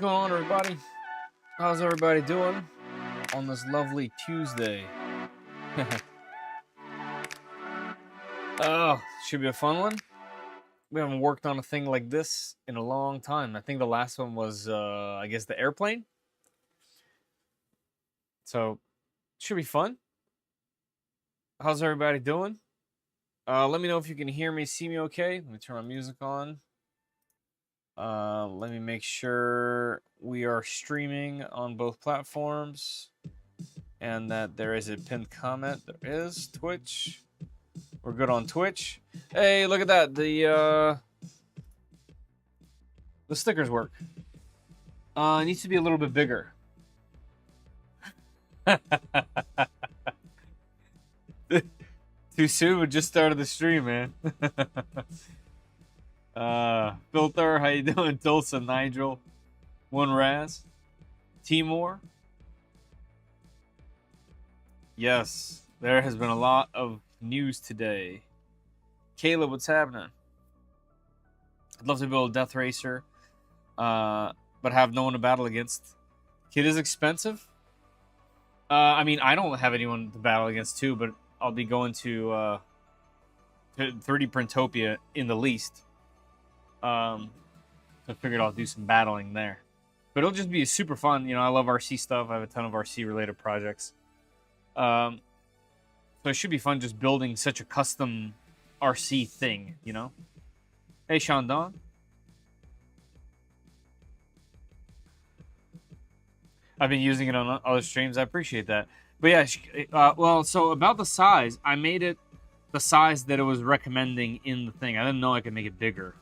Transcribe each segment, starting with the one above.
going on, everybody? How's everybody doing on this lovely Tuesday? Oh, should be a fun one. We haven't worked on a thing like this in a long time. I think the last one was, I guess, the airplane. So, should be fun. How's everybody doing? Let me know if you can hear me, see me okay. Let me turn my music on. Let me make sure we are streaming on both platforms and that there is a pinned comment. There is Twitch. We're good on Twitch. Hey, look at that. The stickers work. It needs to be a little bit bigger. Too soon. We just started the stream, man. Filter, how you doing? Tulsa, Nigel, One Raz, Timor. Yes, there has been a lot of news today. Caleb, what's happening? I'd love to build a DeathRacer, but have no one to battle against. Kit is expensive. I mean, I don't have anyone to battle against too, but I'll be going to 3D Printopia in the least. So I figured I'll do some battling there. But it'll just be super fun. You know, I love RC stuff. I have a ton of RC-related projects. So it should be fun just building such a custom RC thing, you know? Hey, Sean Don. I've been using it on other streams. I appreciate that. But yeah, well, so about the size, I made it the size that it was recommending in the thing. I didn't know I could make it bigger.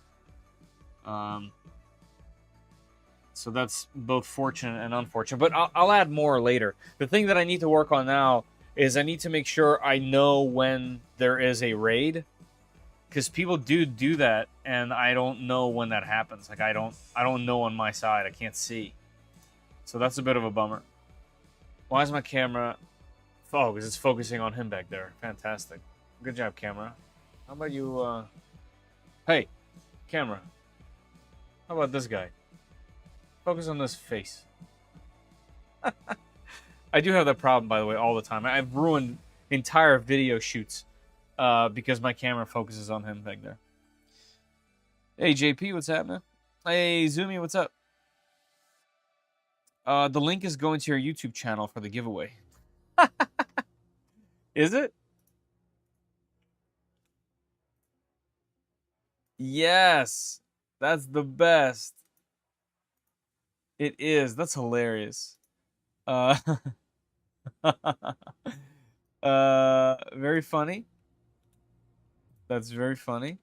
So that's both fortunate and unfortunate. But I'll add more later. The thing that I need to work on now is I need to make sure I know when there is a raid. Because people do that, and I don't know when that happens. Like, I don't know on my side. I can't see. So that's a bit of a bummer. Why is my camera... Oh, because it's focusing on him back there. Fantastic. Good job, camera. How about you, Hey, camera. How about this guy? Focus on this face. I do have that problem, by the way, all the time. I've ruined entire video shoots because my camera focuses on him back there. Hey, JP, what's happening? Hey, Zoomy, what's up? The link is going to your YouTube channel for the giveaway. Is it? Yes. That's the best. It is. That's hilarious. Very funny. That's very funny.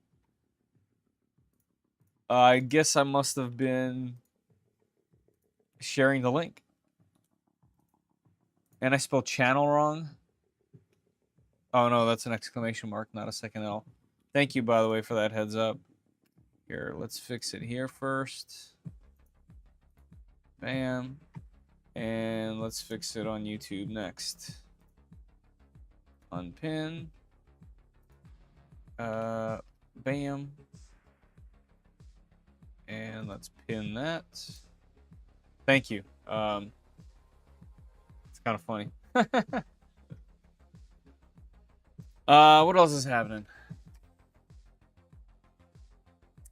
I guess I must have been sharing the link. And I spelled channel wrong. Oh no, that's an exclamation mark, not a second L. Thank you, by the way, for that heads up. Here, let's fix it here first. Bam. And let's fix it on YouTube next. Unpin. Bam. And let's pin that. Thank you. It's kind of funny. What else is happening?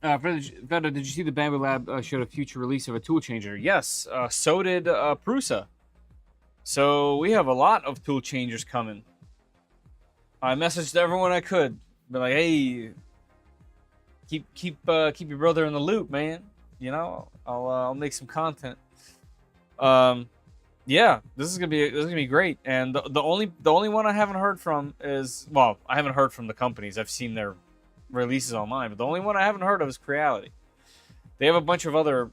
Feta, did you see the Bamboo Lab showed a future release of a tool changer? Yes, so did Prusa. So we have a lot of tool changers coming. I messaged everyone I could, be like, hey, keep your brother in the loop, man. You know, I'll make some content. Yeah, this is gonna be great. And the only one I haven't heard from is, well, I haven't heard from the companies. I've seen their releases online, but the only one I haven't heard of is Creality. They have a bunch of other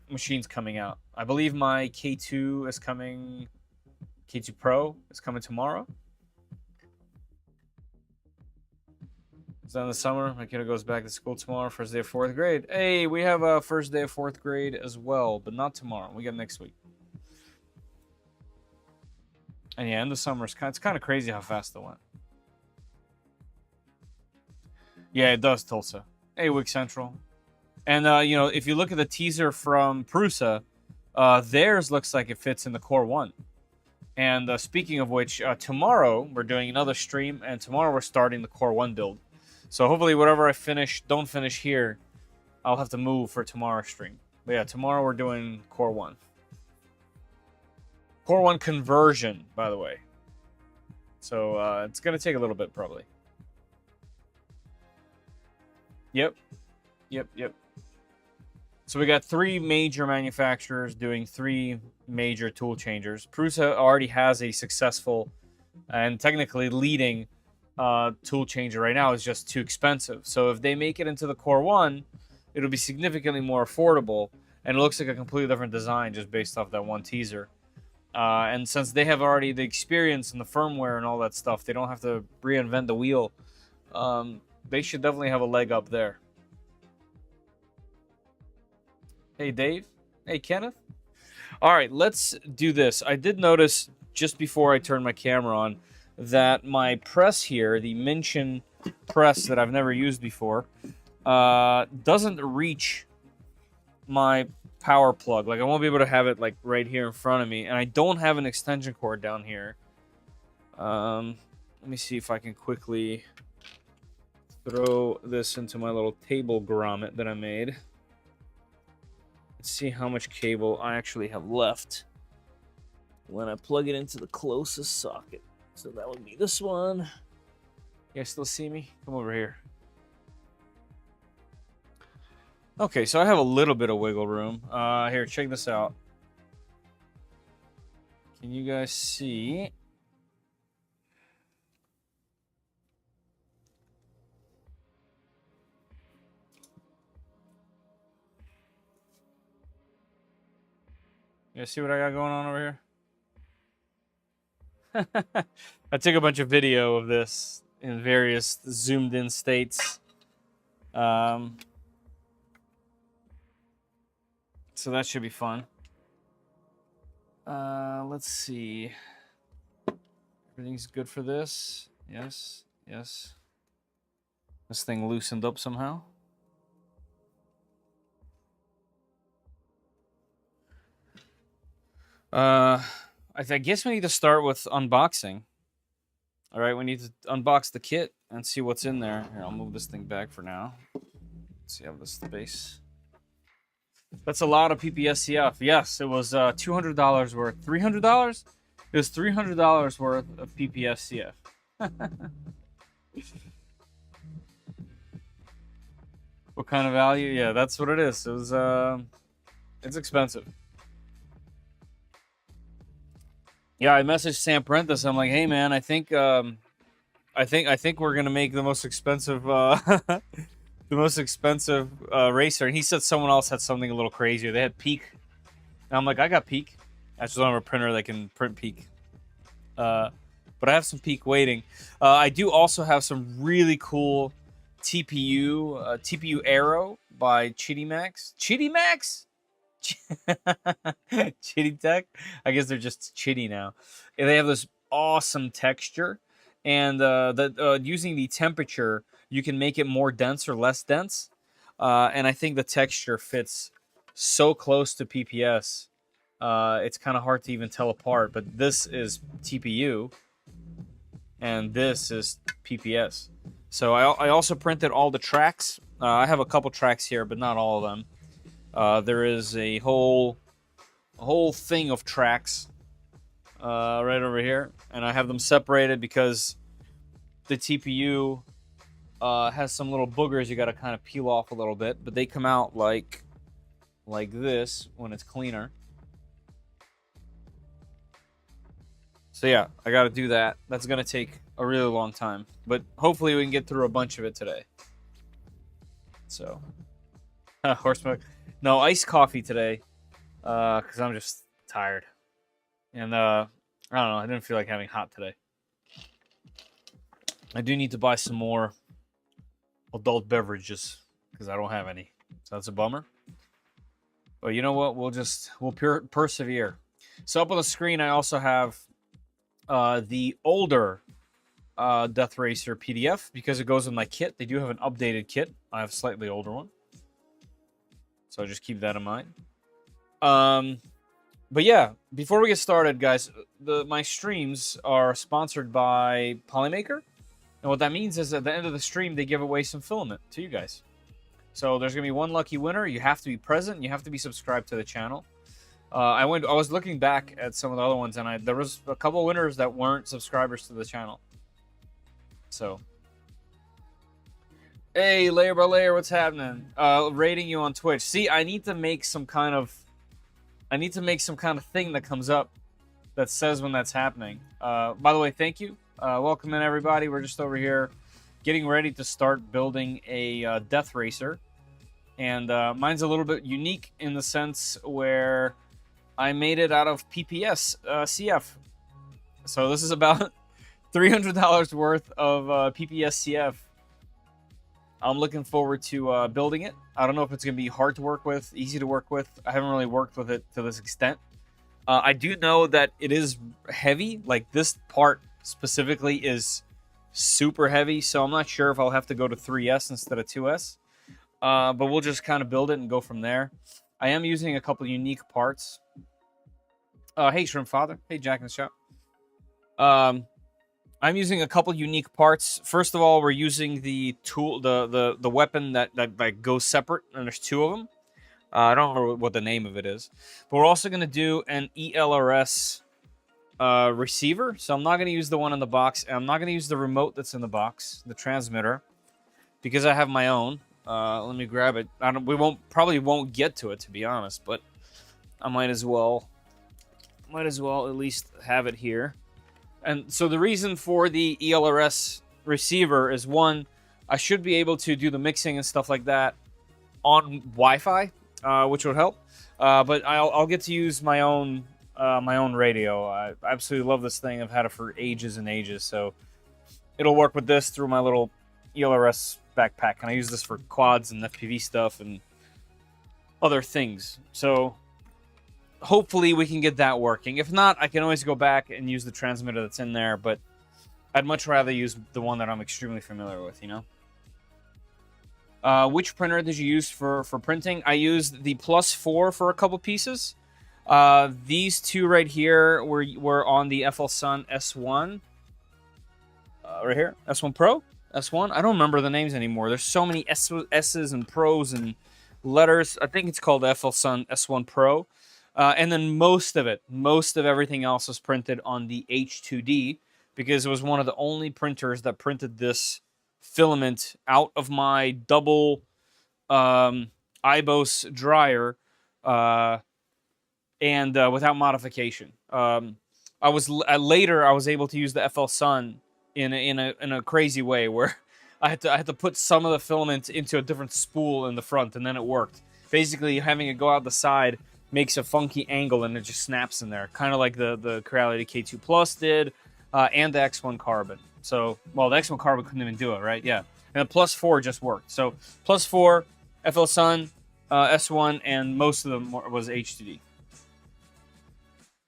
machines coming out. I believe my K2 is coming. K2 Pro is coming tomorrow. So in the summer, my kiddo goes back to school tomorrow, first day of 4th grade. Hey, we have a first day of 4th grade as well, but not tomorrow. We got next week. And yeah, in the summer, it's kind of crazy how fast it went. Yeah, it does, Tulsa. Hey, Wig Central. And, you know, if you look at the teaser from Prusa, Theirs looks like it fits in the Core 1. And speaking of which, tomorrow we're doing another stream, and tomorrow we're starting the Core 1 build. So hopefully whatever I don't finish here, I'll have to move for tomorrow's stream. But yeah, tomorrow we're doing Core 1. Core 1 conversion, by the way. So it's going to take a little bit, probably. Yep. So we got 3 major manufacturers doing 3 major tool changers. Prusa already has a successful and technically leading tool changer right now. It's just too expensive. So if they make it into the Core 1, it'll be significantly more affordable, and it looks like a completely different design just based off that one teaser. And since they have already the experience and the firmware and all that stuff, they don't have to reinvent the wheel. They should definitely have a leg up there. Hey, Dave. Hey, Kenneth. All right, let's do this. I did notice just before I turned my camera on that my press here, the Minchin press that I've never used before, doesn't reach my power plug. Like, I won't be able to have it like right here in front of me, and I don't have an extension cord down here. Let me see if I can quickly throw this into my little table grommet that I made. Let's see how much cable I actually have left when I plug it into the closest socket. So that would be this one. You guys still see me? Come over here. Okay, so I have a little bit of wiggle room. Here, check this out. Can you guys see? You guys see what I got going on over here? I took a bunch of video of this in various zoomed in states. So that should be fun. Let's see. Everything's good for this. Yes. This thing loosened up somehow. I guess we need to start with unboxing. All right, we need to unbox the kit and see what's in there. Here, I'll move this thing back for now. Let's see how this space. That's a lot of PPS-CF. Yes, it was $200 worth. $300? It was $300 worth of PPS-CF. What kind of value? Yeah, that's what it is. It was it's expensive. Yeah, I messaged Sam Prentice. I'm like, hey man, I think we're gonna make the most expensive the most expensive racer. And he said someone else had something a little crazier. They had Peak. And I'm like, I got Peak. I just don't have a printer that can print Peak. But I have some Peak waiting. I do also have some really cool TPU Aero by Chitty Max. Chitty Max? Chitty Tech? I guess they're just Chitty now. And they have this awesome texture. And using the temperature, you can make it more dense or less dense. And I think the texture fits so close to PPS. It's kind of hard to even tell apart. But this is TPU. And this is PPS. So I also printed all the tracks. I have a couple tracks here, but not all of them. There is a whole thing of tracks right over here, and I have them separated because the TPU has some little boogers you got to kind of peel off a little bit, but they come out like this when it's cleaner. So yeah, I got to do that. That's gonna take a really long time, but hopefully we can get through a bunch of it today. So, horse milk. No, iced coffee today, because I'm just tired. And, I don't know, I didn't feel like having hot today. I do need to buy some more adult beverages, because I don't have any. So that's a bummer. But you know what? We'll persevere. So up on the screen, I also have the older DeathRacer PDF, because it goes with my kit. They do have an updated kit. I have a slightly older one. So just keep that in mind. But yeah, before we get started, guys, my streams are sponsored by Polymaker, and what that means is at the end of the stream they give away some filament to you guys. So there's gonna be one lucky winner. You have to be present. You have to be subscribed to the channel. I was looking back at some of the other ones, and there was a couple winners that weren't subscribers to the channel. So, hey, layer by layer, what's happening? Rating you on Twitch. See, I need to make some kind of thing that comes up that says when that's happening. By the way, thank you. Welcome in, everybody. We're just over here getting ready to start building a DeathRacer. And mine's a little bit unique in the sense where I made it out of PPS-CF. So this is about $300 worth of PPS-CF. I'm looking forward to building it. I don't know if it's going to be hard to work with, easy to work with. I haven't really worked with it to this extent. I do know that it is heavy. Like, this part specifically is super heavy, so I'm not sure if I'll have to go to 3S instead of 2S. But we'll just kind of build it and go from there. I am using a couple unique parts. Hey, Shrimp Father. Hey, Jack in the Shop. I'm using a couple unique parts. First of all, we're using the tool, the weapon that goes separate, and there's two of them. I don't remember what the name of it is. But we're also going to do an ELRS receiver. So I'm not going to use the one in the box. And I'm not going to use the remote that's in the box, the transmitter, because I have my own. Let me grab it. We probably won't get to it, to be honest, but I might as well at least have it here. And so the reason for the ELRS receiver is, one, I should be able to do the mixing and stuff like that on Wi-Fi, which would help. But I'll get to use my own radio. I absolutely love this thing. I've had it for ages and ages, so it'll work with this through my little ELRS backpack, and I use this for quads and FPV stuff and other things. So hopefully we can get that working. If not, I can always go back and use the transmitter that's in there, but I'd much rather use the one that I'm extremely familiar with, you know? Which printer did you use for printing? I used the +4 for a couple pieces. These two right here were on the FL Sun S1. Right here, S1 Pro? S1? I don't remember the names anymore. There's so many S's and Pros and letters. I think it's called FL Sun S1 Pro. And then most of everything else was printed on the H2D, because it was one of the only printers that printed this filament out of my double IBOS dryer and without modification. Later I was able to use the FL Sun in a crazy way, where I had to put some of the filament into a different spool in the front, and then it worked. Basically, having it go out the side makes a funky angle, and it just snaps in there, kind of like the Creality K2 Plus did, and the X1 Carbon. So, well, the X1 Carbon couldn't even do it, right? Yeah, and the +4 just worked. So +4, FL Sun, S1, and most of them was H2D.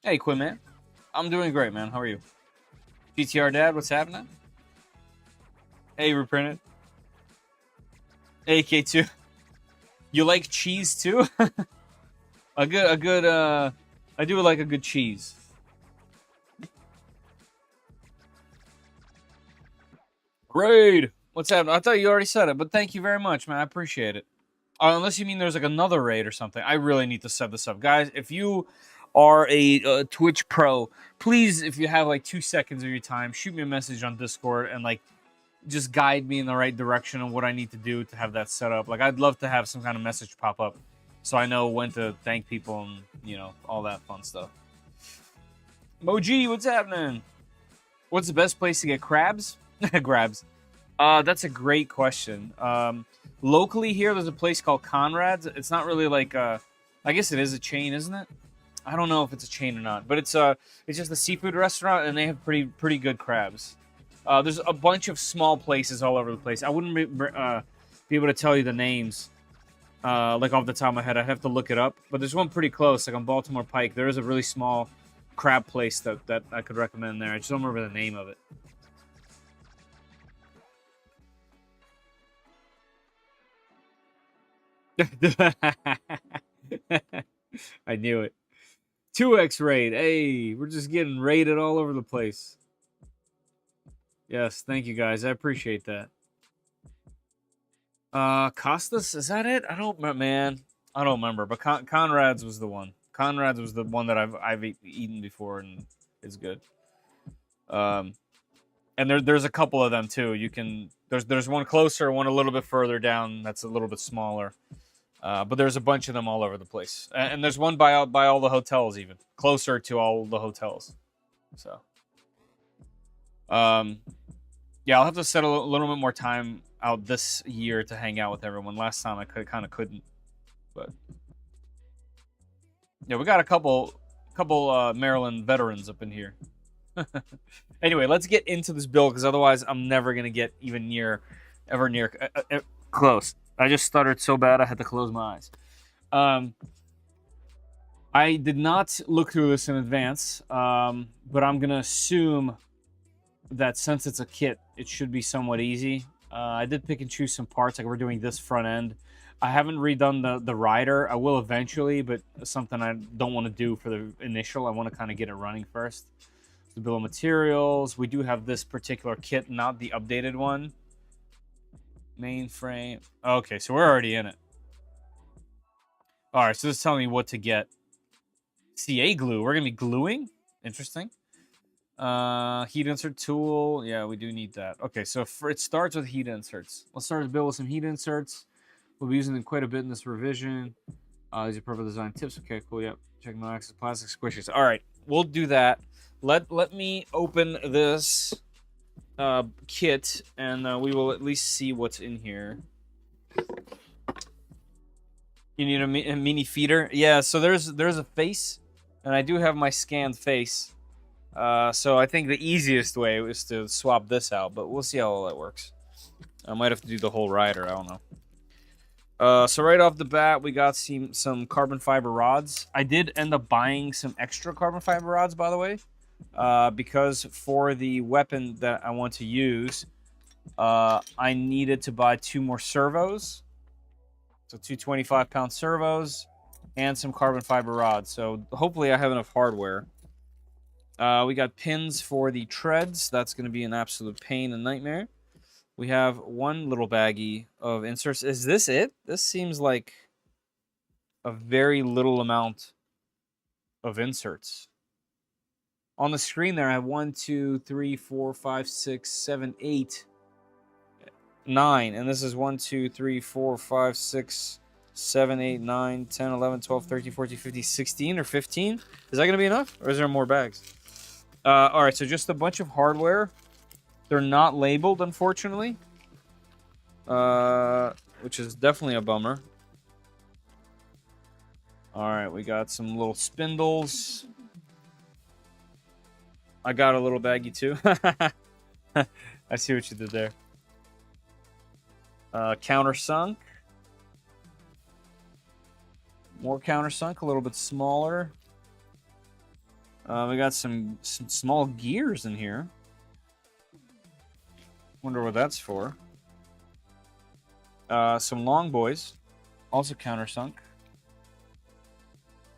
Hey, Quinn, man. I'm doing great, man. How are you? GTR Dad, what's happening? Hey, Reprinted. Hey, K2. You like cheese too? I do like a good cheese. Raid! What's happening? I thought you already said it, but thank you very much, man. I appreciate it. Unless you mean there's like another raid or something. I really need to set this up. Guys, if you are a Twitch pro, please, if you have like 2 seconds of your time, shoot me a message on Discord and like just guide me in the right direction on what I need to do to have that set up. Like, I'd love to have some kind of message pop up so I know when to thank people and, you know, all that fun stuff. Moji, what's happening? What's the best place to get crabs? Grabs. That's a great question. Locally here, there's a place called Conrad's. It's not really like I guess it is a chain, isn't it? I don't know if it's a chain or not, but it's just a seafood restaurant, and they have pretty good crabs. There's a bunch of small places all over the place. I wouldn't be able to tell you the names like off the top of my head. I'd have to look it up. But there's one pretty close, like on Baltimore Pike. There is a really small crab place that I could recommend there. I just don't remember the name of it. I knew it. 2x raid. Hey, we're just getting raided all over the place. Yes, thank you guys. I appreciate that. Costas, is that it? I don't remember, man. I don't remember, but Conrad's was the one. Conrad's was the one that I've eaten before, and it's good. And there's a couple of them too. You can there's one closer, one a little bit further down. That's a little bit smaller. But there's a bunch of them all over the place, and there's one by all the hotels, even closer to all the hotels. So, yeah, I'll have to set a little bit more time out this year to hang out with everyone. Last time I kind of couldn't, but yeah, we got a couple Maryland veterans up in here. Anyway, let's get into this build because otherwise I'm never gonna get even ever near close. I just stuttered so bad I had to close my eyes. I did not look through this in advance, but I'm gonna assume that since it's a kit, it should be somewhat easy. I did pick and choose some parts, like we're doing this front end. I haven't redone the rider. I will eventually, but something I don't want to do for the initial. I want to kind of get it running first. The bill of materials. We do have this particular kit, not the updated one. Mainframe. Okay, so we're already in it. All right, so this is telling me what to get. CA glue. We're going to be gluing. Interesting. Heat insert tool. Yeah, we do need that. Okay, so it starts with heat inserts. Let's start to build with some heat inserts. We'll be using them quite a bit in this revision. These are perfect design tips. Okay, cool. Yep. Check no access plastic squishes. All right, we'll do that. Let me open this kit, and we will at least see what's in here. You need a mini feeder? Yeah, so there's a face, and I do have my scanned face. So I think the easiest way is to swap this out, but we'll see how all that works. I might have to do the whole rider. I don't know. So right off the bat, we got some carbon fiber rods. I did end up buying some extra carbon fiber rods, by the way. Because for the weapon that I want to use, I needed to buy 2 more servos. So 2 25-pound servos and some carbon fiber rods. So hopefully I have enough hardware. We got pins for the treads. That's going to be an absolute pain and nightmare. We have one little baggie of inserts. Is this it? This seems like a very little amount of inserts. On the screen there, I have 1, 2, 3, 4, 5, 6, 7, 8, 9. And this is 1, 2, 3, 4, 5, 6, 7, 8, 9, 10, 11, 12, 13, 14, 15, 16, or 15. Is that going to be enough? Or is there more bags? All right, so just a bunch of hardware. They're not labeled, unfortunately. Which is definitely a bummer. All right, we got some little spindles. I got a little baggie too. I see what you did there. Countersunk. More countersunk, a little bit smaller. We got some small gears in here. Wonder what that's for. Some long boys, also countersunk.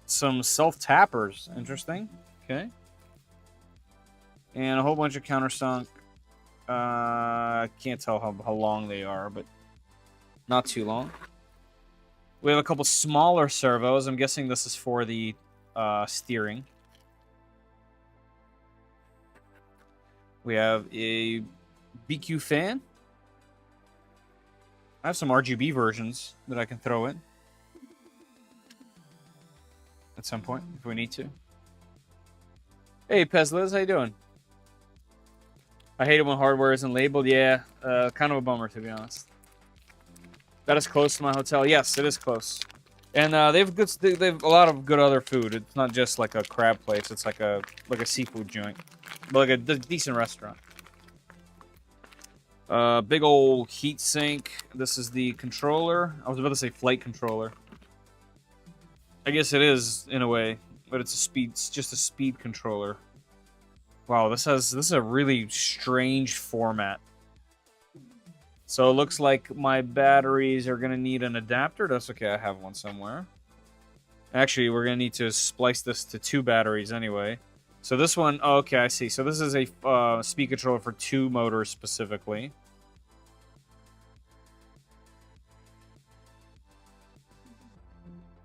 Some self-tappers, interesting. Okay. And a whole bunch of countersunk. I can't tell how long they are, but not too long. We have a couple smaller servos. I'm guessing this is for the steering. We have a BQ fan. I have some RGB versions that I can throw in at some point if we need to. Hey, Pezliz, how you doing? I hate it when hardware isn't labeled. Yeah, kind of a bummer, to be honest. That is close to my hotel. Yes, it is close. And they have a lot of good other food. It's not just like a crab place. It's like a seafood joint, but like a decent restaurant. Big old heat sink. This is the controller. I was about to say flight controller. I guess it is in a way, but it's just a speed controller. Wow, this is a really strange format. So it looks like my batteries are gonna need an adapter. That's okay, I have one somewhere. Actually, we're going to need to splice this to 2 batteries anyway. So this one, oh, okay, I see. So this is a speed controller for 2 motors specifically.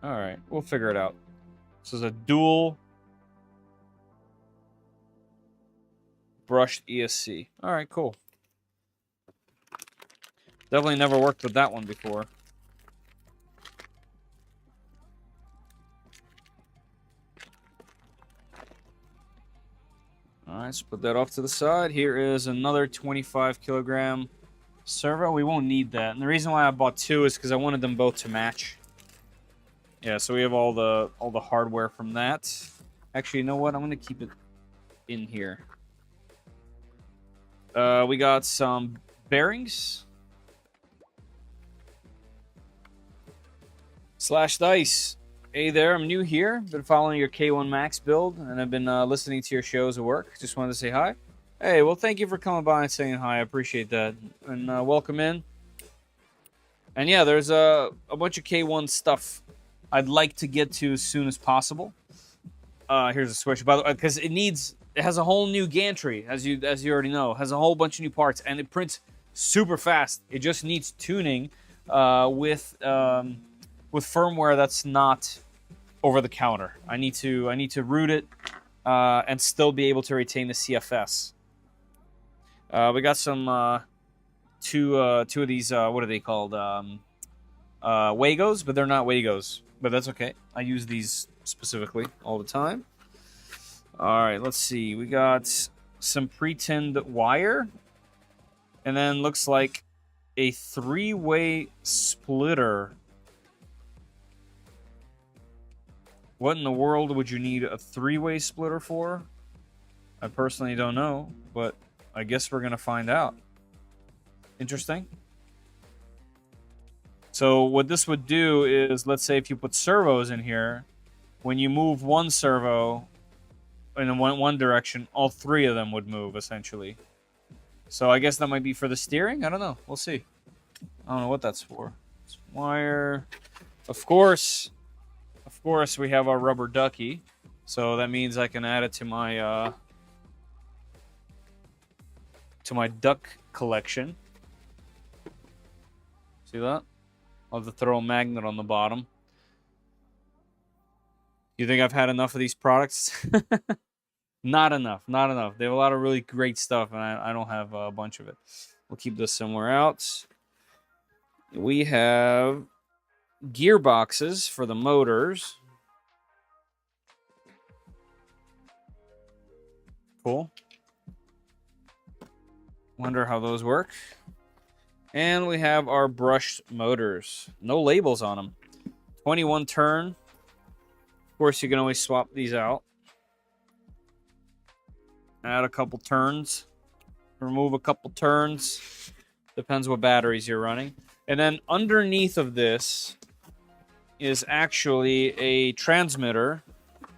All right, we'll figure it out. This is a dual brushed ESC. All right, cool. Definitely never worked with that one before. All right, let's put that off to the side. Here is another 25 kilogram servo. We won't need that. And the reason why I bought 2 is because I wanted them both to match. Yeah, so we have all the hardware from that. Actually, you know what? I'm going to keep it in here. We got some bearings. Slash Dice. Hey there, I'm new here. Been following your K1 Max build, and I've been listening to your shows at work. Just wanted to say hi. Hey, well, thank you for coming by and saying hi. I appreciate that. And welcome in. And yeah, there's a bunch of K1 stuff I'd like to get to as soon as possible. Here's a switch, by the way, because it has a whole new gantry, as you already know. It has a whole bunch of new parts, and it prints super fast. It just needs tuning with firmware that's not over the counter. I need to root it and still be able to retain the CFS. We got some two of these. What are they called? Wagos, but they're not Wagos. But that's okay. I use these specifically all the time. All right, let's see. We got some pre-tinned wire, and then looks like a 3-way splitter. What in the world would you need a 3-way splitter for? I personally don't know, but I guess we're going to find out. Interesting. So what this would do is, let's say if you put servos in here, when you move one servo in one direction, all 3 of them would move, essentially. So I guess that might be for the steering? I don't know. We'll see. I don't know what that's for. It's wire. Of course, we have our rubber ducky. So that means I can add it to my duck collection. See that? I'll have to throw a magnet on the bottom. You think I've had enough of these products? Not enough. Not enough. They have a lot of really great stuff, and I don't have a bunch of it. We'll keep this somewhere else. We have gearboxes for the motors. Cool. Wonder how those work. And we have our brushed motors. No labels on them. 21 turn. Of course, you can always swap these out. Add a couple turns. Remove a couple turns. Depends what batteries you're running. And then underneath of this is actually a transmitter,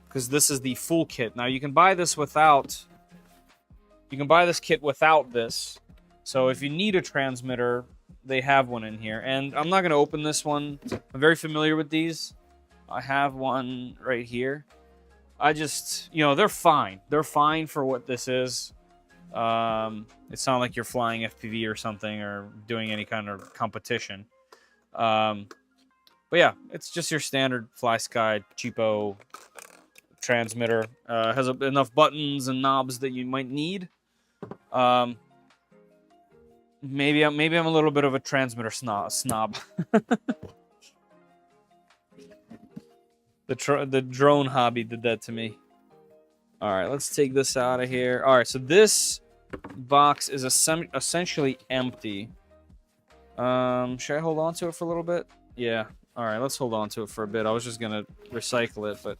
because this is the full kit. Now, you can buy this without... You can buy this kit without this. So if you need a transmitter, they have one in here. And I'm not going to open this one. I'm very familiar with these. I have one right here. I just, they're fine. They're fine for what this is. It's not like you're flying FPV or something or doing any kind of competition. But yeah, it's just your standard FlySky cheapo transmitter. Has enough buttons and knobs that you might need. Maybe I'm a little bit of a transmitter snob. The drone hobby did that to me. All right, let's take this out of here. All right, so this box is essentially empty. Should I hold on to it for a little bit? Yeah. All right, let's hold on to it for a bit. I was just gonna recycle it, but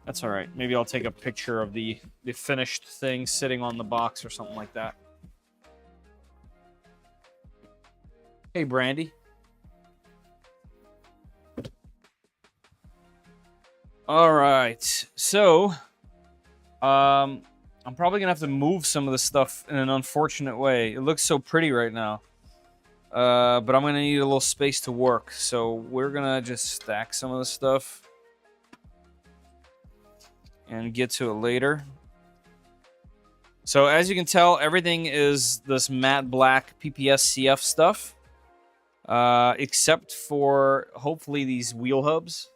that's all right. Maybe I'll take a picture of the finished thing sitting on the box or something like that. Hey, Brandy. All right, so I'm probably gonna have to move some of the stuff in an unfortunate way. It looks so pretty right now, but I'm gonna need a little space to work. So we're gonna just stack some of the stuff and get to it later. So as you can tell, everything is this matte black PPS-CF stuff, except for hopefully these wheel hubs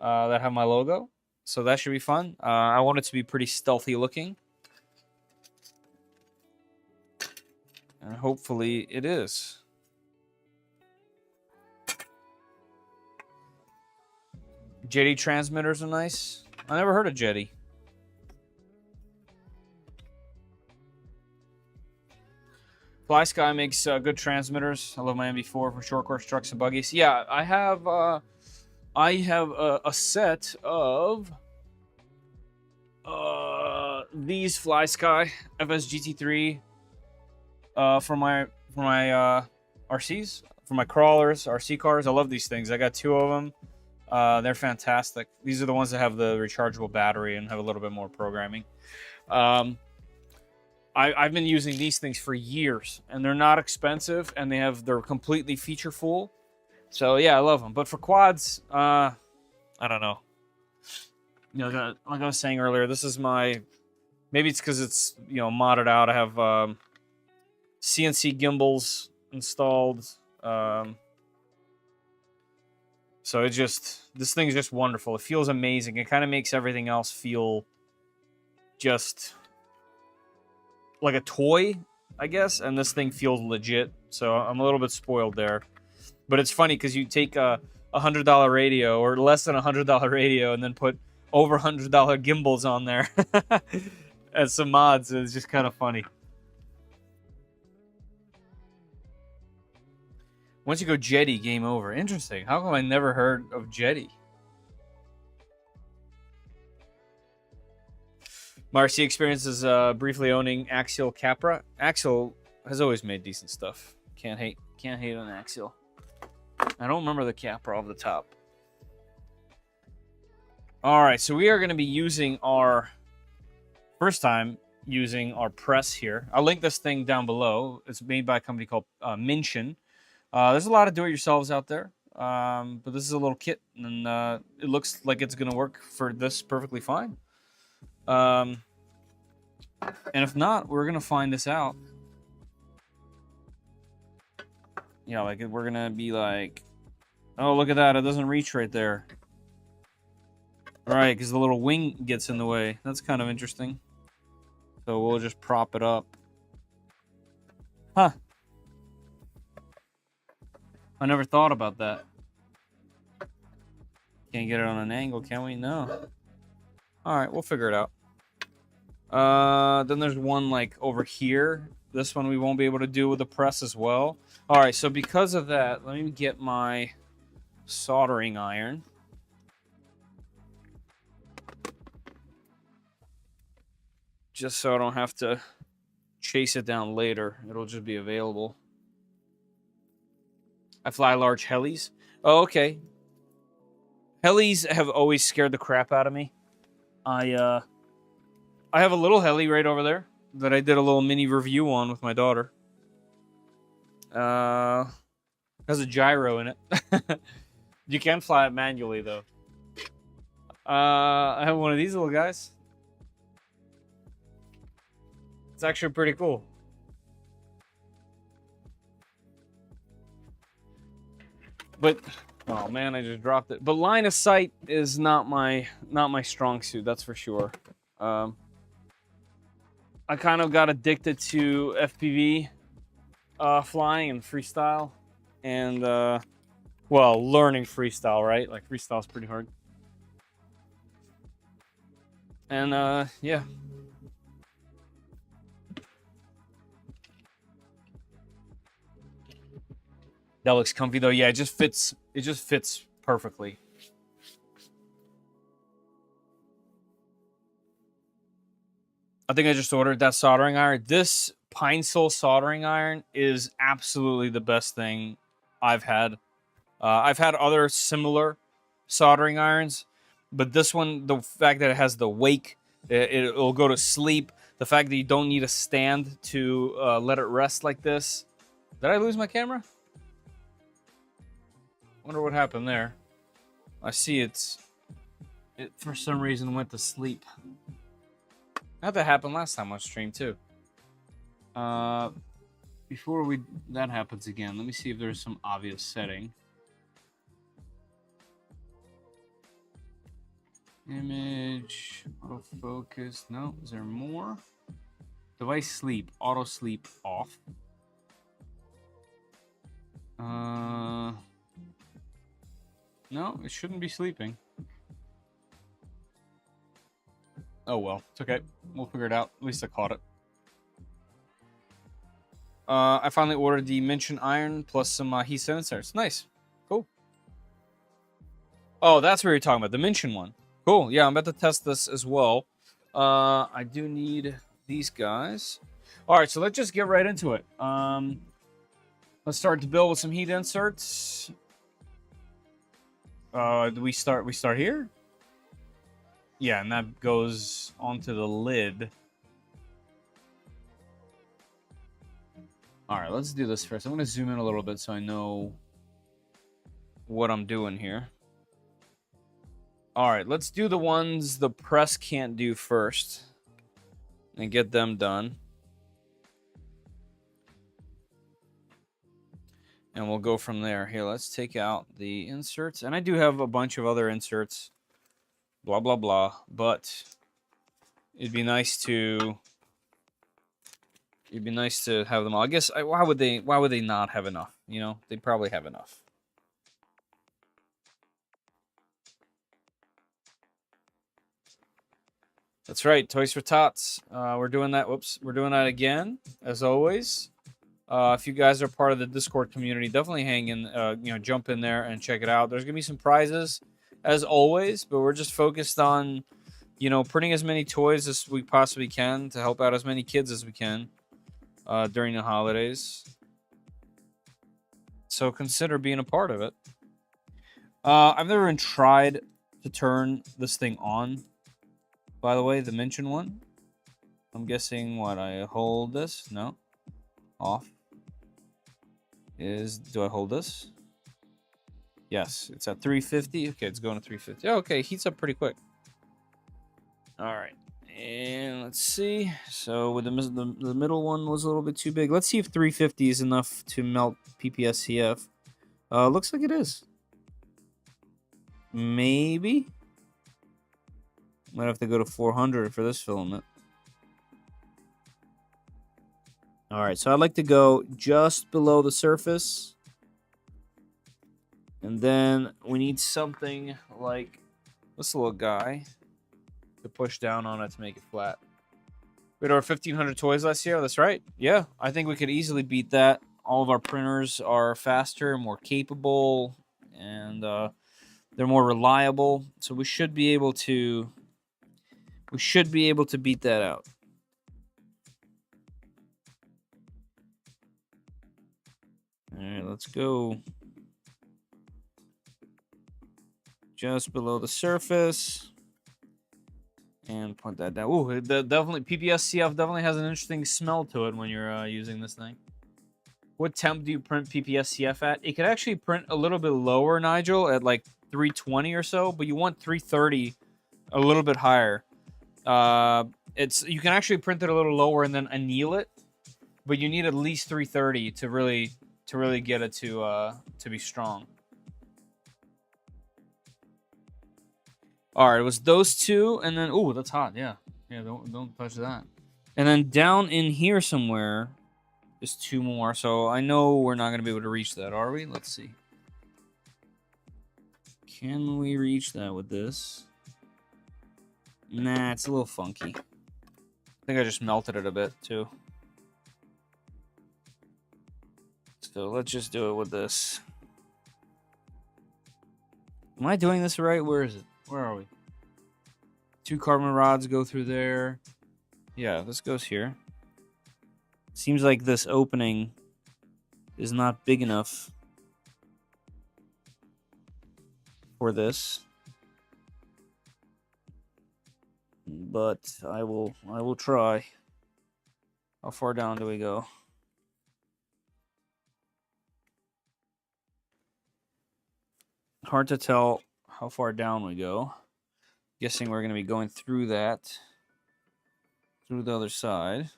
that have my logo. So that should be fun. I want it to be pretty stealthy looking. And hopefully it is. Jetty transmitters are nice. I never heard of Jetty. Fly Sky makes good transmitters. I love my MB4 for short course trucks and buggies. Yeah, I have a set of these Fly Sky FSGT3 for my RCs, for my crawlers, RC cars. I love these things. I got 2 of them. They're fantastic. These are the ones that have the rechargeable battery and have a little bit more programming. I've been using these things for years, and they're not expensive, and they're completely feature full. So yeah, I love them. But for quads, I don't know. You know, like I was saying earlier, this is my. Maybe it's because it's modded out. I have CNC gimbals installed. So this thing is just wonderful. It feels amazing. It kind of makes everything else feel just like a toy, I guess. And this thing feels legit. So I'm a little bit spoiled there. But it's funny because you take a $100 radio or less than $100 radio and then put over $100 gimbals on there as some mods. It's just kind of funny. Once you go Jetty, game over. Interesting. How come I never heard of Jetty? Marcy experiences briefly owning Axial Capra. Axial has always made decent stuff. Can't hate on Axial. I don't remember the Capra off the top. All right, so we are going to be using our first time using our press here. I'll link this thing down below. It's made by a company called Minshin. There's a lot of do-it-yourselves out there, but this is a little kit, and it looks like it's going to work for this perfectly fine. And if not, we're going to find this out. Yeah, like we're going to be like, oh, look at that. It doesn't reach right there. Right, because the little wing gets in the way. That's kind of interesting. So we'll just prop it up. Huh. I never thought about that. Can't get it on an angle, can we? No. Alright, we'll figure it out. Then there's one like over here. This one we won't be able to do with the press as well. Alright, so because of that, let me get my soldering iron. Just so I don't have to chase it down later. It'll just be available. I fly large helis. Oh, okay. Helis have always scared the crap out of me. I have a little heli right over there that I did a little mini review on with my daughter. Has a gyro in it. You can fly it manually though. I have one of these little guys. It's actually pretty cool. But oh man, I just dropped it. But line of sight is not my strong suit, that's for sure. I kind of got addicted to FPV flying and freestyle, and well, learning freestyle, right? Like freestyle is pretty hard. And yeah. That looks comfy though. Yeah, it just fits perfectly. I think I just ordered that soldering iron. This Pine Sol soldering iron is absolutely the best thing I've had. I've had other similar soldering irons, but this one, the fact that it has the wake, it'll go to sleep. The fact that you don't need a stand to let it rest like this. Did I lose my camera? Wonder what happened there. I see it's it for some reason went to sleep. That happened last time on stream too. Before that happens again, let me see if there's some obvious setting. Image, autofocus. No, is there more? Device sleep, auto sleep off. No, it shouldn't be sleeping. Oh well, it's okay. We'll figure it out. At least I caught it. I finally ordered the Minchin iron plus some heat sensors. Nice. Cool. Oh, that's what you're talking about. The Minchin one. Cool. Yeah, I'm about to test this as well. I do need these guys. All right, so let's just get right into it. Let's start to build with some heat inserts. Do we start? We start here. Yeah, and that goes onto the lid. All right, let's do this first. I'm going to zoom in a little bit so I know what I'm doing here. All right, let's do the ones the press can't do first and get them done. And we'll go from there. Here, let's take out the inserts. And I do have a bunch of other inserts. Blah, blah, blah. But it'd be nice to have them all. I guess why would they not have enough? You know, they probably have enough. That's right, Toys for Tots. We're doing that. Whoops, we're doing that again, as always. If you guys are part of the Discord community, definitely hang in. Jump in there and check it out. There's gonna be some prizes, as always, but we're just focused on, printing as many toys as we possibly can to help out as many kids as we can during the holidays. So consider being a part of it. I've never even tried to turn this thing on. By the way, the Minchin one. I'm guessing what I hold this? No. Off. Do I hold this? Yes, it's at 350. Okay, it's going to 350. Oh, okay, heats up pretty quick. All right, and let's see. So with the middle one was a little bit too big. Let's see if 350 is enough to melt PPS-CF. Looks like it is. Maybe. Might have to go to 400 for this filament. All right, so I'd like to go just below the surface. And then we need something like this little guy to push down on it to make it flat. We had over 1,500 toys last year. That's right. Yeah, I think we could easily beat that. All of our printers are faster, more capable, and they're more reliable. So we should be able to beat that out. All right, let's go just below the surface and point that down. Ooh, definitely PPS-CF definitely has an interesting smell to it when you're using this thing. What temp do you print PPS-CF at? It could actually print a little bit lower, Nigel, at like 320 or so, but you want 330, a little bit higher. You can actually print it a little lower and then anneal it, but you need at least 330 to really get it to be strong. All right, it was those two, and then ooh, that's hot. Yeah, don't touch that. And then down in here somewhere is two more. So I know we're not gonna be able to reach that, are we? Let's see. Can we reach that with this? Nah, it's a little funky. I think I just melted it a bit too. So let's just do it with this. Am I doing this right? Where is it? Where are we? 2 carbon rods go through there. Yeah, this goes here. Seems like this opening is not big enough for this. But I will try. How far down do we go? Hard to tell how far down we go. Guessing we're going to be going through that, through the other side.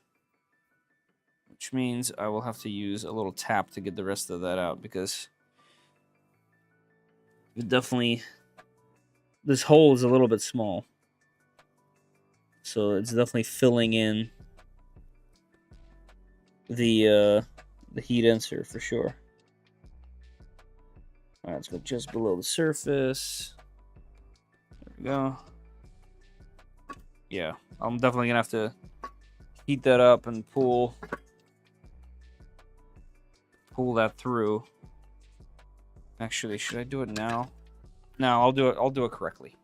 Which means I will have to use a little tap to get the rest of that out, because it definitely, this hole is a little bit small. So it's definitely filling in the heat insert for sure. All right, let's go just below the surface. There we go. Yeah, I'm definitely gonna have to heat that up and pull that through. Actually, should I do it now? No, I'll do it correctly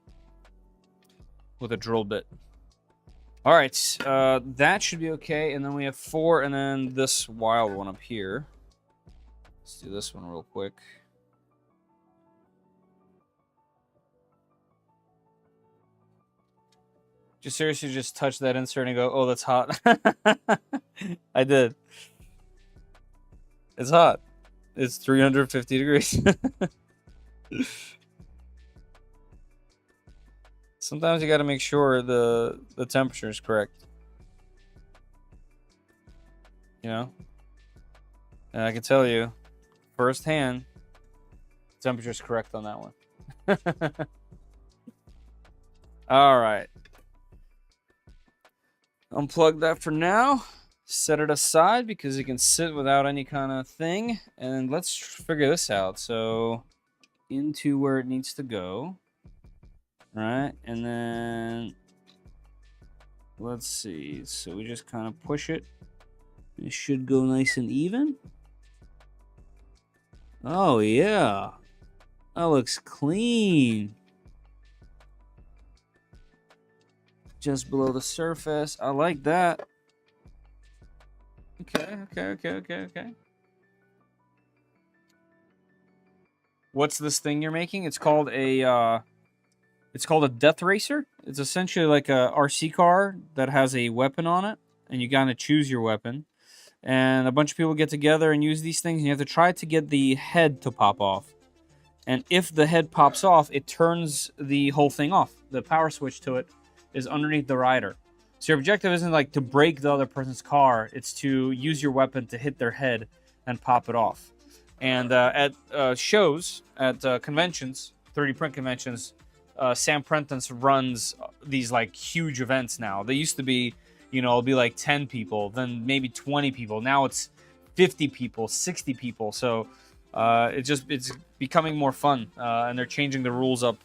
with a drill bit. All right, that should be okay. And then we have 4, and then this wild one up here. Let's do this one real quick. Just seriously, just touch that insert and go, oh, that's hot. I did. It's hot. It's 350 degrees. Sometimes you got to make sure the temperature is correct. You know? And I can tell you, firsthand, temperature is correct on that one. All right. Unplug that for now. Set it aside because it can sit without any kind of thing. And let's figure this out. So, into where it needs to go. All right. And then, let's see. So, we just kind of push it. It should go nice and even. Oh, yeah. That looks clean. Just below the surface. I like that. Okay. What's this thing you're making? It's called a DeathRacer. It's essentially like a RC car that has a weapon on it, and you gotta choose your weapon. And a bunch of people get together and use these things, and you have to try to get the head to pop off. And if the head pops off, it turns the whole thing off. The power switch to it is underneath the rider. So your objective isn't like to break the other person's car. It's to use your weapon to hit their head and pop it off. And at shows, at conventions, 3D print conventions, Sam Prentice runs these like huge events now. They used to be, it'll be like 10 people, then maybe 20 people. Now it's 50 people, 60 people. So it's becoming more fun, and they're changing the rules up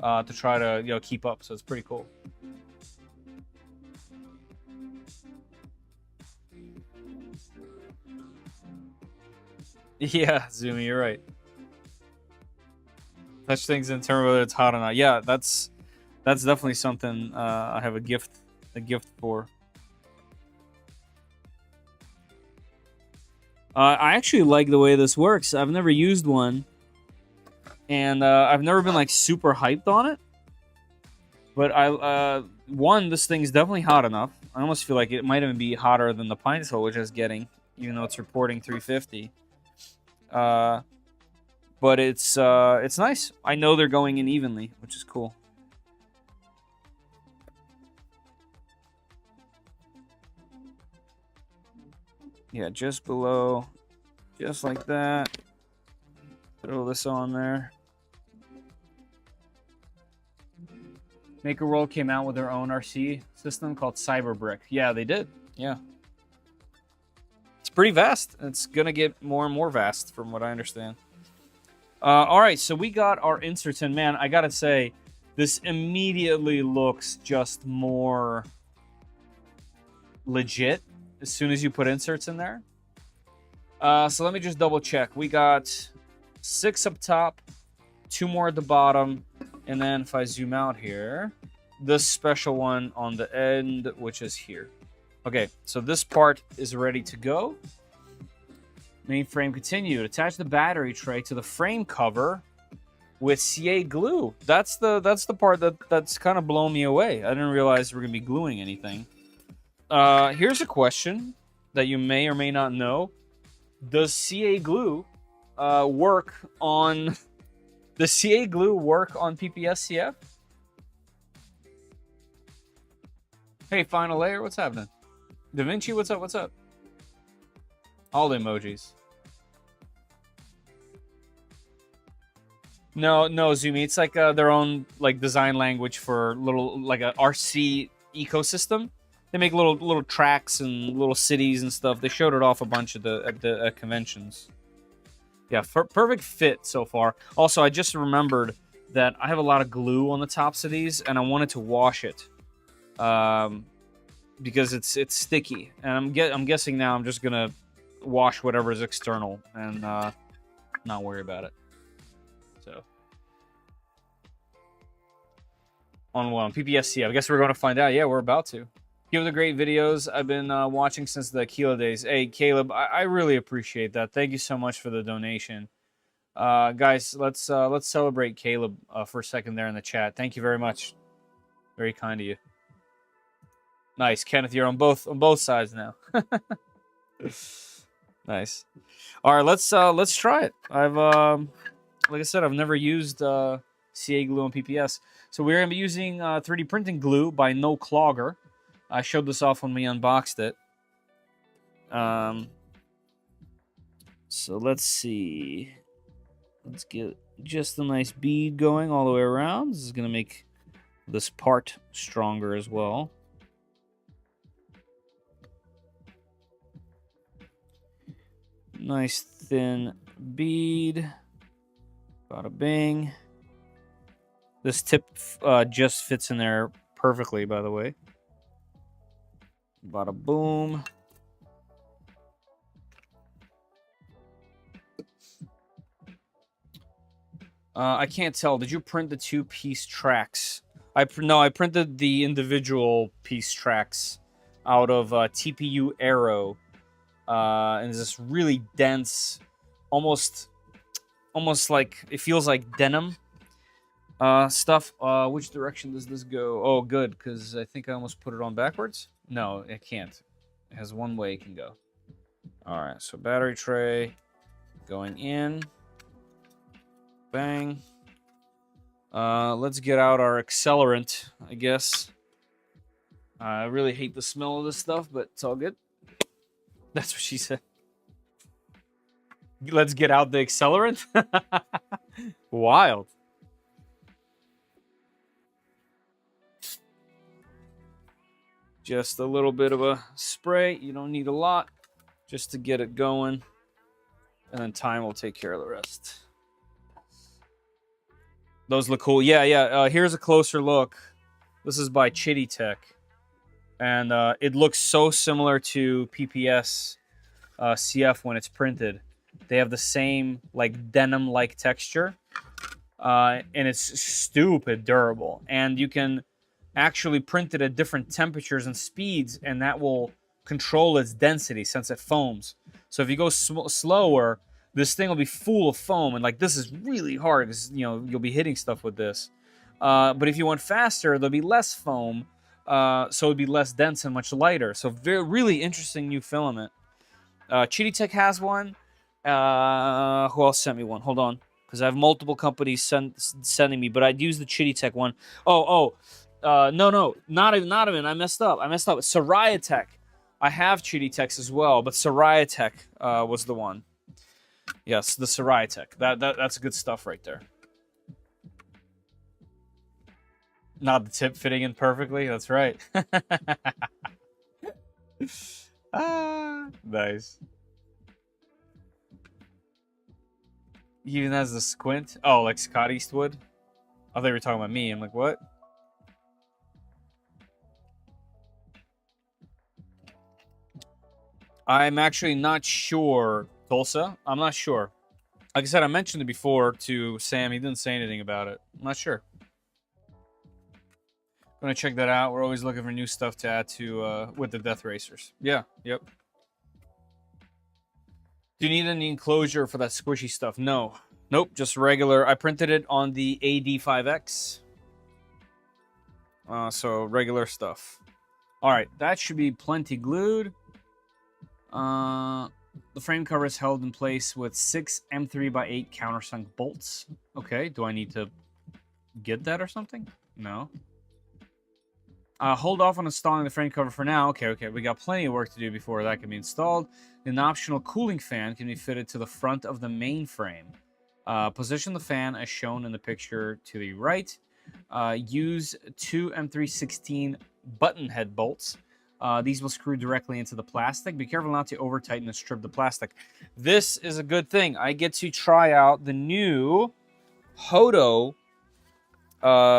to try to keep up. So it's pretty cool. Yeah, Zumi, you're right. Touch things and determine whether it's hot or not. Yeah, that's definitely something I have a gift for. I actually like the way this works. I've never used one, and I've never been like super hyped on it. But this thing's definitely hot enough. I almost feel like it might even be hotter than the Pine Sol, which I was getting, even though it's reporting 350. But it's nice. I know they're going in evenly, which is cool. Yeah, just below, just like that. Throw this on there. Maker World came out with their own RC system called Cyberbrick. Yeah, they did. Yeah. It's pretty vast. It's going to get more and more vast from what I understand. All right, so we got our inserts in. Man, I got to say, this immediately looks just more legit as soon as you put inserts in there. So let me just double check. We got 6 up top, 2 more at the bottom, and then if I zoom out here, this special one on the end, which is here. Okay, so this part is ready to go. Mainframe continued. Attach the battery tray to the frame cover with CA glue. That's the part that's kind of blown me away. I didn't realize we're gonna be gluing anything. Here's a question that you may or may not know. Does CA glue work on... Does CA glue work on PPS-CF? Hey, final layer, what's happening? Da Vinci, what's up? What's up? All the emojis. No, Zumi. It's like their own like design language for little like a RC ecosystem. They make little tracks and little cities and stuff. They showed it off a bunch at the conventions. Yeah, perfect fit so far. Also, I just remembered that I have a lot of glue on the tops of these, and I wanted to wash it, because it's sticky. And I'm guessing now I'm just gonna wash whatever is external and not worry about it. So on what? On PPS-CF. I guess we're going to find out. Yeah, we're about to. Give the great videos I've been watching since the Kilo days. Hey, Caleb, I really appreciate that. Thank you so much for the donation. Guys, let's celebrate Caleb for a second there in the chat. Thank you very much. Very kind of you. Nice, Kenneth. You're on both sides now. Nice. All right, let's try it. I've like I said, I've never used CA glue on PPS, so we're gonna be using 3D printing glue by No Clogger. I showed this off when we unboxed it. So let's see. Let's get just a nice bead going all the way around. This is gonna make this part stronger as well. Nice thin bead. Bada bing. This tip just fits in there perfectly, by the way. Bada boom. I can't tell. Did you print the 2-piece tracks? No, I printed the individual piece tracks out of TPU Aero. And it's this really dense, almost like it feels like denim stuff. Which direction does this go? Oh, good, because I think I almost put it on backwards. No, it can't. It has one way it can go. All right, so battery tray going in. Bang. Let's get out our accelerant, I guess. I really hate the smell of this stuff, but it's all good. That's what she said. Let's get out the accelerant? Wild. Just a little bit of a spray. You don't need a lot, just to get it going. And then time will take care of the rest. Those look cool. Yeah. Here's a closer look. This is by Chitty Tech. And it looks so similar to PPS-CF when it's printed. They have the same like denim-like texture. And it's stupid durable. And you can actually print it at different temperatures and speeds, and that will control its density since it foams. So if you go slower, this thing will be full of foam, and like this is really hard because you'll be hitting stuff with this. But if you went faster, there'll be less foam, so it'd be less dense and much lighter. So really interesting new filament. Chitty Tech has one. Who else sent me one? Hold on, because I have multiple companies sending me, but I'd use the Chitty Tech one. No, not even. I messed up. Soraya Tech. I have Chitty Techs as well, but Soraya Tech was the one. Yes, the Soraya Tech. That's good stuff right there. Not the tip fitting in perfectly. That's right. Nice. He even has the squint. Oh, like Scott Eastwood. I thought you were talking about me. I'm like, what? I'm actually not sure, Tulsa. I'm not sure. Like I said, I mentioned it before to Sam. He didn't say anything about it. I'm not sure. Gonna check that out. We're always looking for new stuff to add to with the DeathRacers. Yeah, yep. Do you need any enclosure for that squishy stuff? No. Nope, just regular. I printed it on the AD5X. So regular stuff. All right, that should be plenty glued. The frame cover is held in place with 6 M3x8 countersunk bolts. Okay, do I need to get that or something? No. Hold off on installing the frame cover for now. Okay. We got plenty of work to do before that can be installed. An optional cooling fan can be fitted to the front of the main frame. Position the fan as shown in the picture to the right. Use 2 M316 button head bolts. These will screw directly into the plastic. Be careful not to over tighten and strip the plastic. This is a good thing. I get to try out the new Hodo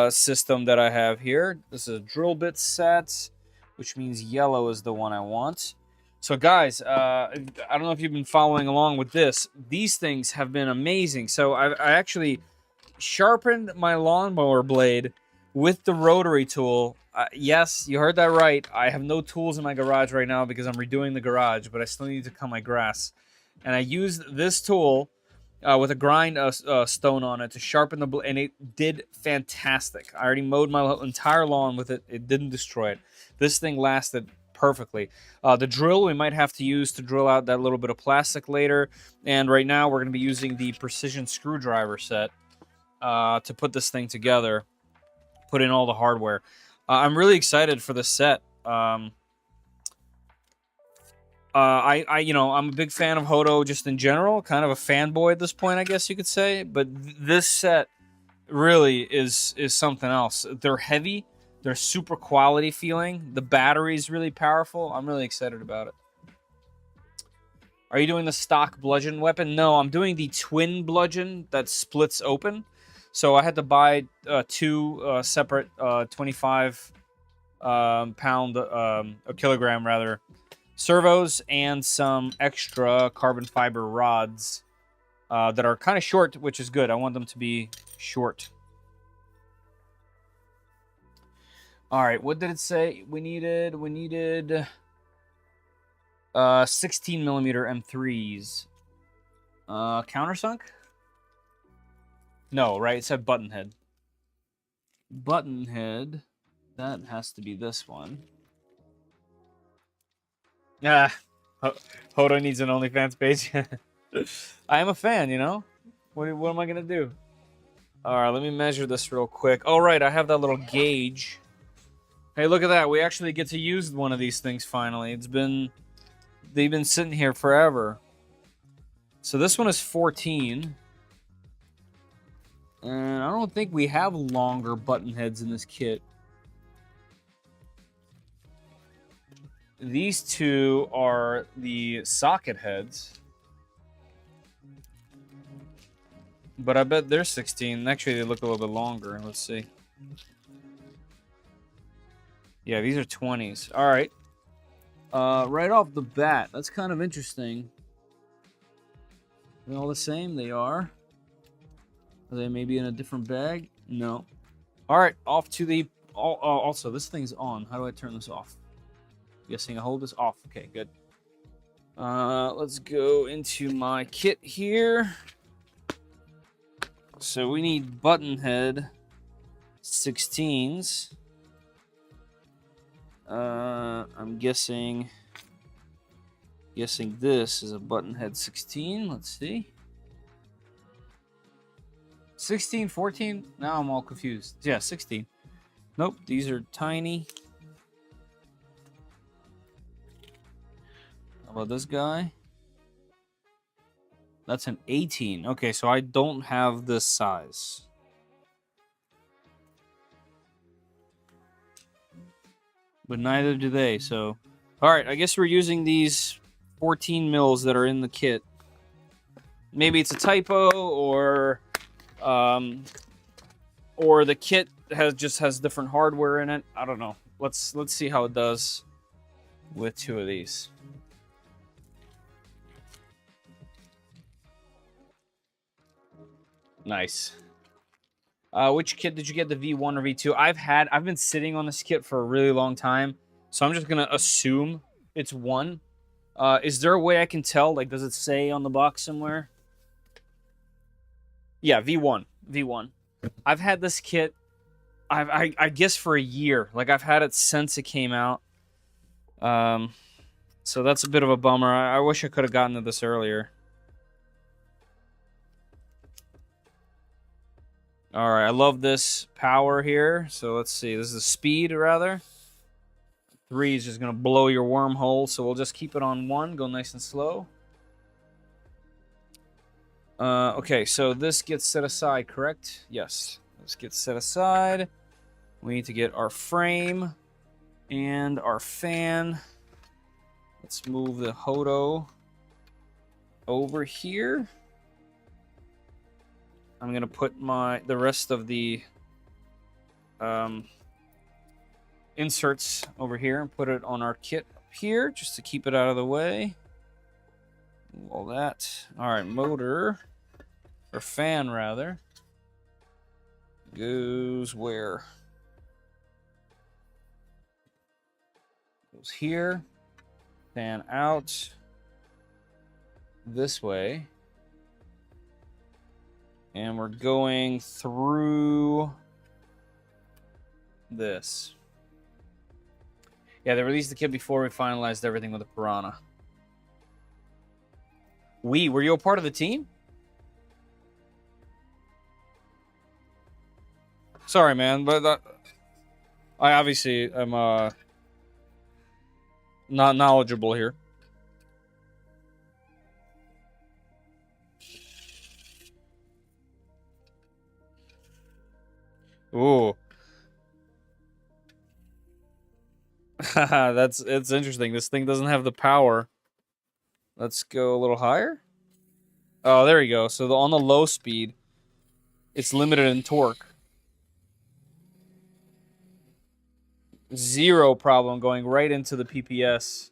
system that I have here. This is a drill bit set, which means yellow is the one I want. So guys, I don't know if you've been following along with this. These things have been amazing. So I actually sharpened my lawnmower blade with the rotary tool. Yes, you heard that right. I have no tools in my garage right now because I'm redoing the garage, but I still need to cut my grass. And I used this tool with a grind stone on it to sharpen the blade, and it did fantastic. I already mowed my entire lawn with it. It didn't destroy it. This thing lasted perfectly. The drill we might have to use to drill out that little bit of plastic later. And right now we're going to be using the precision screwdriver set to put this thing together, put in all the hardware. I'm really excited for this set. I'm a big fan of Hodo just in general, kind of a fanboy at this point, I guess you could say. But this set really is something else. They're heavy. They're super quality feeling. The battery's really powerful. I'm really excited about it. Are you doing the stock bludgeon weapon? No, I'm doing the twin bludgeon that splits open. So I had to buy two separate 25 pound, or kilogram rather, servos and some extra carbon fiber rods that are kind of short, which is good. I want them to be short. All right, what did it say? We needed 16 millimeter M3s. Countersunk? No, right? It said button head. Button head. That has to be this one. Hodo needs an OnlyFans page. I am a fan, you know? What am I going to do? All right, let me measure this real quick. All right, I have that little gauge. Hey, look at that. We actually get to use one of these things finally. They've been sitting here forever. So this one is 14. And I don't think we have longer button heads in this kit. These two are the socket heads. But I bet they're 16. Actually, they look a little bit longer. Let's see. Yeah, these are 20s. All right. Right off the bat, that's kind of interesting. Are they all the same? They are. Are they maybe in a different bag? No. All right, off to the... Also, this thing's on. How do I turn this off? Guessing I hold this off. Okay, good. Let's go into my kit here. So we need button head 16s. I'm guessing this is a button head 16. Let's see. 16, 14? Now I'm all confused. Yeah, 16. Nope, these are tiny. How about this guy? That's an 18. Okay, so I don't have this size. But neither do they, so... Alright, I guess we're using these 14 mils that are in the kit. Maybe it's a typo, or the kit just has different hardware in it. I don't know. Let's see how it does with two of these. Nice. Which kit did you get, the V1 or V2? I've been sitting on this kit for a really long time, so I'm just gonna assume it's 1. Is there a way I can tell? Like, does it say on the box somewhere? Yeah, V1. V1. I've had this kit, I guess, for a year. Like, I've had it since it came out. So that's a bit of a bummer. I wish I could have gotten to this earlier. All right, I love this power here. So let's see. This is speed, rather. 3 is just going to blow your wormhole, so we'll just keep it on 1. Go nice and slow. Okay, so this gets set aside, correct? Yes. This gets set aside. We need to get our frame and our fan. Let's move the Hodo over here. I'm going to put the rest of the inserts over here and put it on our kit up here just to keep it out of the way. All that. All right, motor, or fan rather, goes where? Goes here. Fan out this way. And we're going through this. Yeah, they released the kit before we finalized everything with the Piranha. Were you a part of the team? Sorry, man, but I obviously am not knowledgeable here. Ooh. It's interesting. This thing doesn't have the power. Let's go a little higher. Oh, there you go. So on the low speed, it's limited in torque. 0 problem going right into the PPS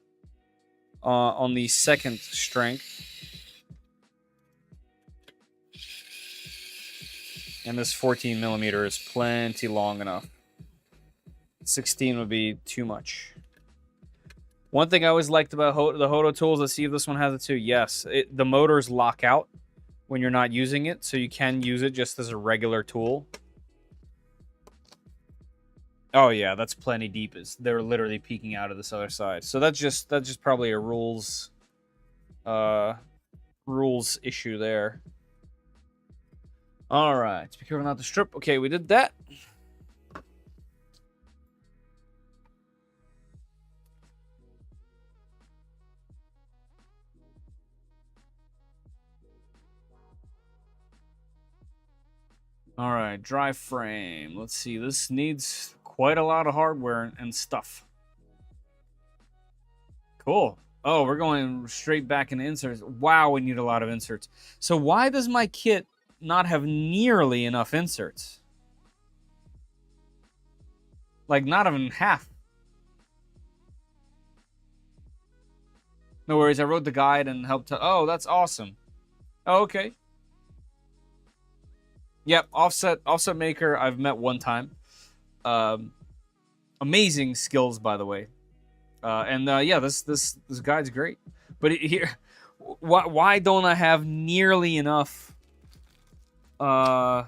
on the second strength. And this 14 millimeter is plenty long enough. 16 would be too much. One thing I always liked about the Hodo tools, let's see if this one has it too. Yes, the motors lock out when you're not using it, so you can use it just as a regular tool. Oh yeah, that's plenty deep. They're literally peeking out of this other side. So that's just probably a rules issue there. All right, be careful not to strip. Okay, we did that. All right, drive frame. Let's see. This needs quite a lot of hardware and stuff. Cool. Oh, we're going straight back into inserts. Wow, we need a lot of inserts. So why does my kit not have nearly enough inserts? Like, not even half. No worries, I wrote the guide and helped. Oh, that's awesome. Oh, okay. Yep, offset maker I've met one time. Amazing skills, by the way. Yeah, this guide's great. But here, why don't I have nearly enough? I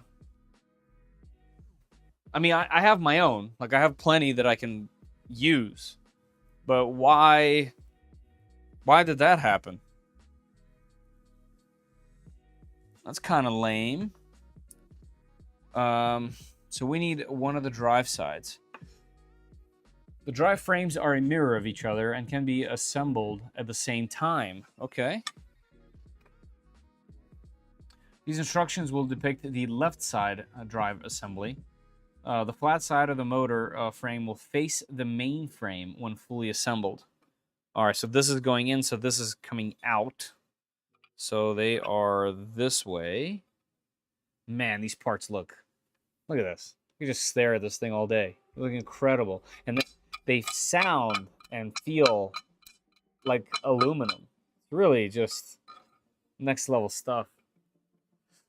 mean, I have my own. Like, I have plenty that I can use. But why did that happen? That's kind of lame. So we need one of the drive sides. The drive frames are a mirror of each other and can be assembled at the same time. Okay. These instructions will depict the left side drive assembly. The flat side of the motor frame will face the main frame when fully assembled. All right, so this is going in, so this is coming out. So they are this way. Man, these parts look at this. You can just stare at this thing all day. They look incredible. And they sound and feel like aluminum. It's really just next level stuff.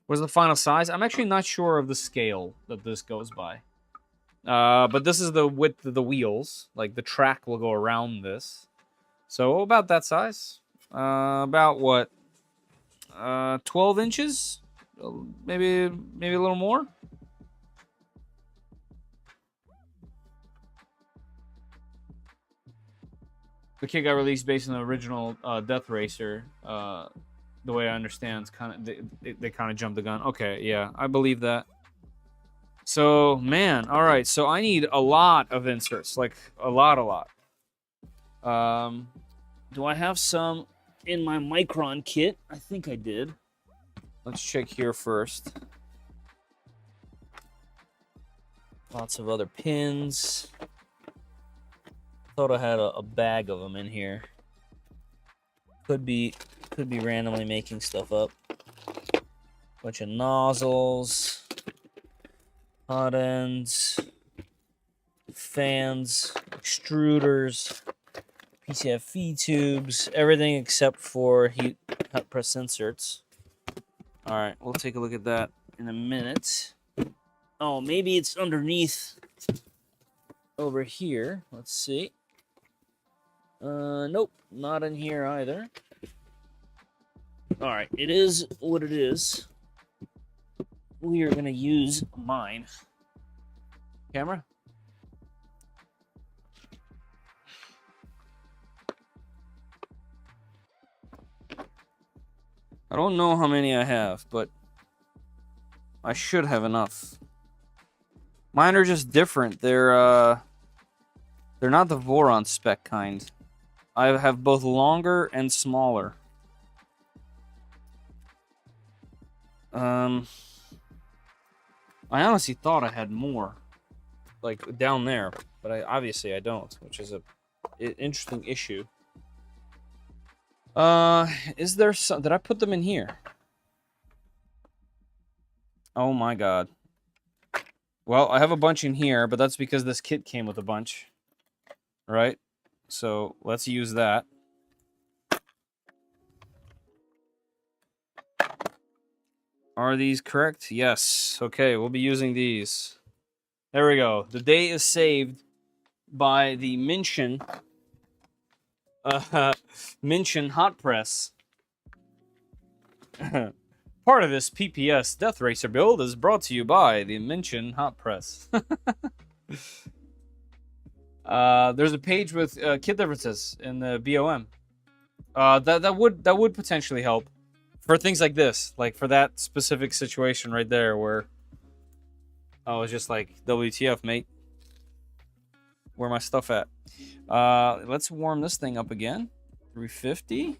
What's the final size? I'm actually not sure of the scale that this goes by. But this is the width of the wheels. Like, the track will go around this. So about that size. About what? 12 inches? Maybe a little more? The kit got released based on the original DeathRacer. The way I understand, it's kind of they kind of jumped the gun. Okay, yeah, I believe that. So, man, all right. So I need a lot of inserts, like a lot. Do I have some in my Micron kit? I think I did. Let's check here first. Lots of other pins. Thought I had a bag of them in here. Could be randomly making stuff up. Bunch of nozzles, hot ends, fans, extruders, PCF feed tubes, everything except for hot press inserts. All right, we'll take a look at that in a minute. Oh, maybe it's underneath over here. Let's see. Nope, not in here either. All right, it is what it is. We are gonna use mine. Camera? I don't know how many I have, but I should have enough. Mine are just different. They're not the Voron spec kind. I have both longer and smaller. I honestly thought I had more, like down there, but obviously I don't, which is an interesting issue. Is there some? Did I put them in here? Oh my god. Well, I have a bunch in here, but that's because this kit came with a bunch, right? So let's use that. Are these correct? Yes. Okay, we'll be using these. There we go. The day is saved by the Minchin hot press. Part of this PPS DeathRacer build is brought to you by the Minchin hot press. There's a page with kit differences in the BOM. That would potentially help for things like this, like for that specific situation right there, where I was just like, WTF, mate? Where my stuff at? Let's warm this thing up again. 350.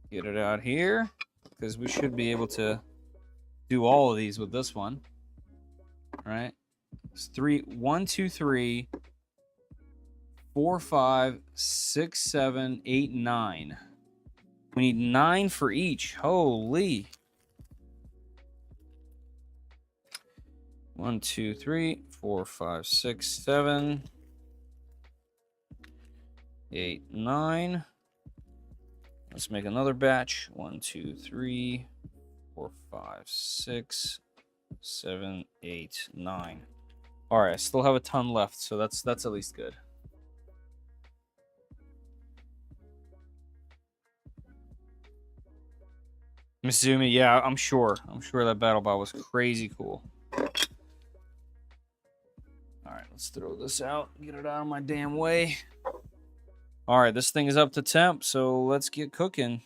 Get it out here, because we should be able to do all of these with this one. All right. It's 1, 2, 3, 4, 5, 6, 7, 8, 9. We need 9 for each. Holy. 1, 2, 3, 4, 5, 6, 7, 8, 9. Let's make another batch. 1, 2, 3, 4, 5, 6, 7, 8, 9. All right, I still have a ton left, so that's at least good. Mizumi, yeah, I'm sure that battle bot was crazy cool. All right, let's throw this out, get it out of my damn way. All right, this thing is up to temp, so let's get cooking.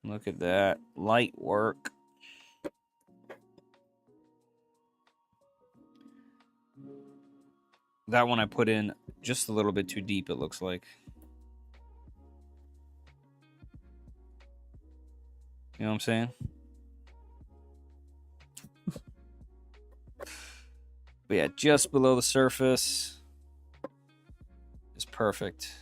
Look at that, light work. That one I put in just a little bit too deep, it looks like. You know what I'm saying? But yeah, just below the surface is perfect.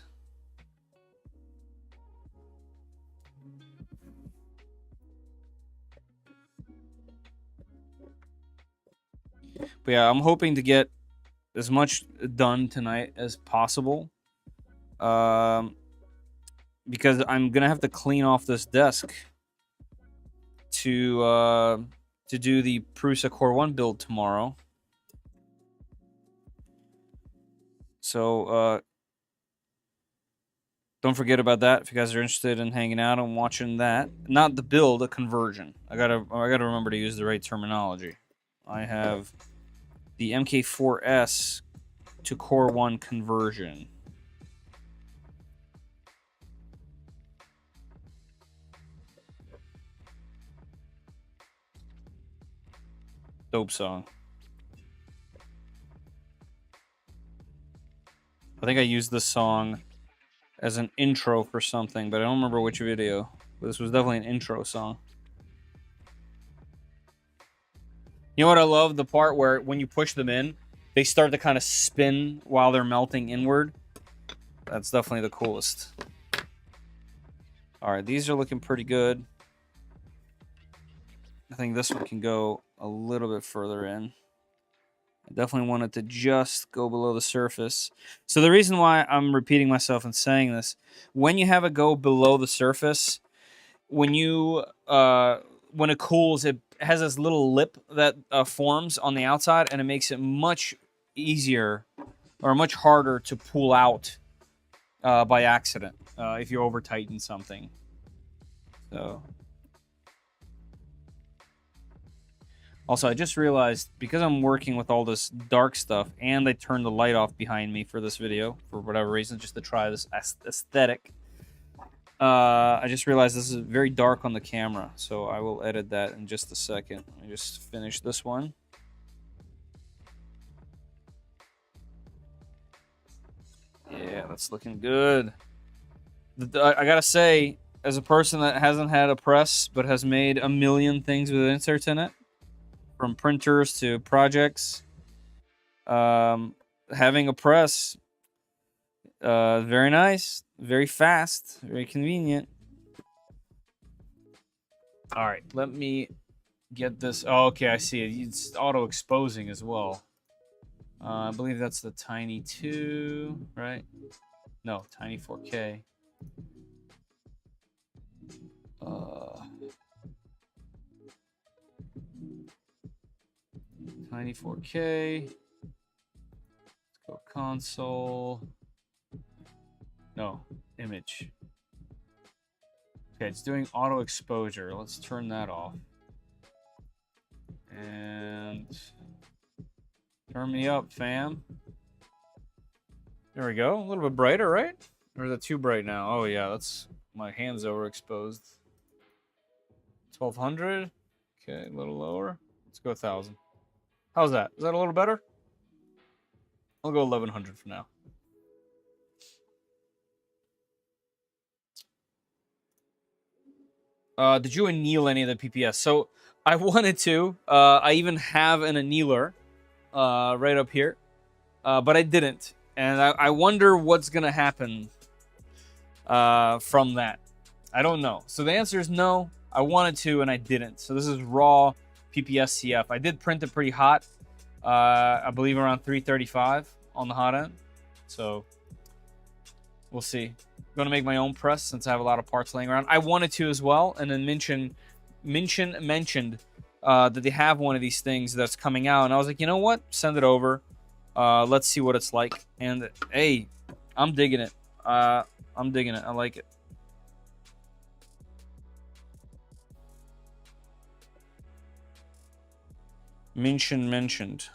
But yeah, I'm hoping to get as much done tonight as possible. Because I'm gonna have to clean off this desk to do the Prusa Core 1 build tomorrow. So don't forget about that if you guys are interested in hanging out and watching that. Not the build, a conversion. I gotta remember to use the right terminology. I have the MK4S to Core 1 conversion. Dope song. I think I used this song as an intro for something, but I don't remember which video. But this was definitely an intro song. You know what I love? The part where when you push them in, they start to kind of spin while they're melting inward. That's definitely the coolest. All right, these are looking pretty good. I think this one can go a little bit further in. I definitely want it to just go below the surface. So the reason why I'm repeating myself and saying this, when you have it go below the surface, when it cools, it has this little lip that forms on the outside, and it makes it much easier or much harder to pull out by accident if you over tighten something. So. Also, I just realized, because I'm working with all this dark stuff, and I turned the light off behind me for this video, for whatever reason, just to try this aesthetic, I just realized this is very dark on the camera, so I will edit that in just a second. Let me just finish this one. Yeah, that's looking good. I gotta say, as a person that hasn't had a press, but has made a million things with inserts in it, from printers to projects, having a press, very nice, very fast, very convenient. All right, let me get this. Oh, okay, I see it. It's auto exposing as well. I believe that's the Tiny 2, right? No, Tiny 4K. Tiny 4K. Let's go console. No, image. Okay, it's doing auto exposure. Let's turn that off. And turn me up, fam. There we go. A little bit brighter, right? Or is it too bright now? Oh yeah, that's my hands overexposed. 1200. Okay, a little lower. Let's go 1000. How's that? Is that a little better? I'll go 1100 for now. Did you anneal any of the PPS? So I wanted to. I even have an annealer right up here, but I didn't. And I wonder what's going to happen from that. I don't know. So the answer is no. I wanted to, and I didn't. So this is raw PPS-CF. I did print it pretty hot. I believe around 335 on the hot end. So we'll see. I'm going to make my own press since I have a lot of parts laying around. I wanted to as well. And then mentioned that they have one of these things that's coming out. And I was like, you know what? Send it over. Let's see what it's like. And hey, I'm digging it. I'm digging it. I like it. Mentioned.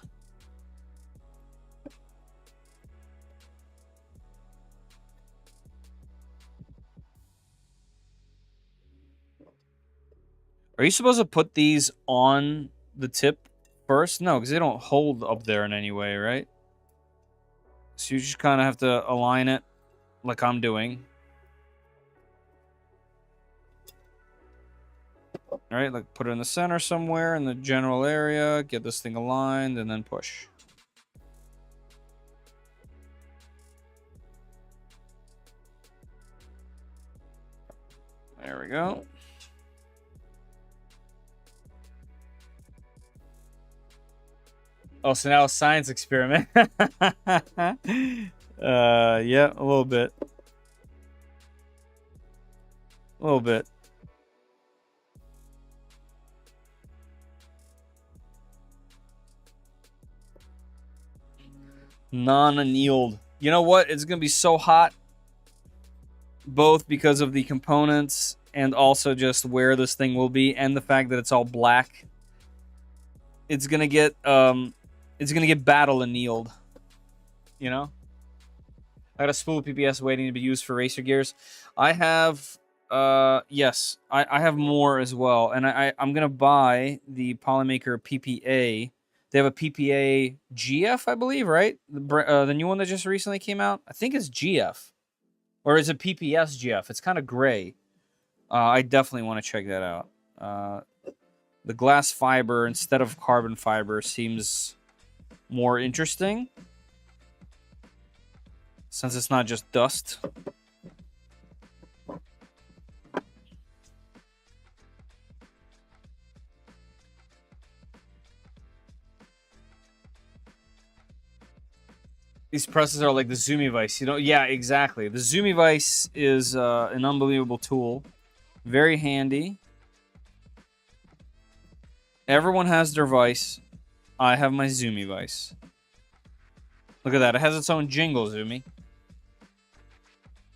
Are you supposed to put these on the tip first? No, because they don't hold up there in any way, right? So you just kind of have to align it like I'm doing. All right, like put it in the center somewhere in the general area, get this thing aligned, and then push. There we go. Oh, so now a science experiment. Yeah, a little bit. A little bit. Non-annealed. You know what? It's going to be so hot. Both because of the components and also just where this thing will be and the fact that it's all black. It's going to get battle annealed. You know? I got a spool of PPS waiting to be used for racer gears. I have Yes, I have more as well, and I'm gonna buy the Polymaker PPA. They have a PPA GF, I believe, right? The new one that just recently came out. I think it's GF, or is it PPS-GF? It's kind of gray. I definitely want to check that out. The glass fiber instead of carbon fiber seems more interesting, since it's not just dust. These presses are like the Zoomy Vice, you know? Yeah, exactly. The Zoomy Vice is an unbelievable tool. Very handy. Everyone has their vice. I have my Zoomy Vice. Look at that. It has its own jingle, Zoomy.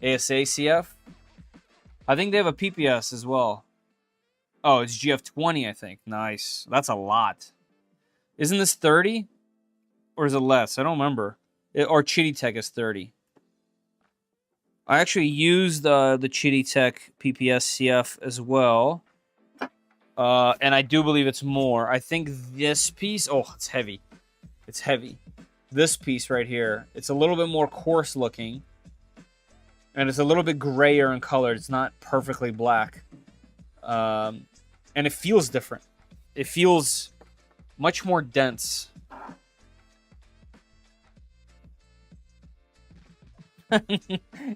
ASA-CF. I think they have a PPS as well. Oh, it's GF20, I think. Nice. That's a lot. Isn't this 30? Or is it less? I don't remember. Or Chitty Tech is 30. I actually used the Chitty Tech PPS-CF as well. And I do believe it's more. I think this piece... Oh, it's heavy. It's heavy. This piece right here, it's a little bit more coarse looking. And it's a little bit grayer in color. It's not perfectly black. And it feels different. It feels much more dense.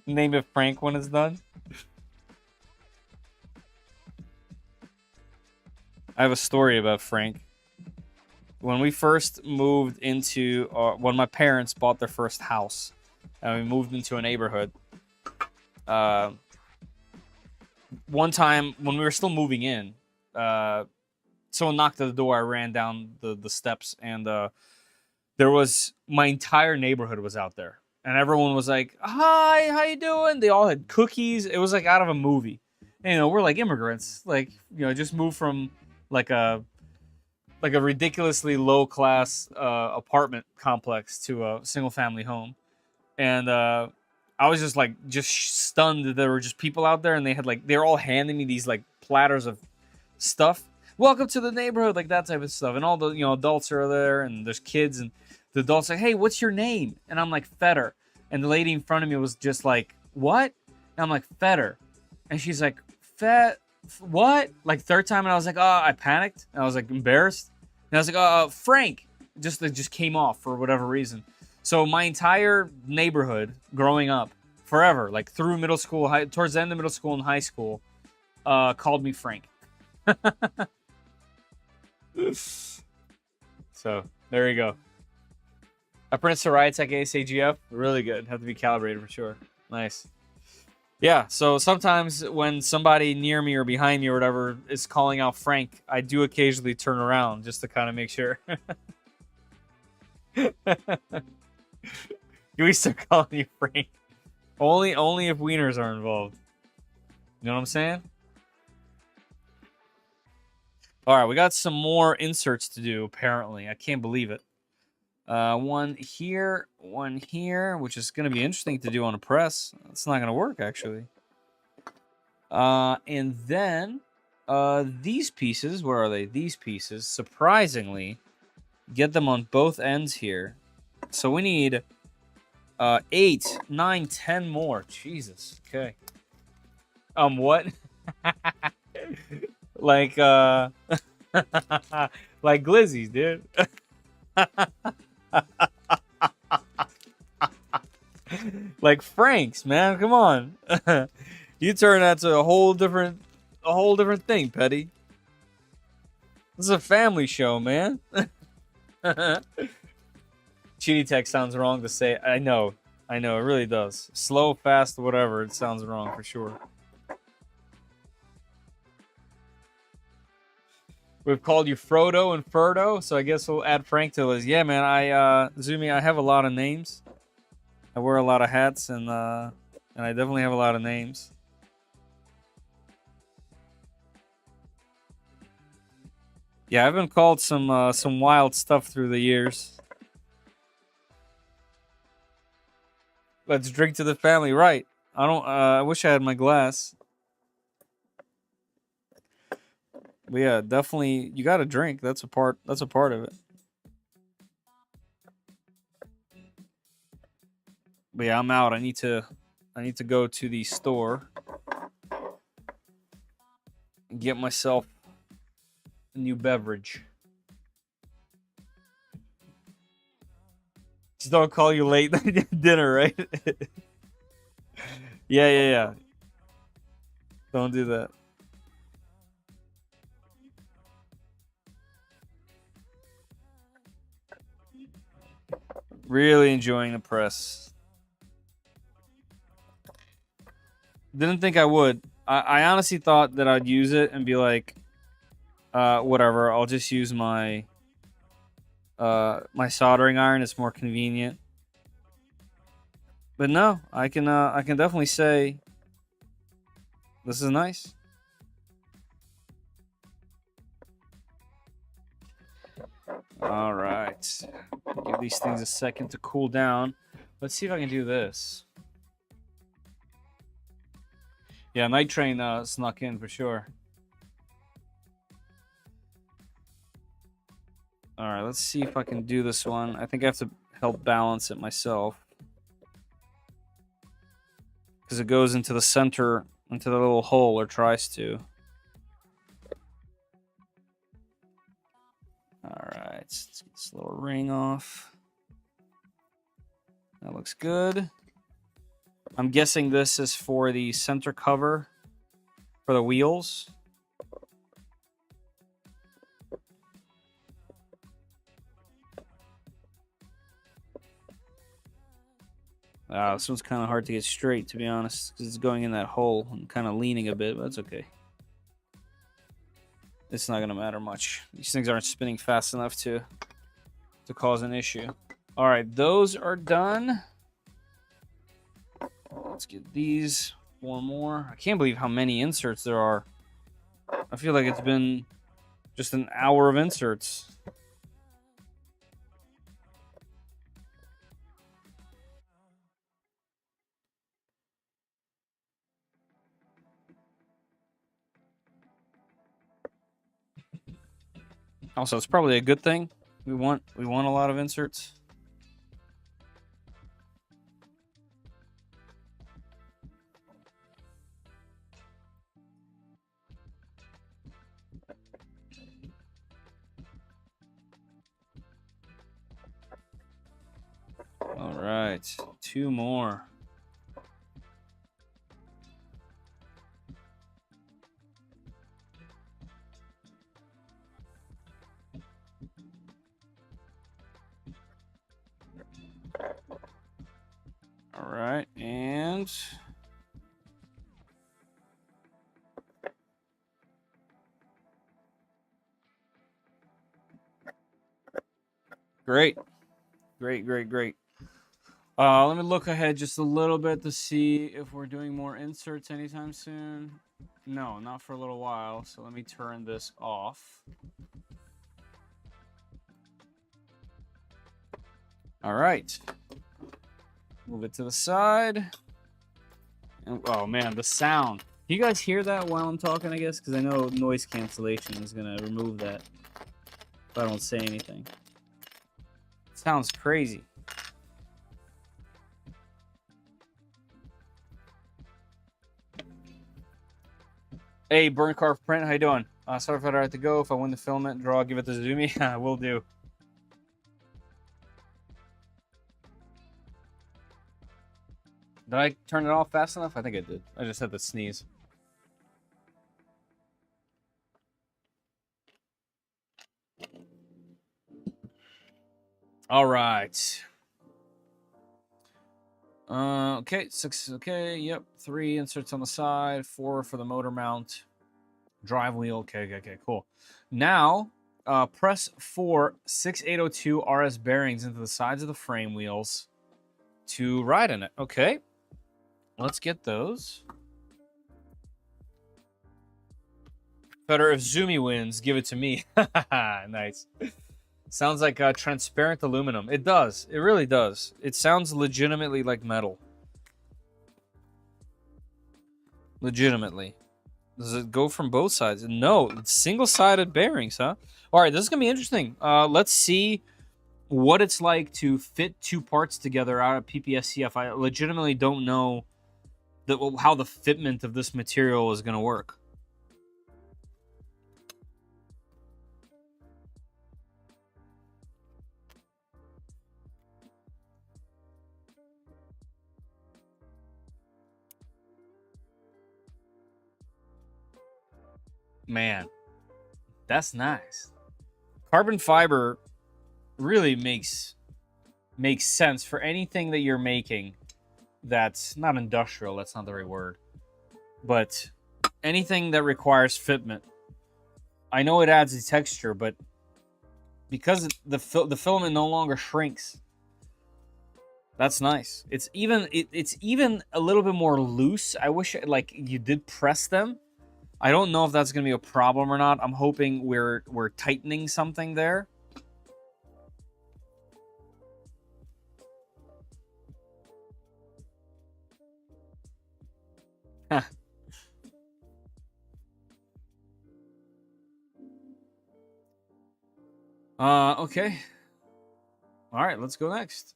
Name it Frank when it's done. I have a story about Frank. When we first moved into... when my parents bought their first house, and we moved into a neighborhood, one time when we were still moving in, someone knocked at the door. I ran down the steps, and there was... my entire neighborhood was out there. And everyone was like, "Hi, how you doing?" They all had cookies. It was like out of a movie. And, you know, we're like immigrants. Like, you know, just moved from like a ridiculously low class apartment complex to a single family home. And I was just like stunned that there were just people out there, and they were all handing me these like platters of stuff. Welcome to the neighborhood, like that type of stuff. And all the, you know, adults are there, and there's kids, and the adult's like, "Hey, what's your name?" And I'm like, "Fetter." And the lady in front of me was just like, "What?" And I'm like, "Fetter." And she's like, "What?" Like third time, and I was like, "Oh," I panicked. And I was like embarrassed. And I was like, "Frank." It just came off for whatever reason. So my entire neighborhood growing up, forever, like through middle school, towards the end of middle school and high school, called me Frank. So there you go. I printed Soraya ASAGF. Really good. Have to be calibrated for sure. Nice. Yeah, so sometimes when somebody near me or behind me or whatever is calling out Frank, I do occasionally turn around just to kind of make sure. Do we start calling you Frank? Only if wieners are involved. You know what I'm saying? All right, we got some more inserts to do, apparently. I can't believe it. One here, which is going to be interesting to do on a press. It's not going to work, actually. And then these pieces, where are they? These pieces, surprisingly, get them on both ends here. So we need 8, 9, 10 more. Jesus. Okay. What? Like, like glizzies, dude. Like Franks, man. Come on. You turn that to a whole different thing, Petty. This is a family show, man. Chitty Tech sounds wrong to say. I know, it really does. Slow, fast, whatever. It sounds wrong for sure. We've called you Frodo and Furdo, so I guess we'll add Frank to the list. Yeah, man. Zoomy, I have a lot of names. I wear a lot of hats, and I definitely have a lot of names. Yeah, I've been called some wild stuff through the years. Let's drink to the family, right? I wish I had my glass. But yeah, definitely you got to drink. That's a part of it. But yeah, I'm out. I need to go to the store and get myself a new beverage. Just don't call you late dinner, right? Yeah. Don't do that. Really enjoying the press. Didn't think I would. I honestly thought that I'd use it and be like, whatever. I'll just use my my soldering iron. It's more convenient. But no, I can definitely say this is nice. All right. Give these things a second to cool down. Let's see if I can do this. Yeah, Night Train snuck in for sure. All right, let's see if I can do this one. I think I have to help balance it myself. Because it goes into the center, into the little hole, or tries to. All right, let's get this little ring off. That looks good. I'm guessing this is for the center cover for the wheels. This one's kind of hard to get straight, to be honest, because it's going in that hole and kind of leaning a bit, but that's okay. It's not going to matter much. These things aren't spinning fast enough to cause an issue. All right, those are done. Let's get these 4 more. I can't believe how many inserts there are. I feel like it's been just an hour of inserts. Also, it's probably a good thing. We want a lot of inserts. All right, 2 more. All right, and great. Let me look ahead just a little bit to see if we're doing more inserts anytime soon. No, not for a little while. So let me turn this off. All right. Move it to the side. And, oh, man, the sound. Do you guys hear that while I'm talking, I guess? Because I know noise cancellation is going to remove that if I don't say anything. It sounds crazy. Hey, Burn Carve Print, how you doing? Sorry if I have to go. If I win the filament draw, I'll give it to Zumi. Will do. Did I turn it off fast enough? I think I did. I just had to sneeze. All right. Okay, 6. Okay, yep. 3 inserts on the side, 4 for the motor mount, drive wheel. Okay, cool. Now, press 4 6802 RS bearings into the sides of the frame wheels to ride in it. Okay, let's get those. Better if Zumi wins, give it to me. Nice. Sounds like transparent aluminum. It does. It really does. It sounds legitimately like metal. Legitimately. Does it go from both sides? No, it's single-sided bearings, huh? All right, this is gonna be interesting. Let's see what it's like to fit two parts together out of PPS-CF. I legitimately don't know how the fitment of this material is gonna work. Man, that's nice. Carbon fiber really makes sense for anything that you're making that's not industrial. That's not the right word. But anything that requires fitment. I know it adds a texture, but because the filament no longer shrinks, that's nice. It's even a little bit more loose. I wish like you did press them. I don't know if that's gonna be a problem or not. I'm hoping we're tightening something there. Okay. All right, let's go next.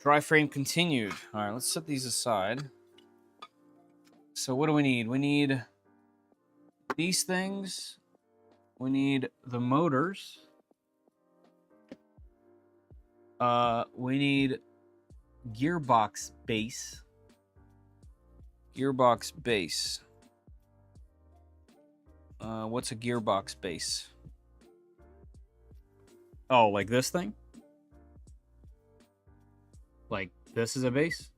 Dry frame continued. All right, let's set these aside. So what do we need? We need these things. We need the motors. We need gearbox base. Gearbox base. What's a gearbox base? Oh, like this thing? Like this is a base?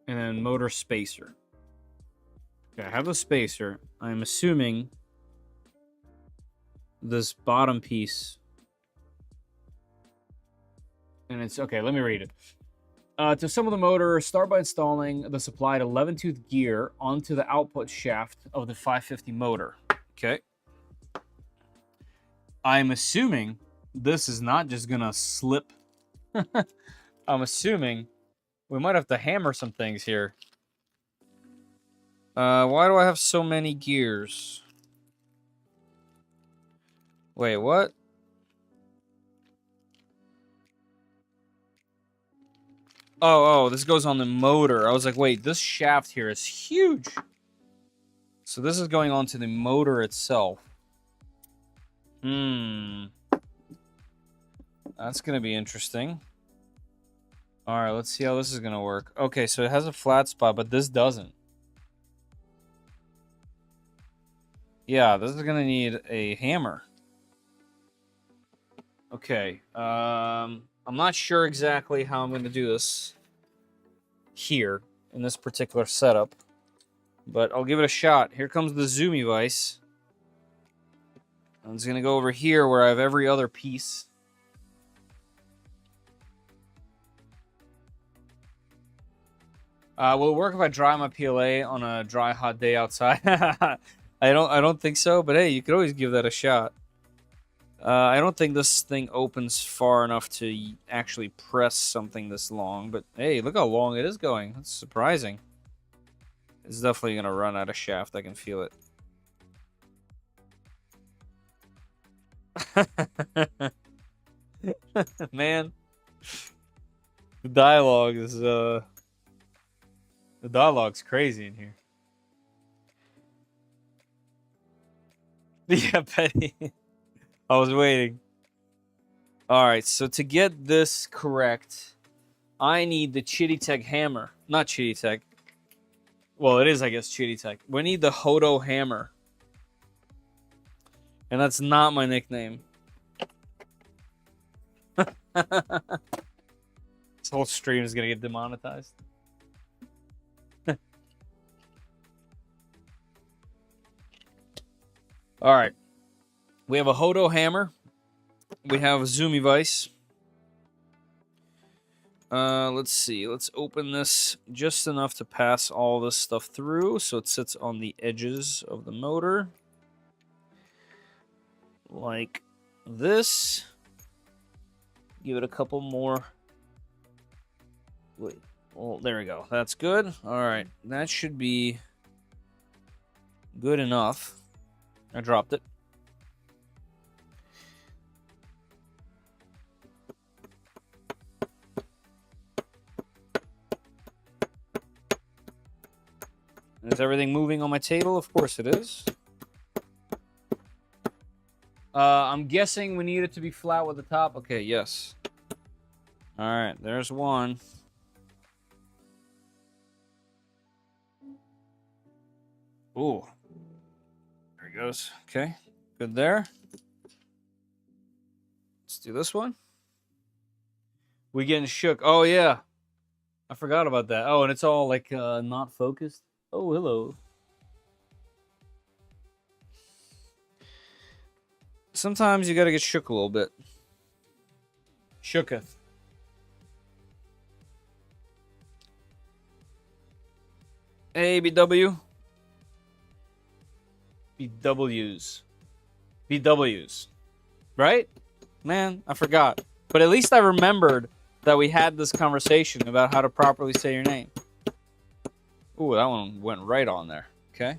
And then motor spacer. Okay, I have the spacer. I'm assuming this bottom piece. And it's okay, let me read it. To assemble the motor, start by installing the supplied 11-tooth gear onto the output shaft of the 550 motor. Okay. I'm assuming this is not just gonna slip. I'm assuming we might have to hammer some things here. Why do I have so many gears? Wait, what? Oh, this goes on the motor. I was like, wait, this shaft here is huge. So this is going on to the motor itself. That's going to be interesting. All right, let's see how this is going to work. Okay, so it has a flat spot, but this doesn't. Yeah, this is going to need a hammer. Okay, I'm not sure exactly how I'm going to do this here in this particular setup, but I'll give it a shot. Here comes the Zoomy vise. I'm just going to go over here where I have every other piece. Will it work if I dry my PLA on a dry, hot day outside? I don't think so, but hey, you could always give that a shot. I don't think this thing opens far enough to actually press something this long, but hey, look how long it is going. That's surprising. It's definitely going to run out of shaft. I can feel it. Man, the dialogue's crazy in here. Yeah, Petty. I was waiting. All right, so to get this correct, I need the Chitty Tech hammer. Not Chitty Tech. Well, it is, I guess, Chitty Tech. We need the Hodo hammer. And that's not my nickname. This whole stream is going to get demonetized. All right. We have a Hodo hammer. We have a Zoomy vise. Let's see. Let's open this just enough to pass all this stuff through so it sits on the edges of the motor. Like this. Give it a couple more. Wait. Well, there we go. That's good. All right. That should be good enough. I dropped it. Is everything moving on my table? Of course it is. I'm guessing we need it to be flat with the top. Okay, yes. All right, there's one. Ooh. There he goes. Okay, good there. Let's do this one. We getting shook. Oh, yeah. I forgot about that. Oh, and it's all like not focused. Oh, hello. Sometimes you gotta get shook a little bit. Shooketh. Hey, BW. BWs. BWs. Right? Man, I forgot. But at least I remembered that we had this conversation about how to properly say your name. Ooh, that one went right on there. Okay.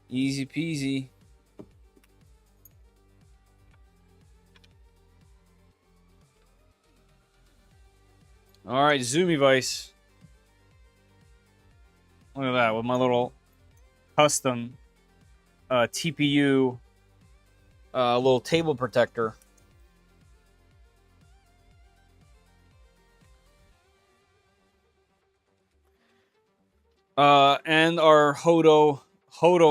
Easy peasy. All right, Zoomy Vice. Look at that with my little custom TPU little table protector. And our Hodo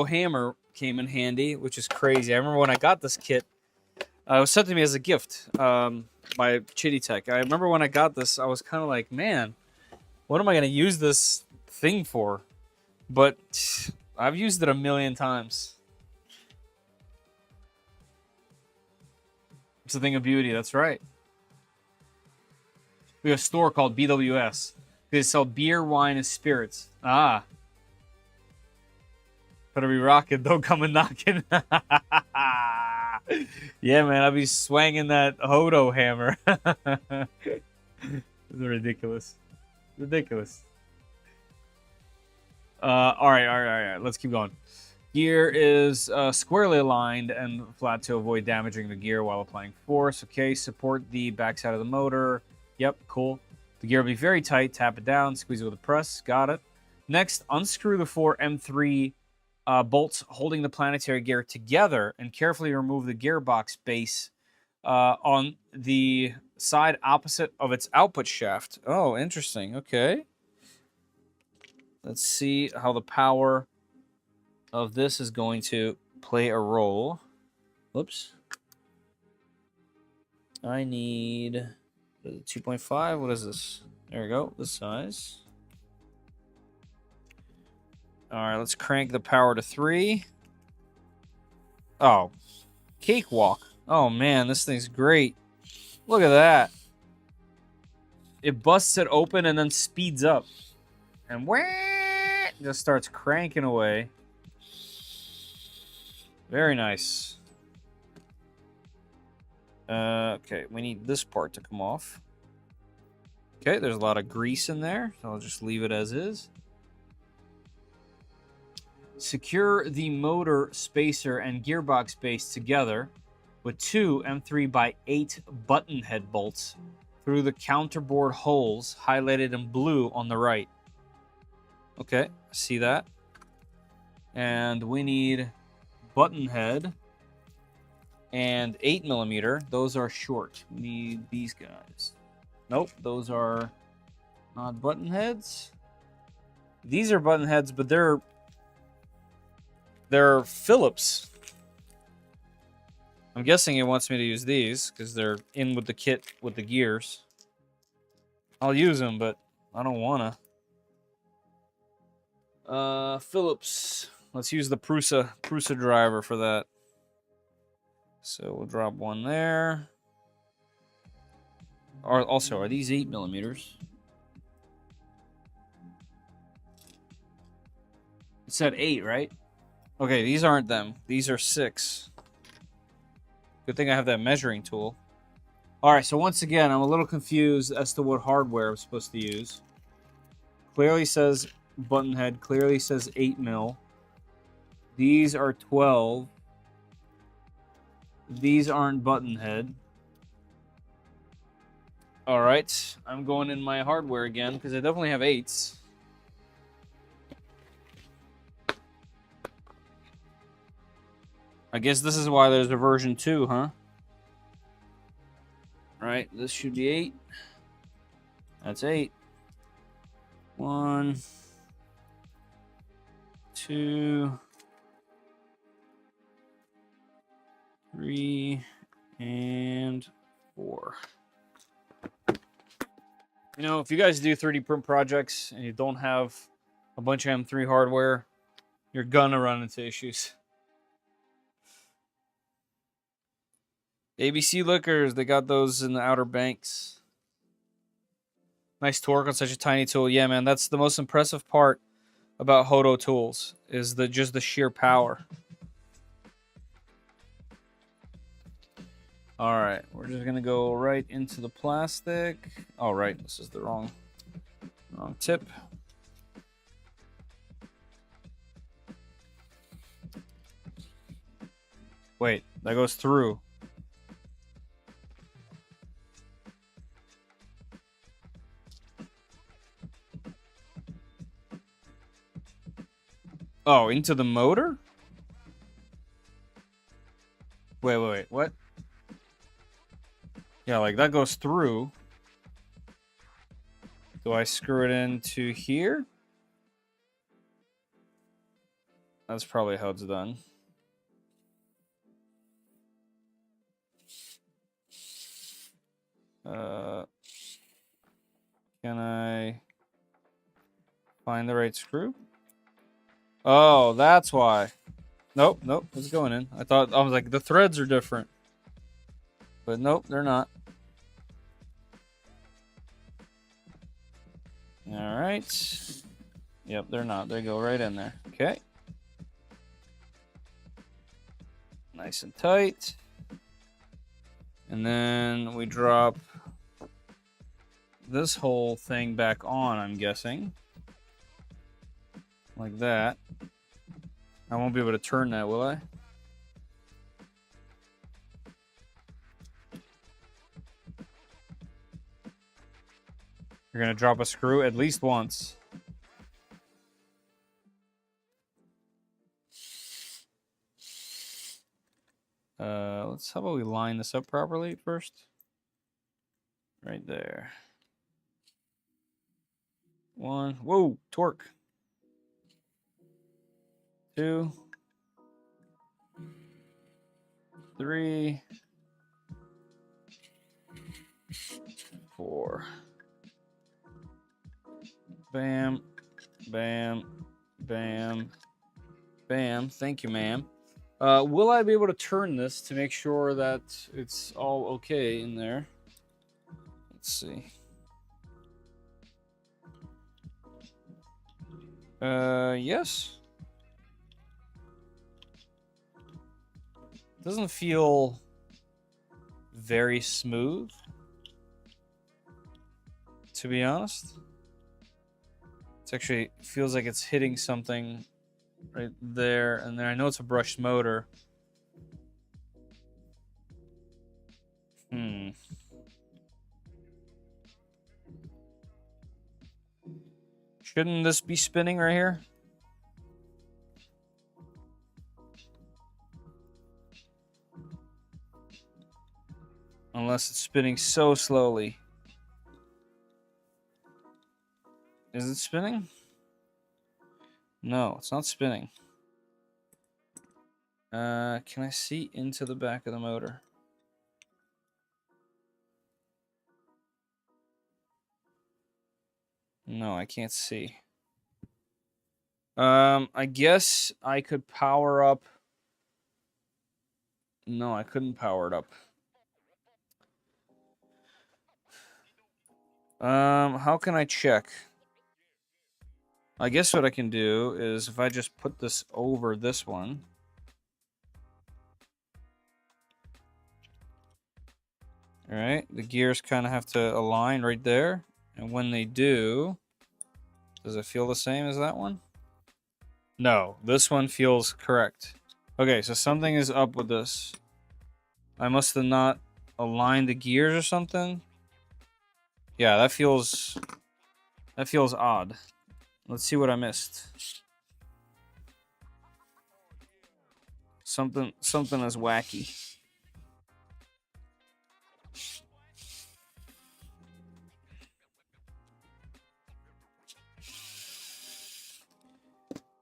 hammer came in handy, which is crazy. I remember when I got this kit, it was sent to me as a gift by Chitty Tech. I remember when I got this, I was kind of like, man, what am I going to use this thing for? But I've used it a million times. It's a thing of beauty. That's right. We have a store called BWS. They sell beer, wine, and spirits. Ah. Better be rocking. Don't come and knocking. Yeah, man. I'll be swanging that Hodo hammer. This is ridiculous. Ridiculous. All right. Let's keep going. Gear is squarely aligned and flat to avoid damaging the gear while applying force. Okay, support the backside of the motor. Yep, cool. The gear will be very tight. Tap it down, squeeze it with a press. Got it. Next, unscrew the four M3 bolts holding the planetary gear together and carefully remove the gearbox base on the side opposite of its output shaft. Oh, interesting. Okay. Let's see how the power of this is going to play a role. Whoops. I need 2.5. What is this? There we go. This size. All right, let's crank the power to 3. Oh, cakewalk. Oh, man, this thing's great. Look at that. It busts it open and then speeds up. And just starts cranking away. Very nice. Okay, we need this part to come off. Okay, there's a lot of grease in there, so I'll just leave it as is. Secure the motor spacer and gearbox base together with 2 M3x8 button head bolts through the counterboard holes highlighted in blue on the right. Okay, see that? And we need button head and 8mm. Those are short. We need these guys. Nope, those are not button heads. These are button heads, but they're Phillips. I'm guessing it wants me to use these because they're in with the kit with the gears. I'll use them, but I don't wanna. Phillips. Let's use the Prusa driver for that. So we'll drop one there. Also, are these 8mm? It said 8, right? Okay, these aren't them. These are 6. Good thing I have that measuring tool. All right, so once again, I'm a little confused as to what hardware I'm supposed to use. Clearly says button head, clearly says 8 mil. These are 12. These aren't button head. All right, I'm going in my hardware again because I definitely have 8s. I guess this is why there's a version 2, huh? Right, this should be 8. That's 8. 1, 2, 3, and 4. You know, if you guys do 3D print projects and you don't have a bunch of M3 hardware, you're gonna run into issues. ABC Liquors, they got those in the Outer Banks. Nice torque on such a tiny tool. Yeah, man, that's the most impressive part about Hodo tools, is just the sheer power. All right, we're just gonna go right into the plastic. All right, this is the wrong tip. Wait, that goes through. Oh, into the motor? Wait, what? Yeah, like that goes through. Do I screw it into here? That's probably how it's done. Can I find the right screw? Oh, that's why. Nope, it's going in. I was like, the threads are different. But nope, they're not. All right. Yep, they're not. They go right in there. Okay. Nice and tight. And then we drop this whole thing back on, I'm guessing. Like that. I won't be able to turn that, will I? You're going to drop a screw at least once. How about we line this up properly first? Right there. 1. Whoa, torque. 2. 3. 4. Bam, bam, bam, bam. Thank you, ma'am. Will I be able to turn this to make sure that it's all okay in there? Let's see. Yes. Doesn't feel very smooth, to be honest. It actually feels like it's hitting something right there and there. I know it's a brushed motor. Shouldn't this be spinning right here? Unless it's spinning so slowly. Is it spinning? No, it's not spinning. Can I see into the back of the motor? No, I can't see. I guess I could power up. No, I couldn't power it up. How can I check? I guess what I can do is if I just put this over this one. All right, the gears kind of have to align right there. And when they do, does it feel the same as that one? No, this one feels correct. Okay, so something is up with this. I must have not aligned the gears or something. Yeah, that feels odd. Let's see what I missed. Something is wacky.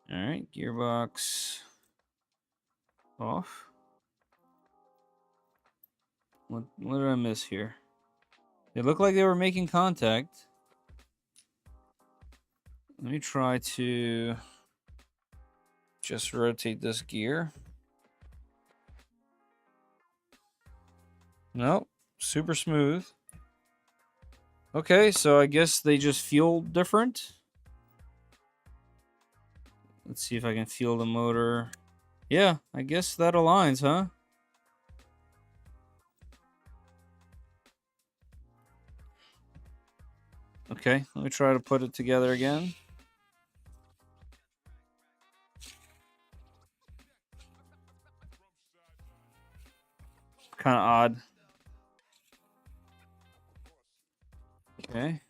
All right, gearbox off. What did I miss here? They look like they were making contact. Let me try to just rotate this gear. Nope, super smooth. Okay, so I guess they just feel different. Let's see if I can feel the motor. Yeah, I guess that aligns, huh? Okay, let me try to put it together again. Kind of odd. Okay.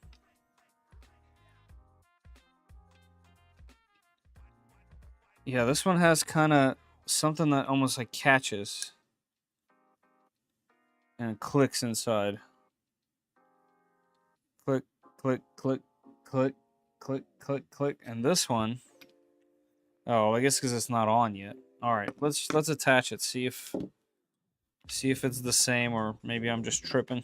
Yeah, this one has kind of something that almost like catches and clicks inside. Click, click, click, click, click, click, click. And this one, oh, I guess because it's not on yet. All right, let's attach it. See if it's the same, or maybe I'm just tripping.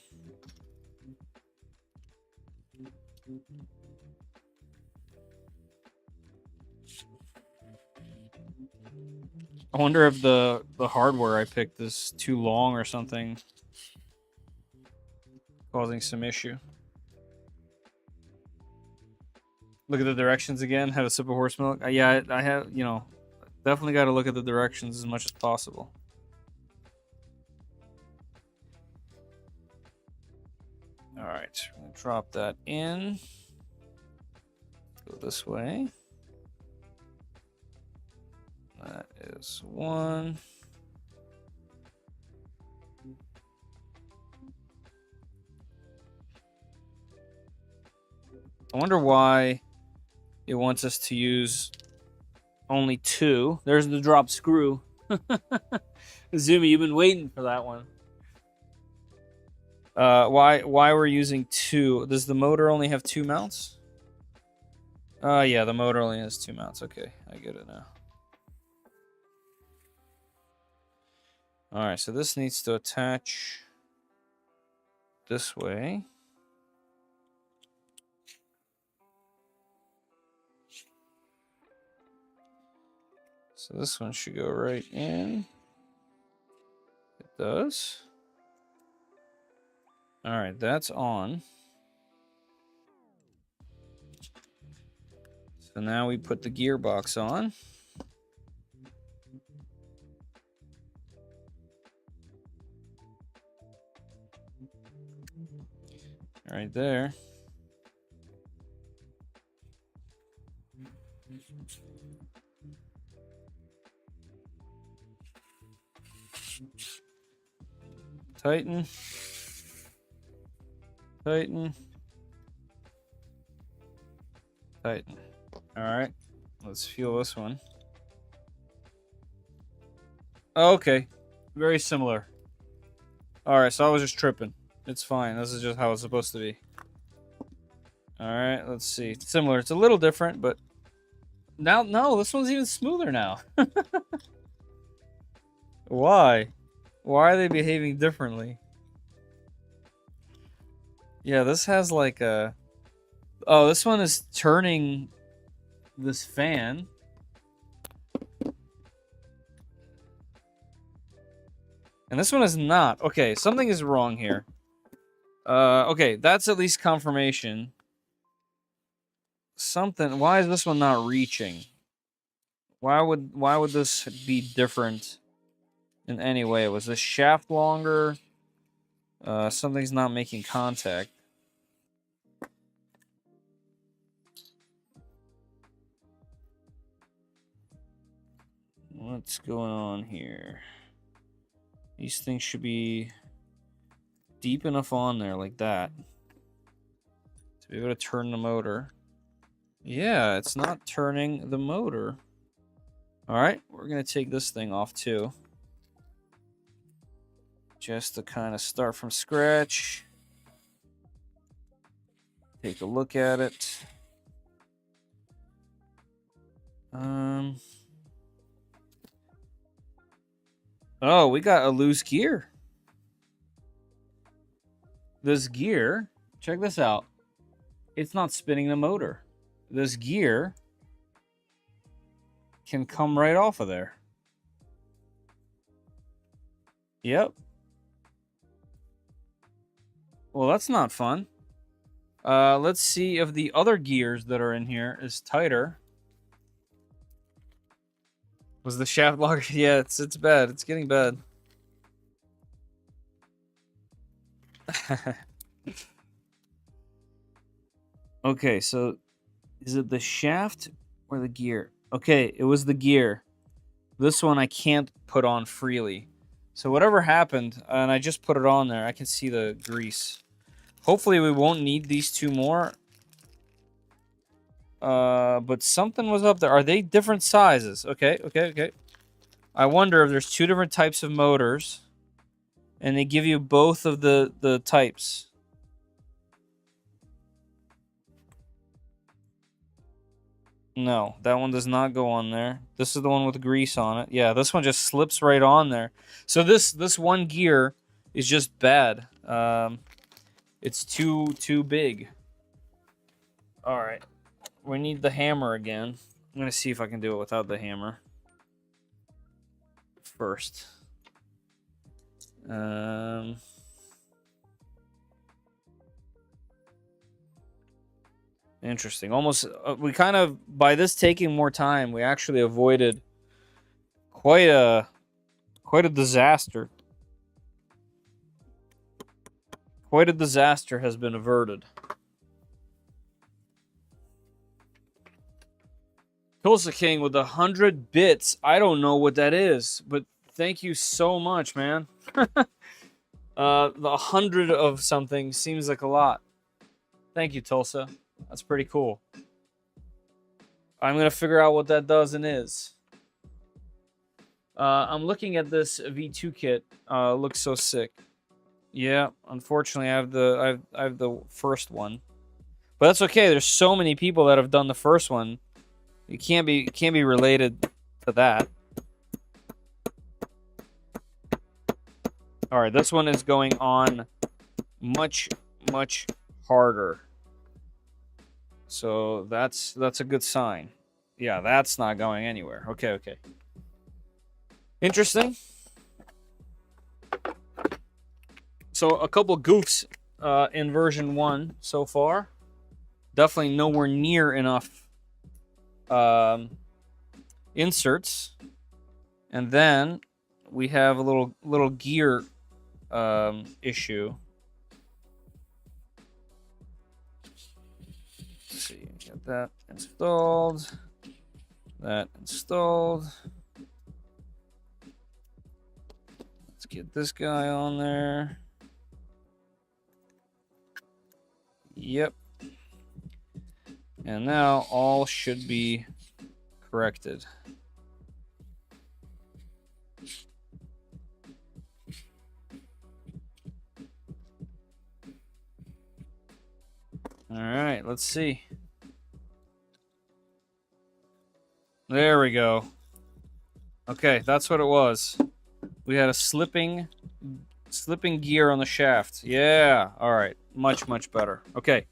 I wonder if the hardware I picked is too long or something, causing some issue. Look at the directions again. Have a sip of horse milk. Yeah, I have. You know, definitely got to look at the directions as much as possible. All right, we'll drop that in. Go this way. That is one. I wonder why it wants us to use only two. There's the drop screw. Zoomy, you've been waiting for that one. Why we're using two? Does the motor only have two mounts? Yeah, the motor only has two mounts. Okay, I get it now. All right, so this needs to attach this way. So this one should go right in. It does. All right, that's on. So now we put the gearbox on. Right there. Tighten. Tighten. Tighten. All right. Let's feel this one. Okay. Very similar. All right, so I was just tripping. It's fine. This is just how it's supposed to be. All right, let's see. It's similar. It's a little different, but now, no, this one's even smoother now. Why? Why are they behaving differently? Yeah, this has like a... Oh, this one is turning this fan. And this one is not. Okay, something is wrong here. Okay, that's at least confirmation. Something... Why is this one not reaching? Why would this be different in any way? Was this shaft longer? Something's not making contact. What's going on here? These things should be deep enough on there like that to be able to turn the motor. Yeah, it's not turning the motor. All right, we're going to take this thing off too. Just to kind of start from scratch. Take a look at it. Oh, we got a loose gear. This gear, check this out. It's not spinning the motor. This gear can come right off of there. Yep. Well, that's not fun. Let's see if the other gears that are in here is tighter. Was the shaft locker? Yeah, it's bad. It's getting bad. Okay, so is it the shaft or the gear? Okay, it was the gear. This one I can't put on freely. So whatever happened, and I just put it on there, I can see the grease. Hopefully we won't need these two more. But something was up there. Are they different sizes? Okay. I wonder if there's two different types of motors, and they give you both of the types. No, that one does not go on there. This is the one with grease on it. Yeah, this one just slips right on there. So this one gear is just bad. It's too big. All right. We need the hammer again. I'm going to see if I can do it without the hammer. First. Interesting. Almost, we kind of, by this taking more time, we actually avoided quite a disaster. Quite a disaster has been averted. Tulsa King with 100 bits. I don't know what that is, but thank you so much, man. The 100 of something seems like a lot. Thank you, Tulsa. That's pretty cool. I'm going to figure out what that does and is. I'm looking at this V2 kit. Looks so sick. Yeah, unfortunately, I have the first one. But that's okay. There's so many people that have done the first one. It can't be related to that. All right, this one is going on much harder. So that's a good sign. Yeah, that's not going anywhere. Okay. Interesting. So a couple goofs in version 1 so far. Definitely nowhere near enough inserts, and then we have a little gear issue. Let's see, get that installed. That installed. Let's get this guy on there. Yep. And now all should be corrected. All right, let's see. There we go. Okay, that's what it was. We had a slipping gear on the shaft. Yeah, all right. Much better. Okay,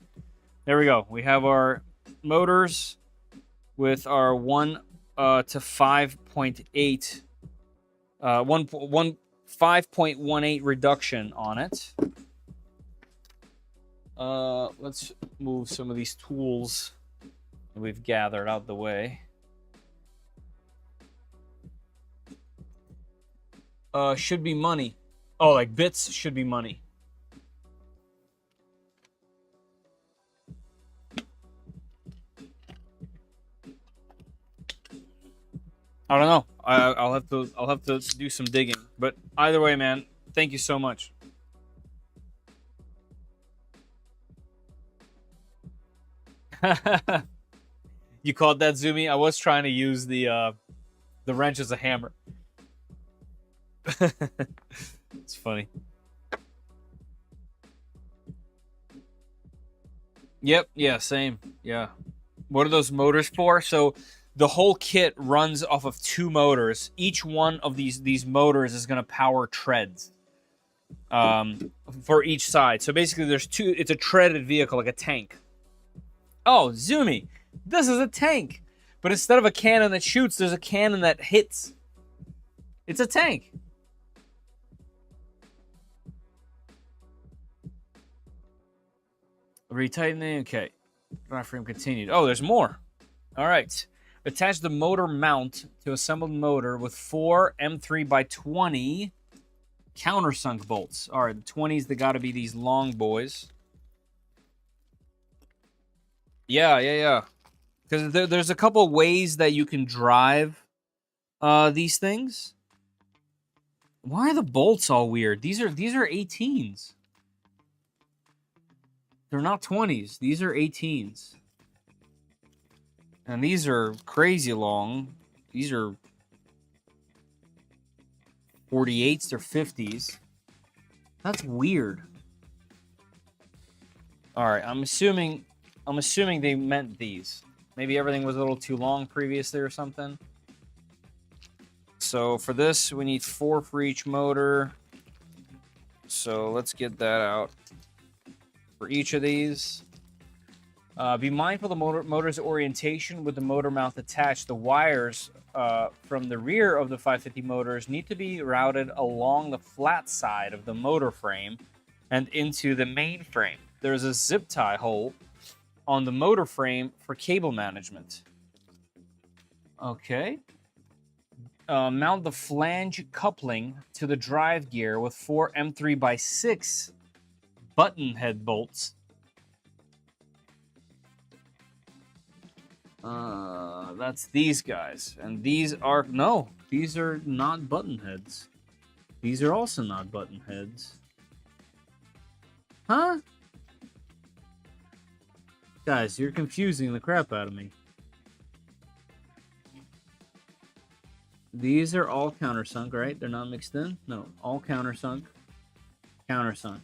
there we go. We have our motors with our 1 to 5.8 5.18 reduction on it. Let's move some of these tools that we've gathered out the way. Should be money. Oh, like bits should be money. I don't know. I'll have to do some digging. But either way, man, thank you so much. You called that Zoomy? I was trying to use the wrench as a hammer. It's funny. Yep. Yeah. Same. Yeah. What are those motors for? So the whole kit runs off of 2 motors. Each one of these motors is going to power treads for each side. So basically, there's 2. It's a treaded vehicle, like a tank. Oh, Zoomy, this is a tank, but instead of a cannon that shoots, there's a cannon that hits. It's a tank. Retightening. Okay. Drive frame continued. Oh, there's more. All right. Attach the motor mount to assembled motor with 4 M3x20 countersunk bolts. All right, the 20s, they got to be these long boys. Yeah. Because there's a couple ways that you can drive these things. Why are the bolts all weird? These are 18s. They're not 20s. These are 18s. And these are crazy long. These are 48s or 50s. That's weird. All right, I'm assuming they meant these. Maybe everything was a little too long previously or something. So for this, we need 4 for each motor. So let's get that out. For each of these, be mindful of the motor's orientation with the motor mount attached. The wires from the rear of the 550 motors need to be routed along the flat side of the motor frame and into the main frame. There's a zip tie hole on the motor frame for cable management. Okay. Mount the flange coupling to the drive gear with 4 M3x6 button head bolts. That's these guys. And these are... No, these are not button heads. These are also not button heads. Huh? Guys, you're confusing the crap out of me. These are all countersunk, right? They're not mixed in? No, all countersunk. Countersunk.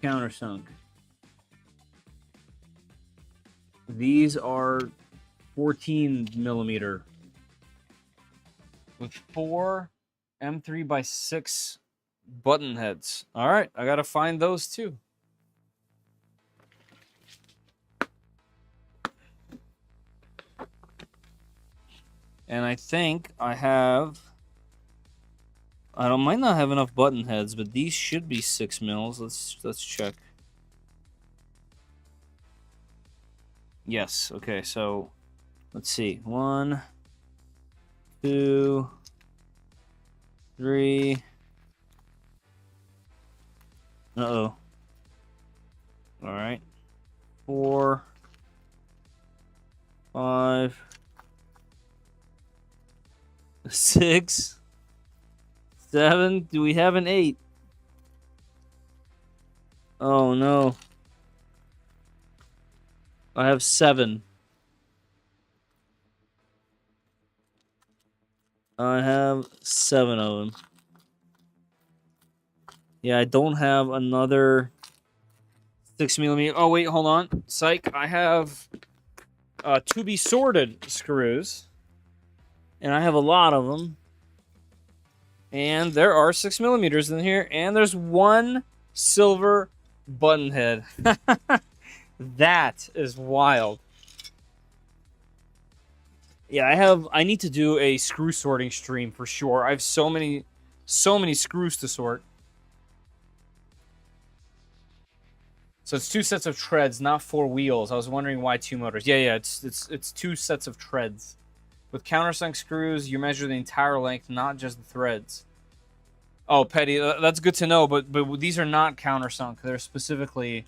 Countersunk. These are 14 millimeter with 4 M3x6 button heads. All right, I gotta find those too. And I think I might not have enough button heads, but these should be 6 mils. Let's check. Yes. Okay. So let's see. 1, 2, 3. Uh-oh. All right. 4, 5, 6, 7. Do we have an 8? Oh no. I have 7. I have 7 of them. Yeah, I don't have another 6 millimeter. Oh wait, hold on. Psych. I have to be sorted screws. And I have a lot of them. And there are 6 millimeters in here. And there's 1 silver button head. That is wild. Yeah, I need to do a screw sorting stream for sure. I have so many screws to sort. So it's 2 sets of treads, not 4 wheels. I was wondering why 2 motors. Yeah, it's 2 sets of treads. With countersunk screws, you measure the entire length, not just the threads. Oh, Petty, that's good to know, but these are not countersunk. They're specifically...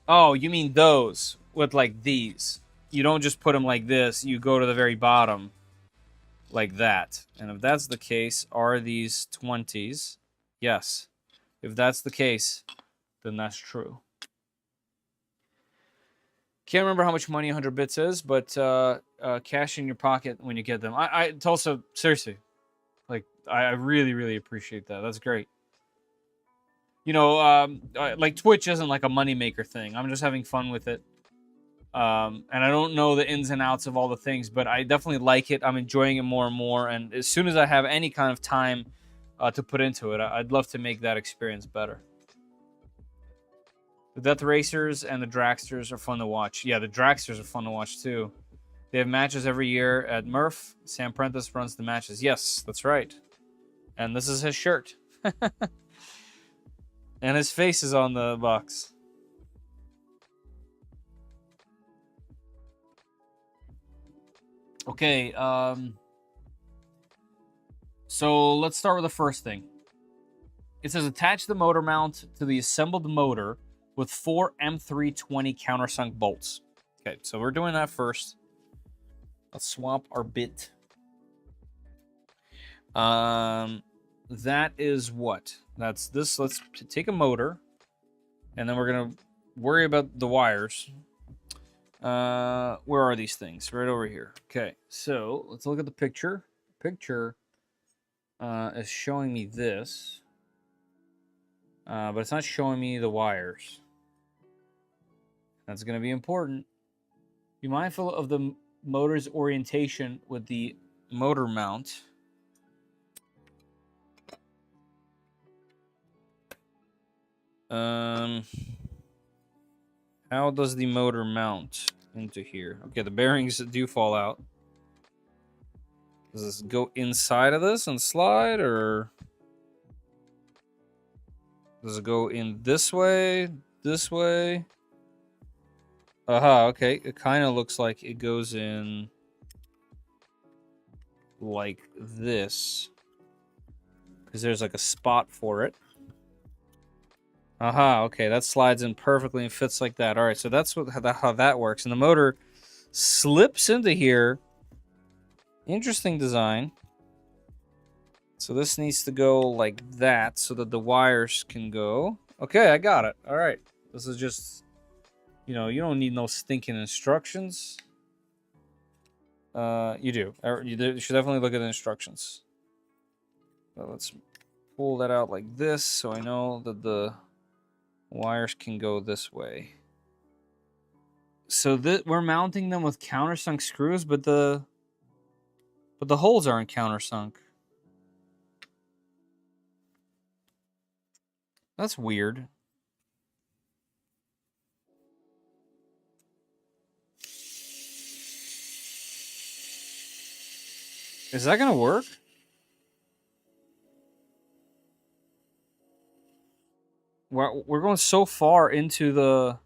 Oh, you mean those with, like, these. you don't just put them like this. You go to the very bottom like that. And if that's the case, are these 20s? Yes. If that's the case, then that's true. Can't remember how much money 100 bits is, but cash in your pocket when you get them. Tulsa, seriously, like, I really, really appreciate that. That's great. You know, like, Twitch isn't like a moneymaker thing. I'm just having fun with it. And I don't know the ins and outs of all the things, but I definitely like it. I'm enjoying it more and more. And as soon as I have any kind of time to put into it, I'd love to make that experience better. The DeathRacers and the Dragsters are fun to watch. Yeah, the Dragsters are fun to watch too. They have matches every year at Murph. Sam Prentice runs the matches. Yes, that's right. And this is his shirt. And his face is on the box. Okay, so let's start with the first thing. It says attach the motor mount to the assembled motor with 4 M320 countersunk bolts. Okay, so we're doing that first. Let's swap our bit. That is what? That's this. Let's take a motor, and then we're gonna worry about the wires. Where are these things? Right over here. Okay, so let's look at the picture. Picture is showing me this, but it's not showing me the wires. That's going to be important. Be mindful of the motor's orientation with the motor mount. How does the motor mount into here? Okay, the bearings do fall out. Does this go inside of this and slide, or does it go in this way, this way? Aha, okay. It kind of looks like it goes in like this, because there's like a spot for it. Aha, okay. That slides in perfectly and fits like that. All right, so that's how that works. And the motor slips into here. Interesting design. So this needs to go like that so that the wires can go. Okay, I got it. All right. This is just, you know, you don't need no stinking instructions. You do. You should definitely look at the instructions. So let's pull that out like this so I know that the wires can go this way. So we're mounting them with countersunk screws, but the holes aren't countersunk. That's weird. Is that gonna work? We're going so far into the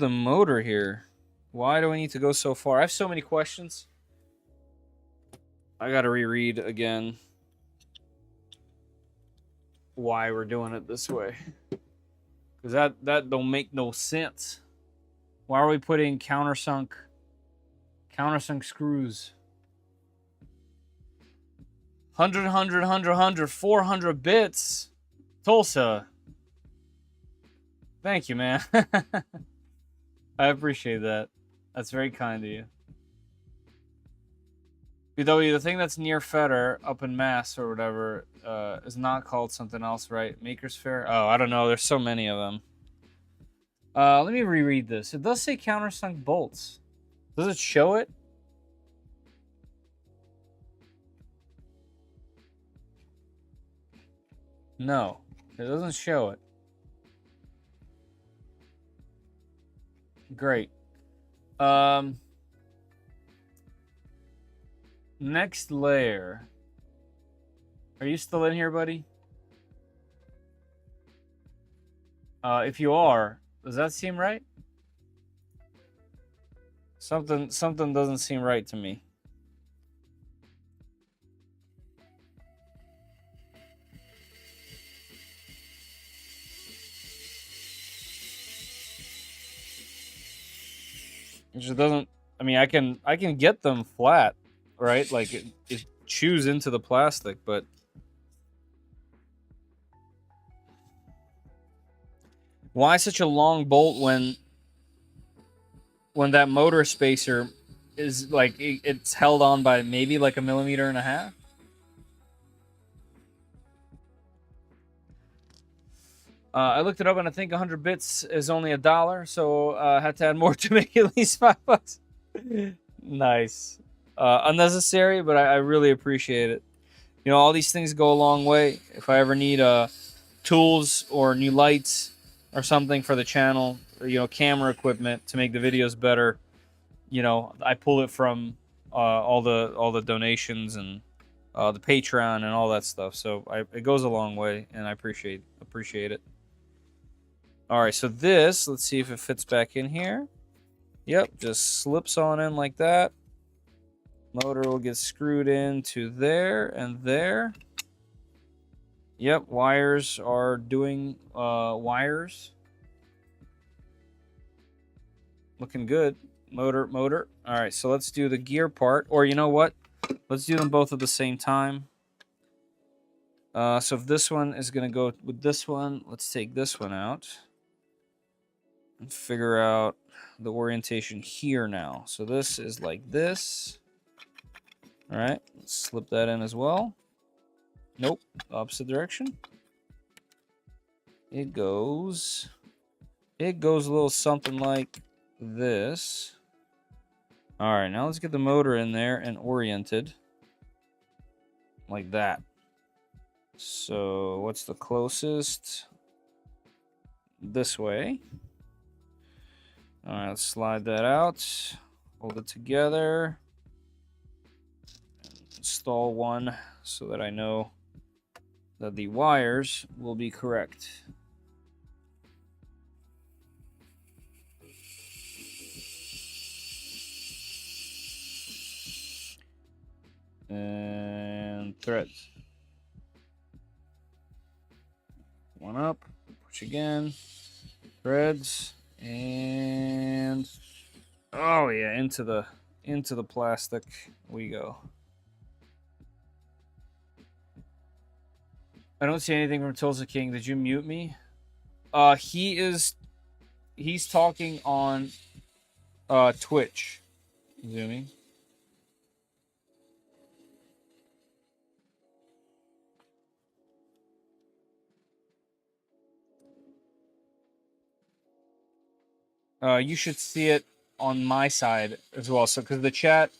motor here. Why do I need to go so far? I have so many questions. I gotta reread again why we're doing it this way, because that don't make no sense. Why are we putting countersunk screws? 400 bits. Tulsa. Thank you, man. I appreciate that. That's very kind of you. BW, the thing that's near Feder up in Mass or whatever is not called something else, right? Maker's Fair? Oh, I don't know. There's so many of them. Let me reread this. It does say countersunk bolts. Does it show it? No, it doesn't show it. Great. Next layer. Are you still in here, buddy? If you are, does that seem right? Something doesn't seem right to me. It just doesn't. I mean, I can get them flat, right? Like it chews into the plastic, but why such a long bolt when that motor spacer is like it's held on by maybe like 1.5 millimeters? I looked it up and I think 100 bits is only $1, so I had to add more to make at least $5. Nice. Unnecessary, but I really appreciate it. You know, all these things go a long way. If I ever need tools or new lights or something for the channel, or, you know, camera equipment to make the videos better, you know, I pull it from all the donations and the Patreon and all that stuff. So it goes a long way, and I appreciate it. All right, so this, let's see if it fits back in here. Yep, just slips on in like that. Motor will get screwed into there and there. Yep, wires are doing wires. Looking good. Motor. All right, so let's do the gear part. Or you know what? Let's do them both at the same time. So if this one is going to go with this one, let's take this one out. And figure out the orientation here now. So this is like this. All right, let's slip that in as well. Nope, opposite direction. It goes a little something like this. All right, now let's get the motor in there and oriented like that. So what's the closest? This way. All right, let's slide that out. Hold it together. Install one so that I know that the wires will be correct. And threads. One up, push again, threads, and oh yeah, into the plastic we go. I don't see anything from Tulsa King. Did you mute me? He's talking on Twitch. Zooming. You should see it on my side as well. So because the chat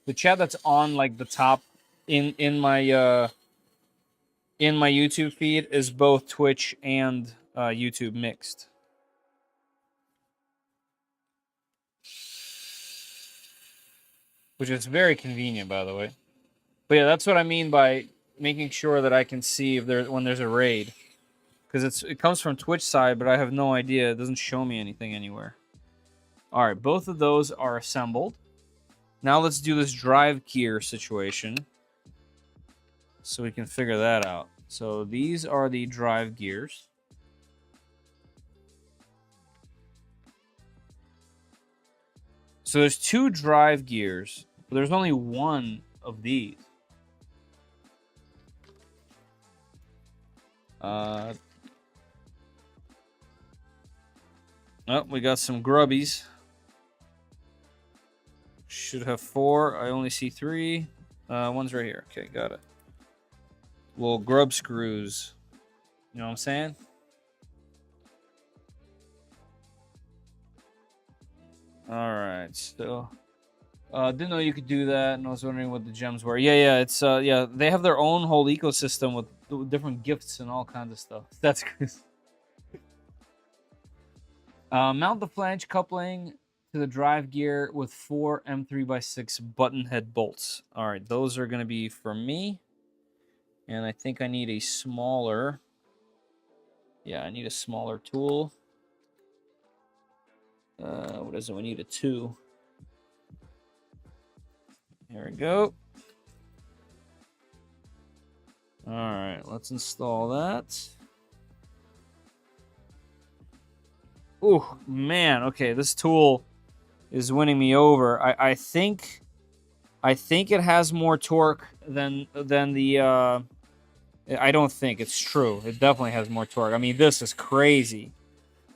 that's on like the top in my YouTube feed is both Twitch and YouTube mixed. Which is very convenient, by the way. But yeah, that's what I mean by making sure that I can see if when there's a raid. Because it comes from Twitch side, but I have no idea. It doesn't show me anything anywhere. All right, both of those are assembled. Now let's do this drive gear situation so we can figure that out. So these are the drive gears. So there's 2 drive gears, but there's only one of these. Oh, we got some grubbies. Should have 4. I only see 3. One's right here. Okay, got it. Little grub screws. You know what I'm saying? All right. So, didn't know you could do that, and I was wondering what the gems were. Yeah. It's yeah. They have their own whole ecosystem with different gifts and all kinds of stuff. That's good. Mount the flange coupling to the drive gear with 4 M3x6 button head bolts. All right, those are going to be for me. And I think I need a smaller... Yeah, I need a smaller tool. What is it? We need a 2. There we go. All right, let's install that. Oh, man. Okay, this tool is winning me over. I think it has more torque than the. I don't think it's true. It definitely has more torque. I mean, this is crazy.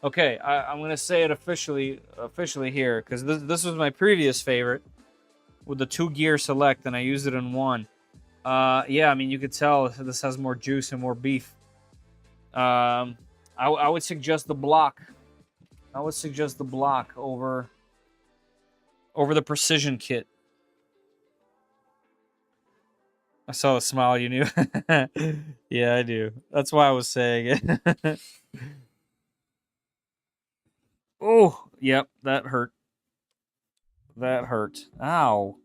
Okay, I'm gonna say it officially here because this was my previous favorite with the 2-gear select, and I used it in one. Yeah, I mean, you could tell this has more juice and more beef. I would suggest the block. I would suggest the block over the precision kit. I saw the smile, you knew. Yeah, I do. That's why I was saying it. Oh, yep, that hurt. That hurt. Ow.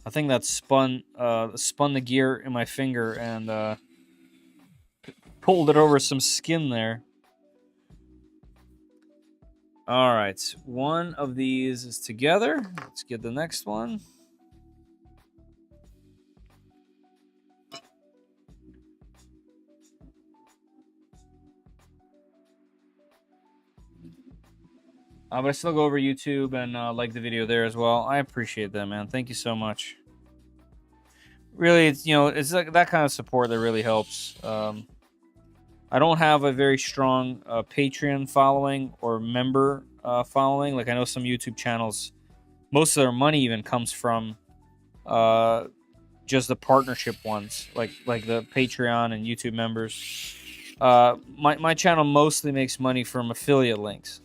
I think that spun the gear in my finger and pulled it over some skin there. All right, one of these is together. Let's get the next one. But I still go over YouTube and like the video there as well. I appreciate that, man. Thank you so much. Really, it's it's like that kind of support that really helps. I don't have a very strong Patreon following or member following. Like I know some YouTube channels, most of their money even comes from just the partnership ones, like the Patreon and YouTube members. My channel mostly makes money from affiliate links.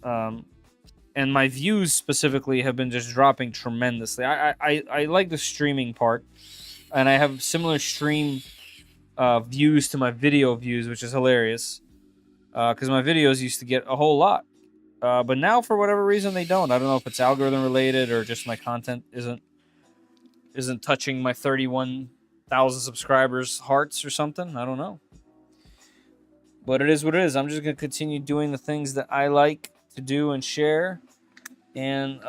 And my views specifically have been just dropping tremendously. I like the streaming part, and I have similar stream views to my video views, which is hilarious. Because my videos used to get a whole lot, but now for whatever reason they don't. I don't know if it's algorithm related or just my content isn't touching my 31,000 subscribers hearts or something. I don't know. But it is what it is. I'm just gonna continue doing the things that I like to do and share. And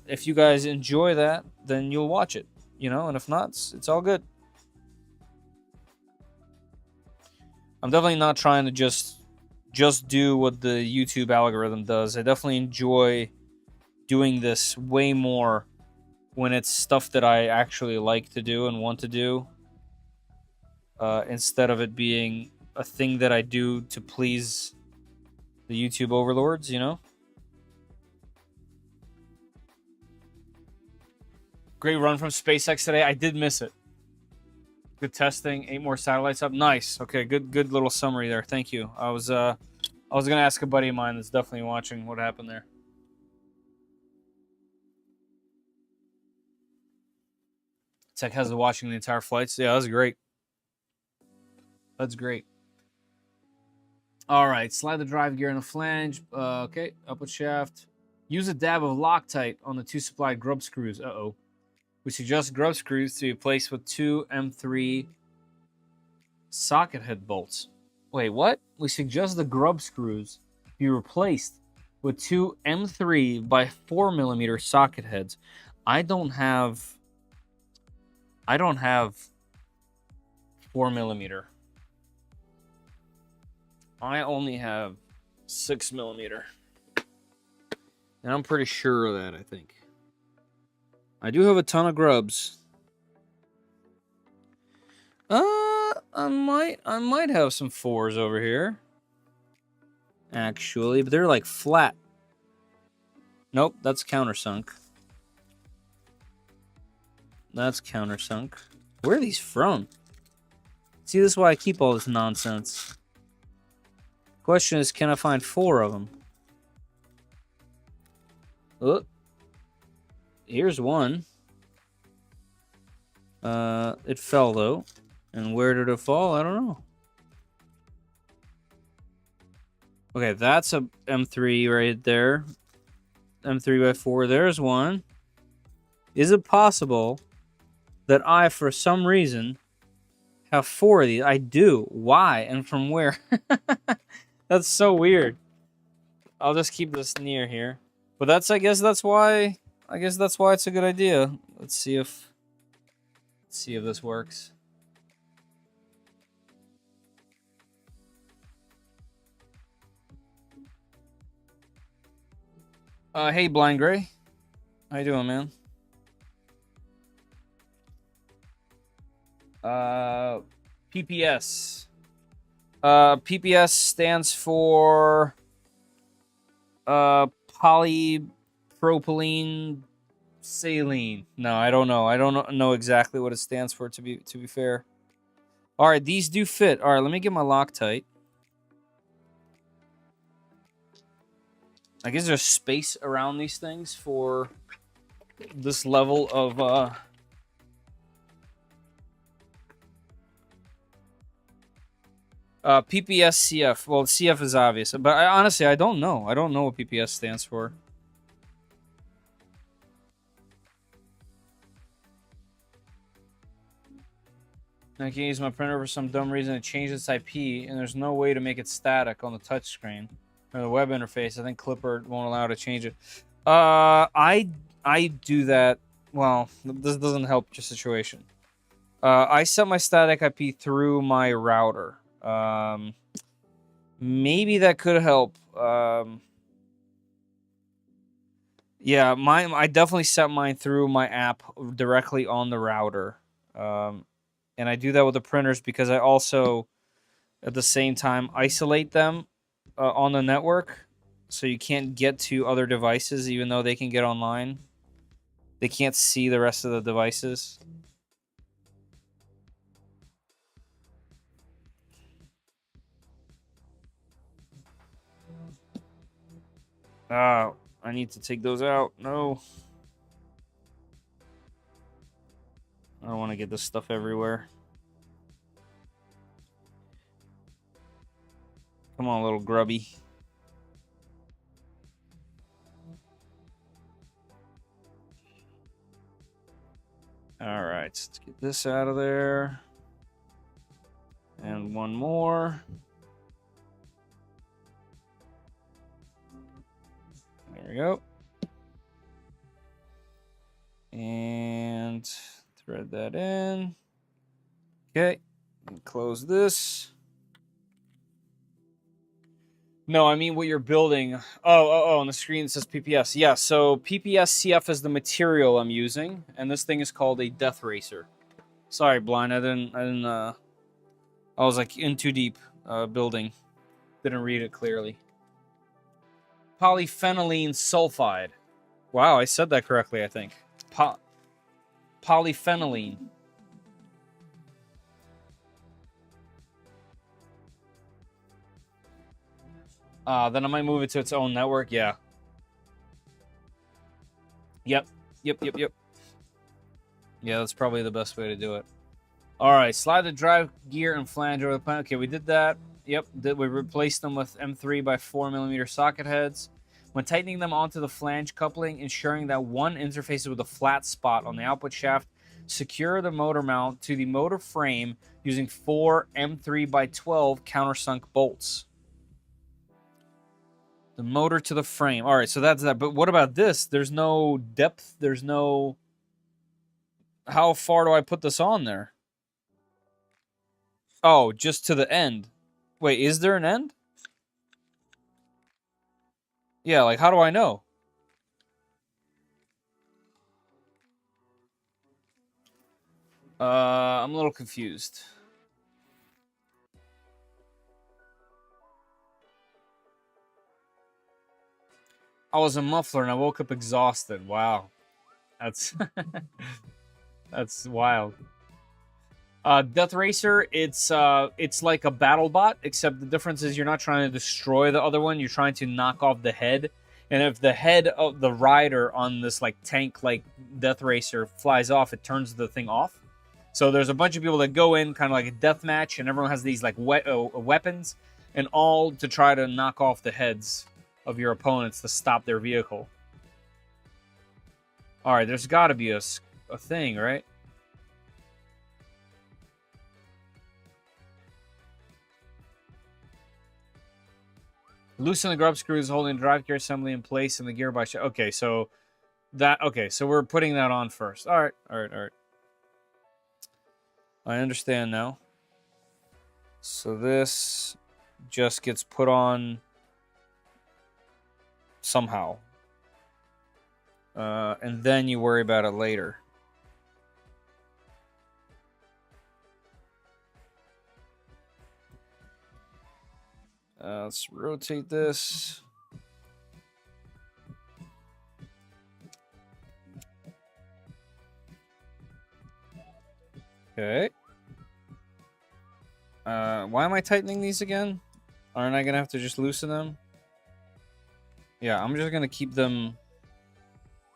if you guys enjoy that, then you'll watch it, and if not, it's all good. I'm definitely not trying to just do what the YouTube algorithm does. I definitely enjoy doing this way more when it's stuff that I actually like to do and want to do, instead of it being a thing that I do to please the YouTube overlords, Great run from SpaceX today. I did miss it. Good testing. 8 more satellites up. Nice. Okay, good little summary there. Thank you. I was gonna ask a buddy of mine that's definitely watching what happened there. Tech has the watching the entire flights. Yeah, that's great. That's great. All right, slide the drive gear in the flange. Okay, upward shaft. Use a dab of Loctite on the 2 supplied grub screws. Uh-oh. We suggest grub screws to be placed with 2 M3 socket head bolts. Wait, what? We suggest the grub screws be replaced with 2 M3 by 4mm socket heads. I don't have 4mm. I only have 6mm. And I'm pretty sure of that, I think. I do have a ton of grubs. I might have some 4s over here. Actually, but they're like flat. Nope, that's countersunk. That's countersunk. Where are these from? See, this is why I keep all this nonsense. Question is, can I find 4 of them? Oh, here's one. It fell though. And where did it fall? I don't know. Okay, that's a M3 right there. M3 by 4. There's one. Is it possible that I, for some reason, have 4 of these? I do. Why and from where? That's so weird. I'll just keep this near here. But I guess that's why it's a good idea. Let's see if this works. Hey, Blind Gray. How you doing, man? PPS. PPS stands for polypropylene saline. No, I don't know. I don't know exactly what it stands for. To be fair. All right, these do fit. All right, let me get my Loctite. I guess there's space around these things for this level of PPS-CF. Well, CF is obvious, but honestly, I don't know. I don't know what PPS stands for. I can't use my printer for some dumb reason to change its IP, and there's no way to make it static on the touchscreen or the web interface. I think Clipper won't allow to change it. I do that. Well, this doesn't help your situation. I set my static IP through my router. Maybe that could help. Yeah, I definitely set mine through my app directly on the router. And I do that with the printers because I also, at the same time, isolate them on the network, so you can't get to other devices even though they can get online. They can't see the rest of the devices. I need to take those out. No. I don't want to get this stuff everywhere. Come on, little grubby. All right, let's get this out of there. And one more. There we go. And thread that in. Okay, and close this. No, I mean what you're building. Oh, on the screen it says PPS. Yeah, so PPS-CF is the material I'm using, and this thing is called a DeathRacer. Sorry, Blind, I was like in too deep building. Didn't read it clearly. Polyphenylene sulfide. Wow, I said that correctly, I think. Polyphenylene. Then I might move it to its own network. Yeah. Yep. Yeah, that's probably the best way to do it. All right, slide the drive gear and flange over the planet. Okay, we did that. Yep, we replaced them with M3 by 4mm socket heads. When tightening them onto the flange coupling, ensuring that one interfaces with a flat spot on the output shaft, secure the motor mount to the motor frame using 4 M3 by 12 countersunk bolts. The motor to the frame. All right, so that's that. But what about this? There's no depth. There's no... How far do I put this on there? Oh, just to the end. Wait, is there an end? Yeah, like, how do I know? I'm a little confused. I was a muffler and I woke up exhausted. Wow. That's... That's wild. DeathRacer, it's like a battle bot, except the difference is you're not trying to destroy the other one, you're trying to knock off the head. And if the head of the rider on this like tank like DeathRacer flies off, it turns the thing off. So there's a bunch of people that go in kind of like a death match, and everyone has these like weapons, and all to try to knock off the heads of your opponents to stop their vehicle. All right, there's got to be a thing, right? Loosen the grub screws holding the drive gear assembly in place and the gear by... Okay, so that... Okay, so we're putting that on first. All right. I understand now. So this just gets put on somehow. and then you worry about it later. Let's rotate this. Okay. Why am I tightening these again? Aren't I gonna have to just loosen them? Yeah, I'm just gonna keep them.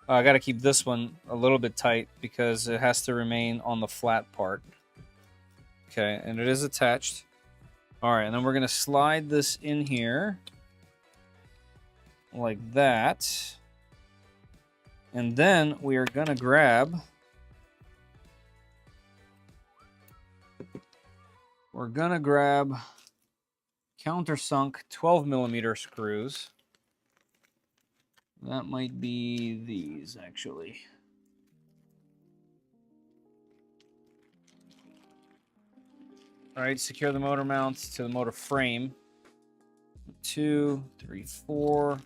I gotta keep this one a little bit tight because it has to remain on the flat part. Okay, and it is attached. All right, and then we're gonna slide this in here like that, and then we are gonna grab. We're gonna grab countersunk 12mm screws. That might be these, actually. All right, secure the motor mounts to the motor frame. 2, 3, 4,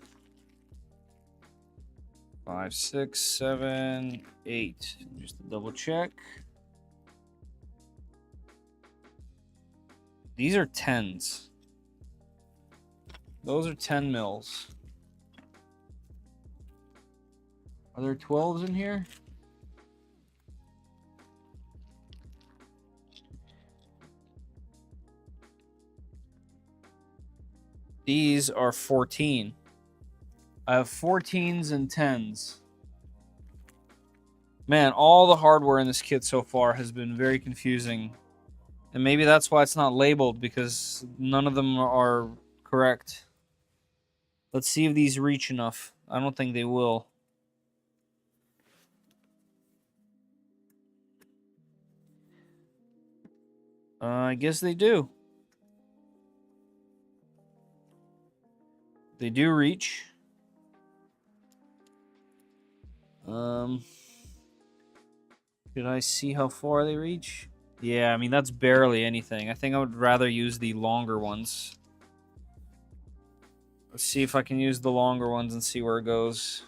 5, 6, 7, 8. Just to double check. These are 10s. Those are 10 mils. Are there 12s in here? These are 14. I have 14s and 10s. Man, all the hardware in this kit so far has been very confusing. And maybe that's why it's not labeled, because none of them are correct. Let's see if these reach enough. I don't think they will. I guess they do. They do reach. Did I see how far they reach? Yeah, I mean, that's barely anything. I think I would rather use the longer ones. Let's see if I can use the longer ones and see where it goes.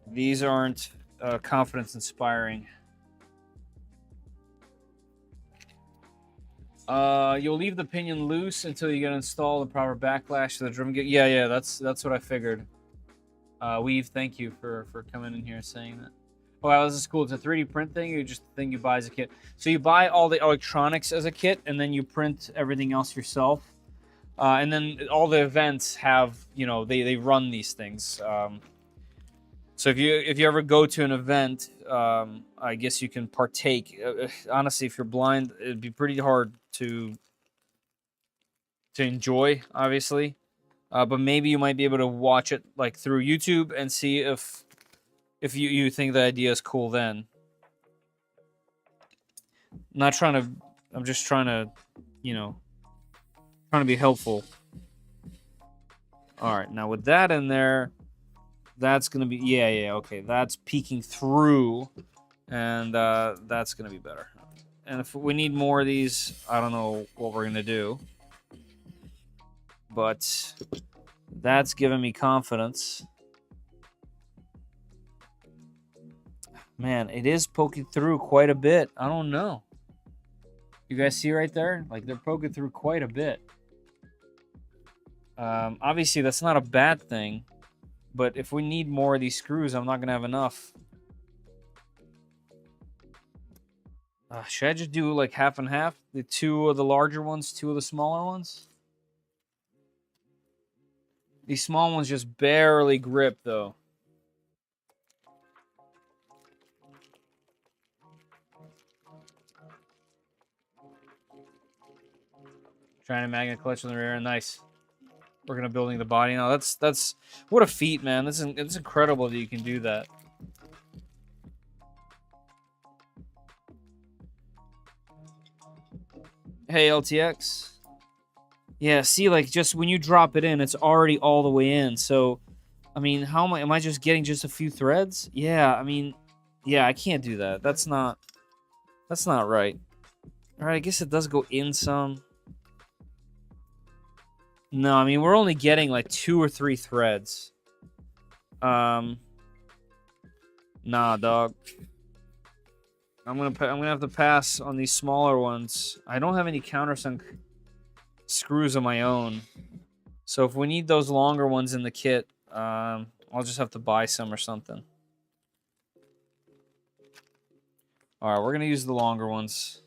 These aren't confidence inspiring. You'll leave the pinion loose until you get installed the proper backlash to the drum gear. Yeah, that's what I figured. Weave, thank you for coming in here and saying that. Oh, wow, this is cool. It's a 3D print thing, or just a thing you buy as a kit? So you buy all the electronics as a kit, and then you print everything else yourself. And then all the events have, you know, they run these things. So if you ever go to an event, I guess you can partake. Honestly, if you're blind, it'd be pretty hard to enjoy, obviously. But maybe you might be able to watch it like through YouTube and see if you think the idea is cool. Then, I'm just trying to, you know, trying to be helpful. All right, now with that in there, that's gonna be yeah, okay, that's peeking through, and that's gonna be better. And if we need more of these, I don't know what we're gonna do, but that's giving me confidence. Man, it is poking through quite a bit. I don't know. You guys see right there? Like, they're poking through quite a bit. Obviously, that's not a bad thing. But if we need more of these screws, I'm not going to have enough. Should I just do like half and half? The 2 of the larger ones, 2 of the smaller ones? These small ones just barely grip, though. Trying to magnet clutch on the rear. Nice. Working on building the body now. That's what a feat, man. It's incredible that you can do that. Hey, LTX. Yeah, see, like, just when you drop it in, it's already all the way in. So, I mean, how am I just getting just a few threads? Yeah, I mean, yeah, I can't do that. That's not right. All right, I guess it does go in some. No, I mean, we're only getting like 2 or 3 threads. Nah, dog. I'm gonna have to pass on these smaller ones. I don't have any countersunk screws of my own, so if we need those longer ones in the kit, I'll just have to buy some or something. All right, we're gonna use the longer ones.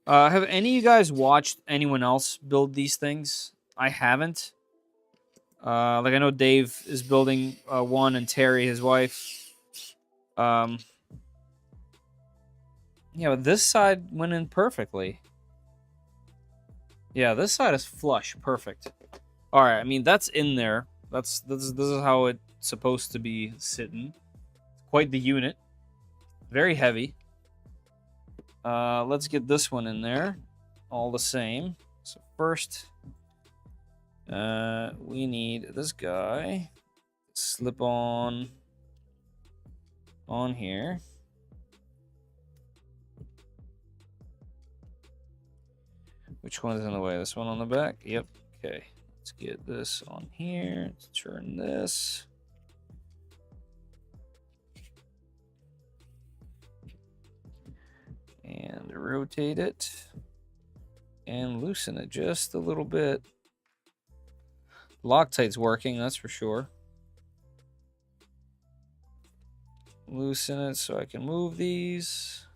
Have any of you guys watched anyone else build these things? I haven't. Like I know Dave is building one, and Terry, his wife. Yeah, but this side went in perfectly. Yeah, this side is flush, perfect. All right, I mean that's in there. This is how it's supposed to be sitting. Quite the unit. Very heavy. Let's get this one in there. All the same. So first, we need this guy. Slip on here. Which one is in the way? This one on the back? Yep. Okay. Let's get this on here. Let's turn this. And rotate it. And loosen it just a little bit. Loctite's working, that's for sure. Loosen it so I can move these.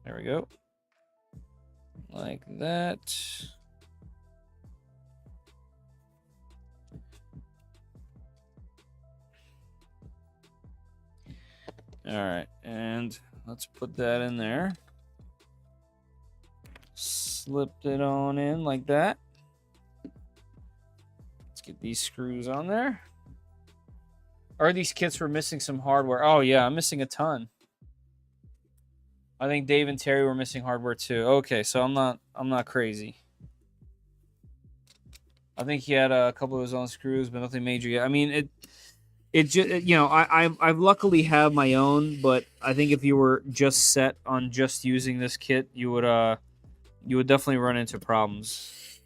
There we go. Like that. All right, and let's put that in there. Slipped it on in like that. Let's get these screws on there. Are these kits were missing some hardware? Oh yeah, I'm missing a ton. I think Dave and Terry were missing hardware too. Okay, so I'm not crazy. I think he had a couple of his own screws, but nothing major yet. I mean, it just, you know, I luckily have my own, but I think if you were just set on just using this kit, you would definitely run into problems.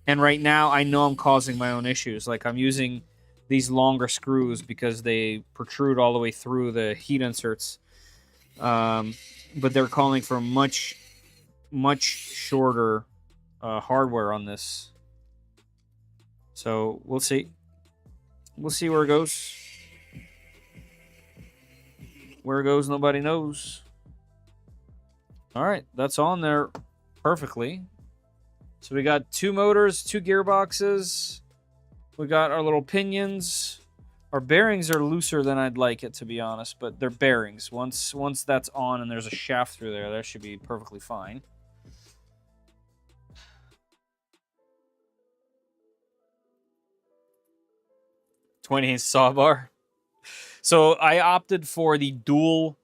And right now, I know I'm causing my own issues. Like I'm using these longer screws because they protrude all the way through the heat inserts. But they're calling for much shorter hardware on this. So we'll see. We'll see where it goes. Where it goes, nobody knows. All right, that's on there perfectly. So we got 2 motors, 2 gearboxes. We got our little pinions. Our bearings are looser than I'd like it, to be honest, but they're bearings. Once that's on and there's a shaft through there, that should be perfectly fine. .20 saw bar. So I opted for the dual.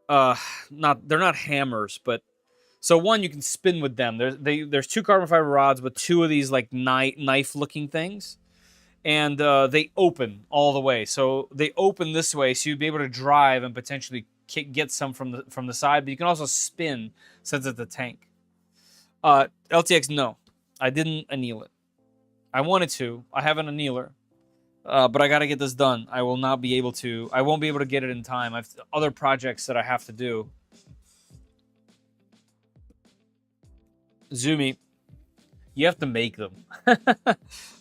They're not hammers, but so one you can spin with them. There's 2 carbon fiber rods with 2 of these like knife looking things. And they open all the way. So they open this way, so you'd be able to drive and potentially get some from the side. But you can also spin since it's a tank. LTX, no. I didn't anneal it. I wanted to. I have an annealer. But I got to get this done. I won't be able to get it in time. I have other projects that I have to do. Zumi, you have to make them.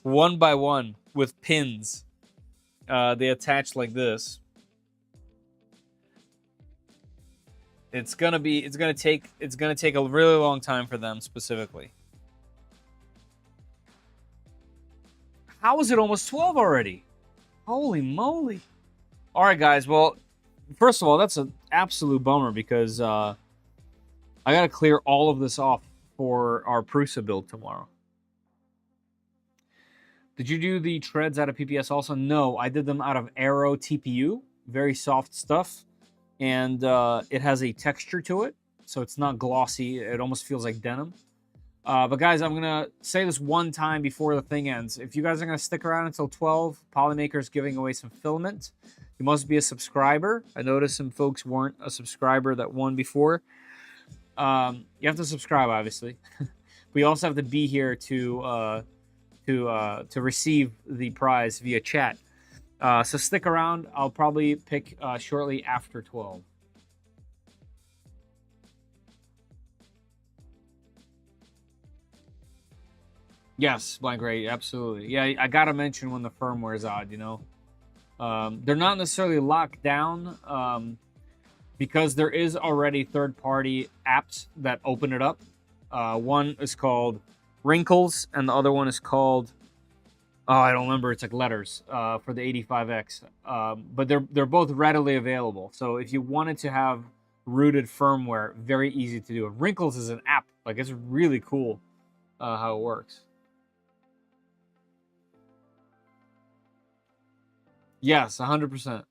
One by one. With pins, they attach like this. It's gonna take a really long time for them specifically. How is it almost 12 already? Holy moly! All right, guys. Well, first of all, that's an absolute bummer because I gotta clear all of this off for our Prusa build tomorrow. Did you do the treads out of PPS also? No, I did them out of Aero TPU. Very soft stuff. And it has a texture to it. So it's not glossy. It almost feels like denim. But guys, I'm going to say this one time before the thing ends. If you guys are going to stick around until 12, Polymaker's giving away some filament. You must be a subscriber. I noticed some folks weren't a subscriber that won before. You have to subscribe, obviously. We also have to be here to receive the prize via chat. So stick around. I'll probably pick shortly after 12. Yes, Blank Ray, absolutely. Yeah, I gotta mention when the firmware is odd. You know, they're not necessarily locked down because there is already third-party apps that open it up. One is called Wrinkles, and the other one is called I don't remember. It's like letters for the 85X. But they're both readily available. So if you wanted to have rooted firmware, very easy to do. Wrinkles is an app. Like it's really cool how it works. Yes, 100%.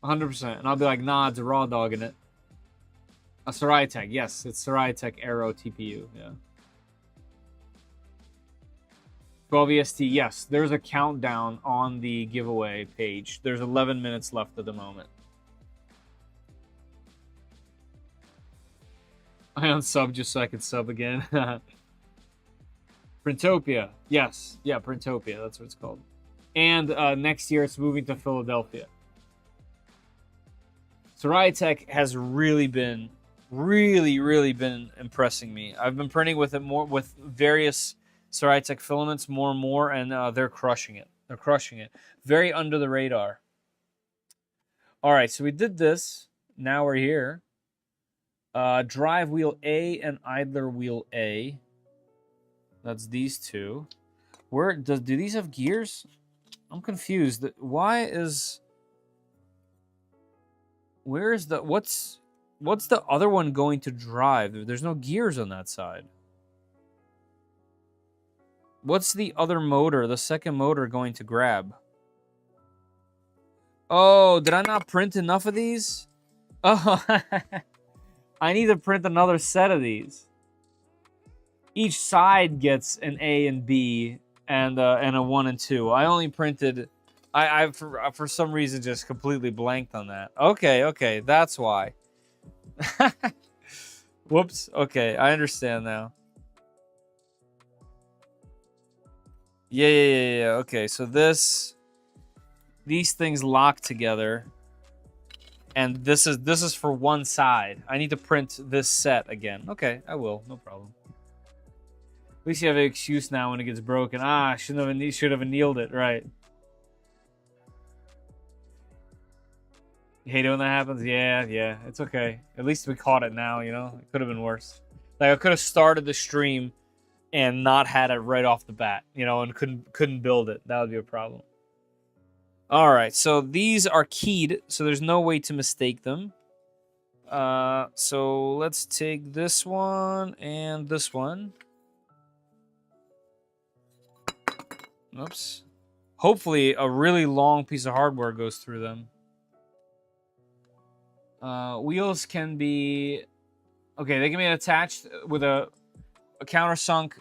100%. And I'll be like, nah, it's a raw dog in it. A Sarai Tech. Yes, it's Sarai Tech Aero TPU. Yeah. 12 EST. Yes, there's a countdown on the giveaway page. There's 11 minutes left at the moment. I unsub just so I can sub again. Printopia. Yes. Yeah, Printopia. That's what it's called. And next year it's moving to Philadelphia. Sarai Tech has really been impressing me. I've been printing with it more with various Sarai Tech filaments more and more, and they're crushing it. They're crushing it. Very under the radar. All right, so we did this. Now we're here. Drive wheel A and idler wheel A. That's these two. Where do these have gears? I'm confused. Why is where is the what's the other one going to drive? There's no gears on that side. What's the other motor, the second motor, going to grab? Oh, did I not print enough of these? Oh, I need to print another set of these. Each side gets an A and B and a 1 and 2. I only printed... I for some reason just completely blanked on that. Okay, that's why. Whoops. Okay, I understand now. Yeah. Okay, so these things lock together, and this is for one side. I need to print this set again. Okay, I will. No problem. At least you have an excuse now when it gets broken. I should have annealed it. Right. You hate it when that happens? Yeah. It's okay. At least we caught it now, you know? It could have been worse. Like, I could have started the stream and not had it right off the bat, you know, and couldn't build it. That would be a problem. All right, so these are keyed, so there's no way to mistake them. So let's take this one and this one. Oops. Hopefully a really long piece of hardware goes through them. Wheels can be... Okay, they can be attached with a countersunk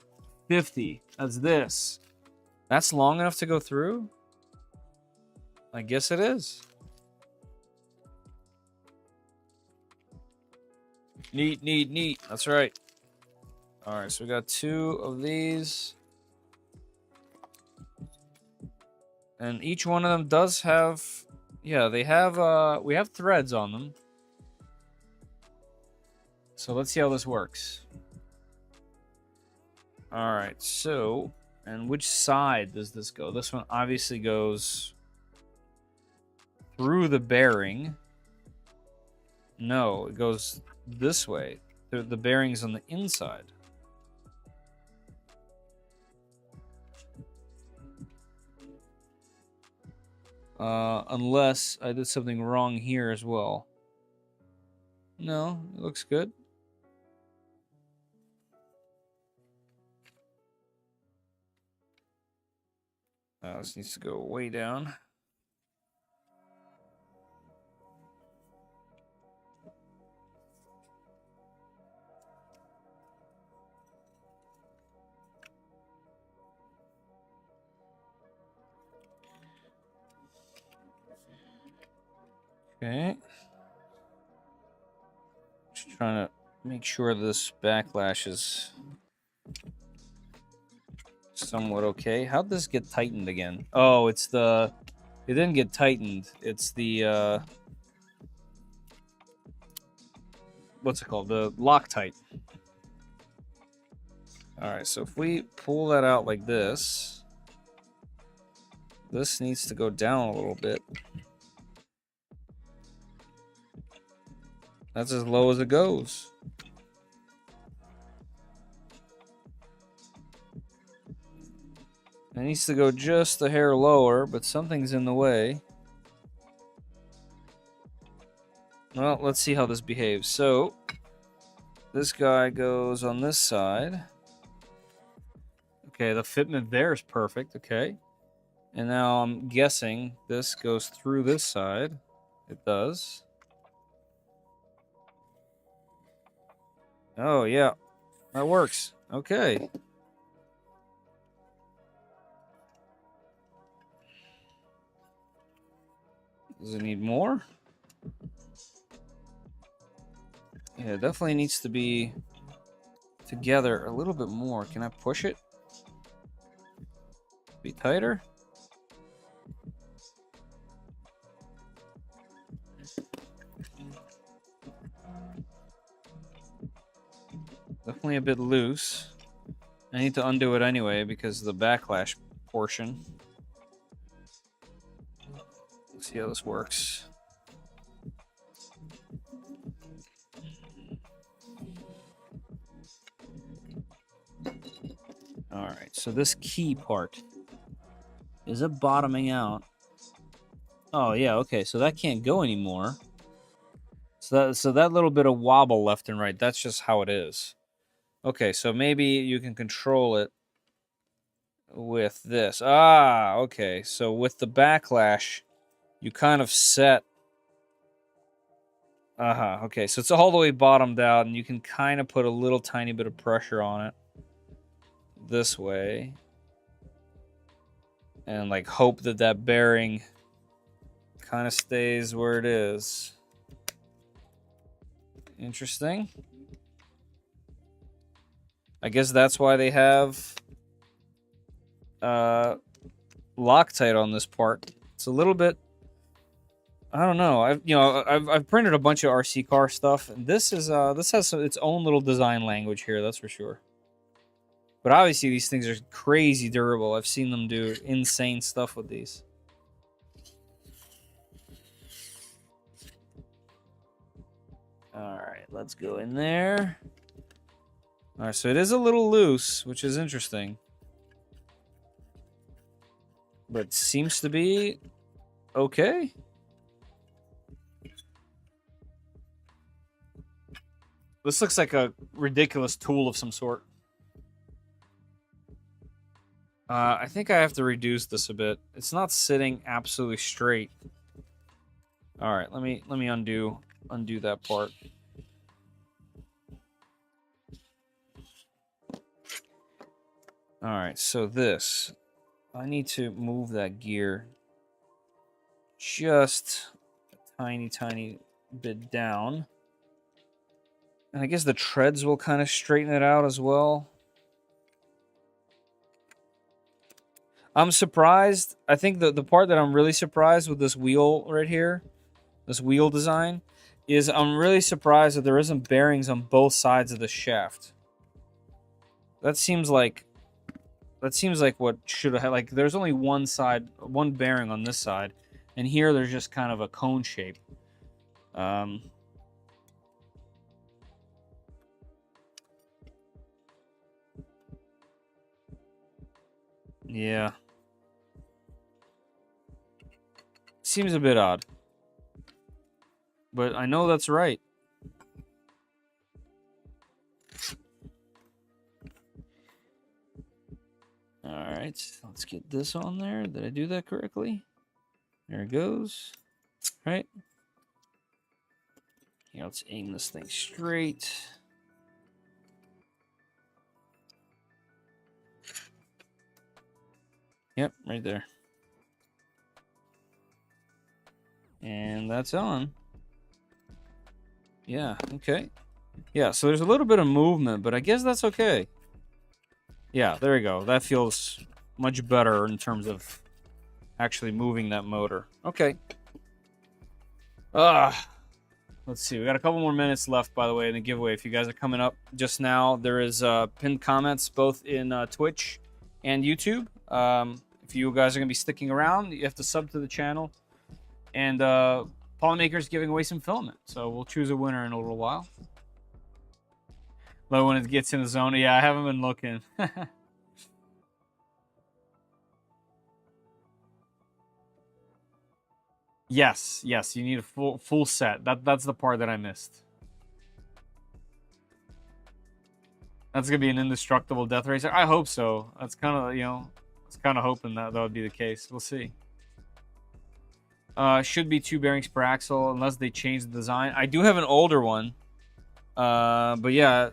50. That's this. That's long enough to go through? I guess it is. Neat. That's right. All right, so we got 2 of these. And each one of them does have... Yeah, they have... we have threads on them. So let's see how this works. All right, so... And which side does this go? This one obviously goes through the bearing. No, it goes this way. The bearing's on the inside. Unless I did something wrong here as well. No, it looks good. This needs to go way down. Okay. Just trying to make sure this backlash is somewhat okay. How'd this get tightened again? Oh, it's the... It didn't get tightened. It's the... what's it called? The Loctite. Alright, so if we pull that out like this, this needs to go down a little bit. That's as low as it goes. It needs to go just a hair lower, but something's in the way. Well, let's see how this behaves. So, this guy goes on this side. Okay, the fitment there is perfect. Okay. And now I'm guessing this goes through this side. It does. Oh, yeah. That works. Okay. Does it need more? Yeah, it definitely needs to be together a little bit more. Can I push it? Be tighter? Definitely a bit loose. I need to undo it anyway because of the backlash portion. Let's see how this works. Alright, so this key part. Is it bottoming out? Oh, yeah, okay, so that can't go anymore. So that little bit of wobble left and right, that's just how it is. Okay, so maybe you can control it with this. Ah, okay, so with the backlash, you kind of set... okay, so it's all the way bottomed out, and you can kind of put a little tiny bit of pressure on it. This way. And, like, hope that that bearing kind of stays where it is. Interesting. I guess that's why they have Loctite on this part. It's a little bit... I don't know. I've printed a bunch of RC car stuff, and this has its own little design language here. That's for sure. But obviously, these things are crazy durable. I've seen them do insane stuff with these. All right, let's go in there. All right, so it is a little loose, which is interesting. But seems to be okay. This looks like a ridiculous tool of some sort. I think I have to reduce this a bit. It's not sitting absolutely straight. All right, let me undo that part. All right, so this, I need to move that gear just a tiny bit down. And I guess the treads will kind of straighten it out as well. I'm surprised. I think the part that I'm really surprised with this wheel right here, this wheel design, is I'm really surprised that there isn't bearings on both sides of the shaft. That seems like what should have had. Like, there's only one bearing on this side, and here there's just kind of a cone shape. Yeah. Seems a bit odd. But I know that's right. Alright, let's get this on there. Did I do that correctly? There it goes. Right. Yeah, let's aim this thing straight. Yep, right there. And that's on. Yeah, okay. Yeah, so there's a little bit of movement, but I guess that's okay. Yeah, there we go. That feels much better in terms of actually moving that motor. Okay. Let's see. We got a couple more minutes left, by the way, in the giveaway. If you guys are coming up just now, there is pinned comments both in Twitch and YouTube. If you guys are going to be sticking around, you have to sub to the channel. And Polymaker's giving away some filament. So we'll choose a winner in a little while. But when it gets in the zone, yeah, I haven't been looking. Yes, you need a full set. That's the part that I missed. That's gonna be an indestructible DeathRacer. I hope so. That's kind of, you know, it's kind of hoping that would be the case. We'll see. Should be 2 bearings per axle unless they change the design. I do have an older one. But yeah.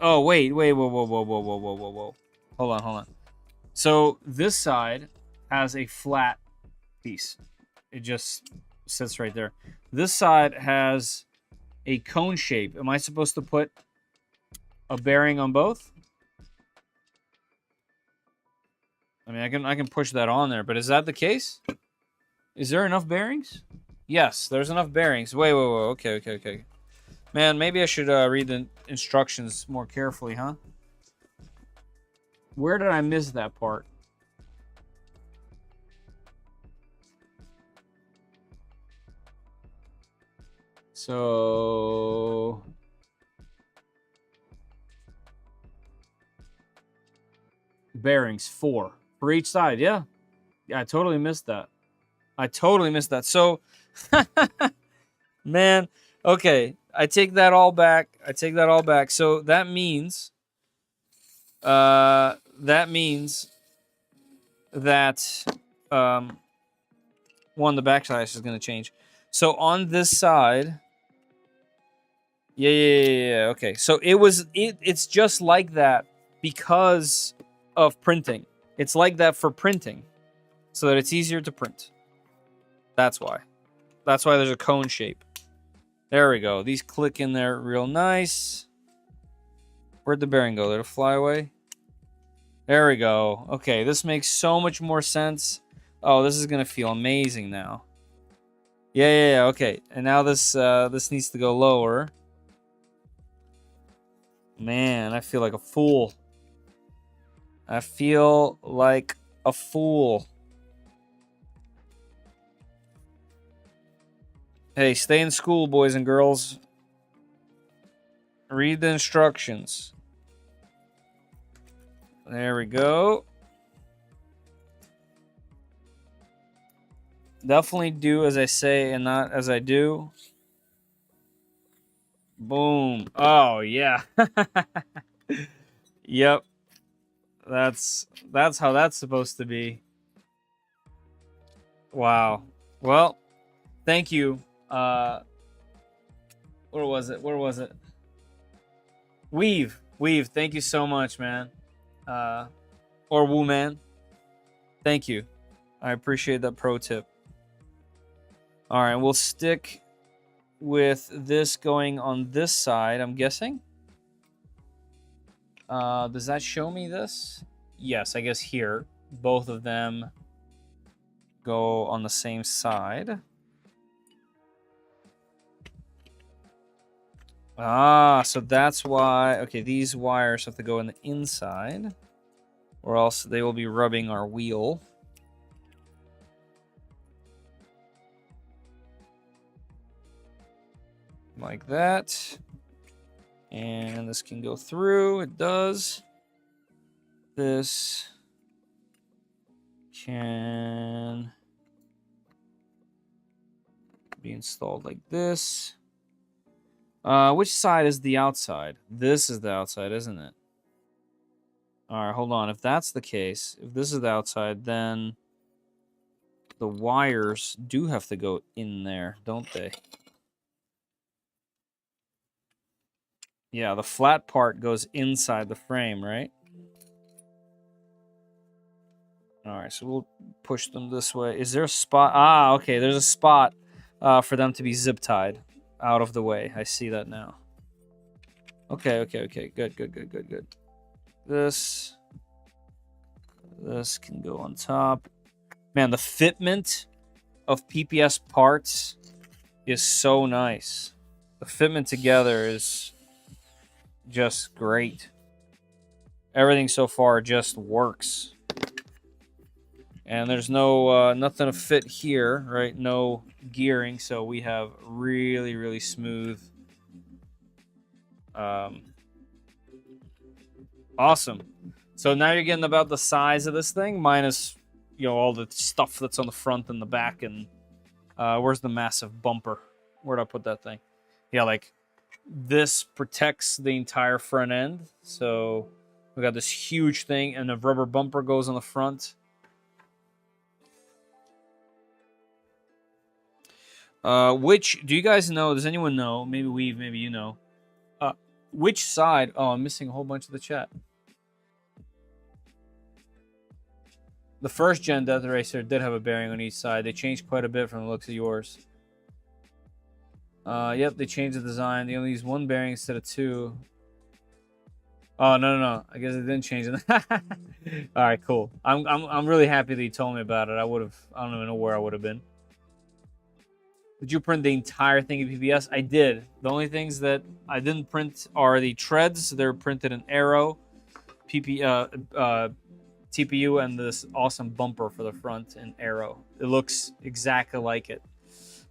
Oh wait, whoa. Hold on. So this side has a flat piece. It just sits right there. This side has a cone shape. Am I supposed to put a bearing on both? I mean, I can push that on there, but is that the case? Is there enough bearings? Yes, there's enough bearings. Wait. Okay. Man, maybe I should read the instructions more carefully, huh? Where did I miss that part? So bearings 4 for each side. Yeah, I totally missed that. So, man, okay, I take that all back. So that means that one, the back side is going to change. So on this side, yeah. Okay, so it's just like that because of printing. It's like that for printing, so that it's easier to print. That's why. That's why there's a cone shape. There we go. These click in there real nice. Where'd the bearing go? Did it fly away? There we go. Okay, this makes so much more sense. Oh, this is gonna feel amazing now. Yeah. Okay, and now this needs to go lower. Man, I feel like a fool. Hey, stay in school, boys and girls. Read the instructions. There we go. Definitely do as I say and not as I do. Boom. Oh, yeah. Yep. That's how that's supposed to be. Wow. Well, thank you. Where was it? Weave, thank you so much, man. Or Woo Man. Thank you. I appreciate that pro tip. All right, we'll stick with this going on this side, I'm guessing. Does that show me this? Yes, I guess here. Both of them go on the same side. So that's why. Okay, these wires have to go in the inside, or else they will be rubbing our wheel. Like that. And this can go through. It does. This can be installed like this. Which side is the outside? This is the outside, isn't it? All right, hold on. If that's the case, if this is the outside, then the wires do have to go in there, don't they? Yeah, the flat part goes inside the frame, right? All right, so we'll push them this way. Is there a spot? Okay, there's a spot for them to be zip tied out of the way. I see that now. Okay. Good. This can go on top. Man, the fitment of PPS parts is so nice. The fitment together is just great. Everything so far just works. And there's no nothing to fit here, right? No gearing, so we have really smooth. Awesome. So now you're getting about the size of this thing, minus all the stuff that's on the front and the back. And where's the massive bumper? Where'd I put that thing? Yeah, like this protects the entire front end. So we got this huge thing, and a rubber bumper goes on the front. Which do you guys know? Does anyone know? Maybe Weave, maybe you know. Which side? Oh, I'm missing a whole bunch of the chat. The first gen DeathRacer did have a bearing on each side. They changed quite a bit from the looks of yours. Yep, they changed the design. They only use one bearing instead of two. Oh no! I guess it didn't change it. All right, cool. I'm really happy that you told me about it. I don't even know where I would have been. Did you print the entire thing in PPS? I did. The only things that I didn't print are the treads. They're printed in Aero, TPU, and this awesome bumper for the front in Aero. It looks exactly like it.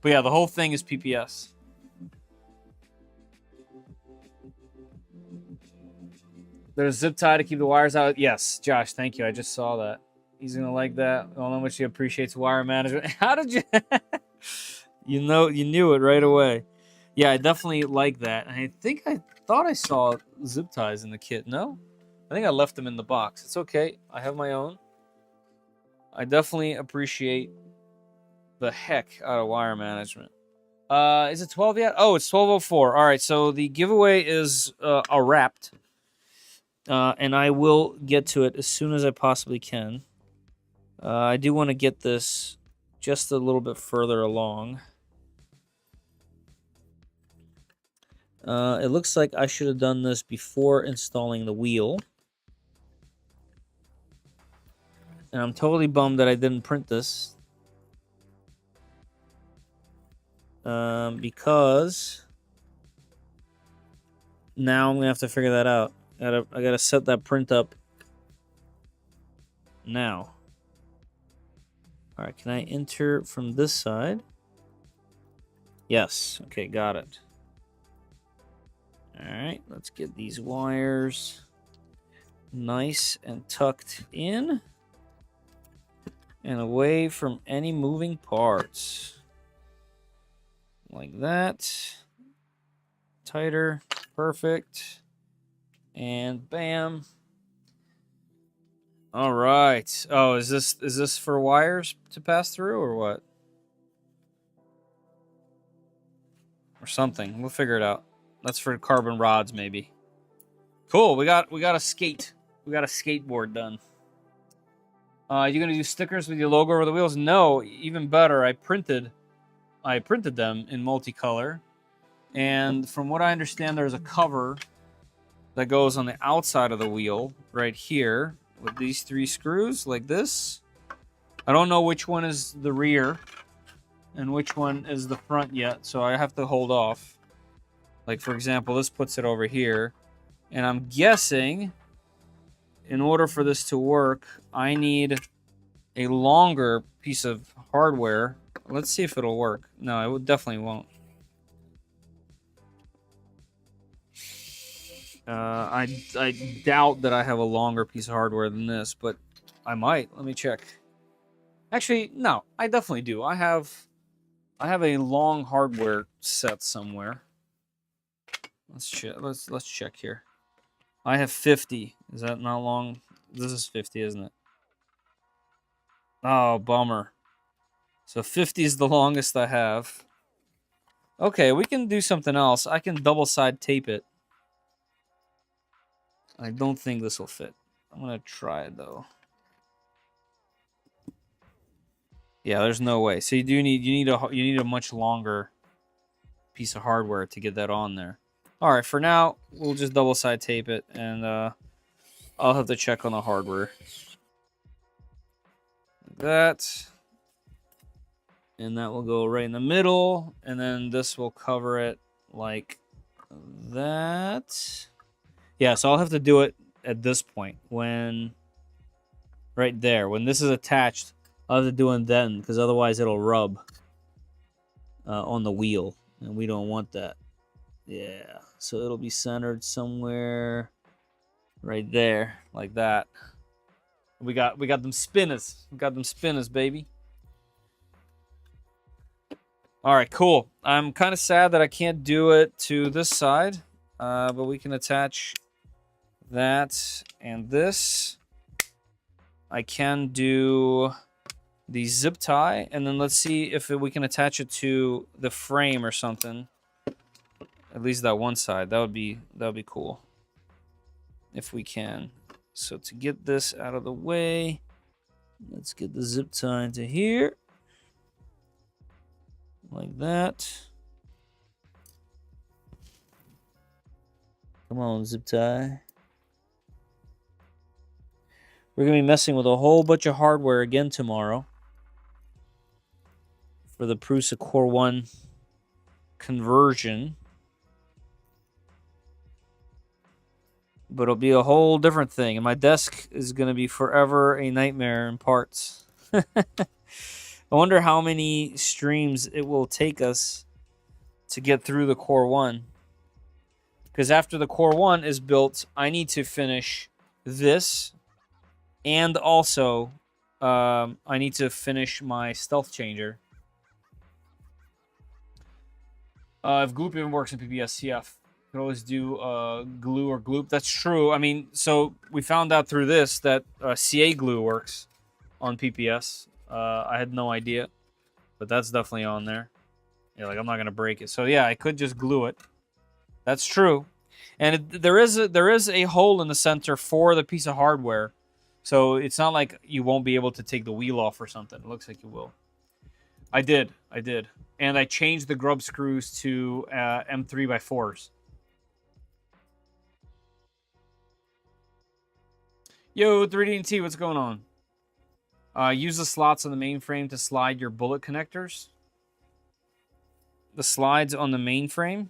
But yeah, the whole thing is PPS. There's zip tie to keep the wires out. Yes, Josh, thank you. I just saw that. He's going to like that. I don't know how much he appreciates wire management. How did you... you knew it right away. Yeah, I definitely like that. And I thought I saw zip ties in the kit. No? I think I left them in the box. It's okay. I have my own. I definitely appreciate the heck out of wire management. Is it 12 yet? Oh, it's 12:04. All right, so the giveaway is wrapped. And I will get to it as soon as I possibly can. I do want to get this just a little bit further along. It looks like I should have done this before installing the wheel. And I'm totally bummed that I didn't print this. Because now I'm going to have to figure that out. I gotta set that print up now. All right, can I enter from this side? Yes. Okay, got it. All right, let's get these wires nice and tucked in and away from any moving parts. Like that. Tighter. Perfect. And bam. All right. Oh, is this for wires to pass through or what? Or something. We'll figure it out. That's for carbon rods maybe. Cool. We got a skate. We got a skateboard done. You gonna do stickers with your logo over the wheels? No, even better. I printed them in multicolor. And from what I understand, there's a cover that goes on the outside of the wheel right here with these 3 screws like this. I don't know which one is the rear and which one is the front yet, so I have to hold off. Like, for example, this puts it over here. And I'm guessing in order for this to work, I need a longer piece of hardware. Let's see if it'll work. No, it definitely won't. I doubt that I have a longer piece of hardware than this, but I might. Let me check. Actually, no, I definitely do. I have a long hardware set somewhere. Let's check. Let's check here. I have 50. Is that not long? This is 50, isn't it? Oh, bummer. So 50 is the longest I have. Okay, we can do something else. I can double side tape it. I don't think this will fit. I'm gonna try it though. Yeah, there's no way. So you need a much longer piece of hardware to get that on there. All right, for now, we'll just double side tape it, and I'll have to check on the hardware. Like that. And that will go right in the middle, and then this will cover it like that. Yeah, so I'll have to do it at this point when right there. When this is attached, I'll have to do it then, because otherwise it'll rub on the wheel, and we don't want that. Yeah, so it'll be centered somewhere right there, like that. We got them spinners. We got them spinners, baby. All right, cool. I'm kind of sad that I can't do it to this side, but we can attach that and this. I can do the zip tie, and then let's see if we can attach it to the frame or something. At least that one side. That would be cool if we can. So to get this out of the way, let's get the zip tie into here. Like that. Come on, zip tie. We're going to be messing with a whole bunch of hardware again tomorrow for the Prusa Core 1 conversion. But it'll be a whole different thing. And my desk is going to be forever a nightmare in parts. I wonder how many streams it will take us to get through the Core 1. Because after the Core 1 is built, I need to finish this. And also, I need to finish my stealth changer. If Gloop even works in PPS-CF, you can always do glue or gloop. That's true. I mean, so we found out through this that CA glue works on PPS. I had no idea, but that's definitely on there. Yeah, like I'm not gonna break it. So yeah, I could just glue it. That's true. And there is a hole in the center for the piece of hardware, so it's not like you won't be able to take the wheel off or something. It looks like you will. I did, and I changed the grub screws to M3x4s. Yo, 3D&T, what's going on? Use the slots on the mainframe to slide your bullet connectors. The slides on the mainframe?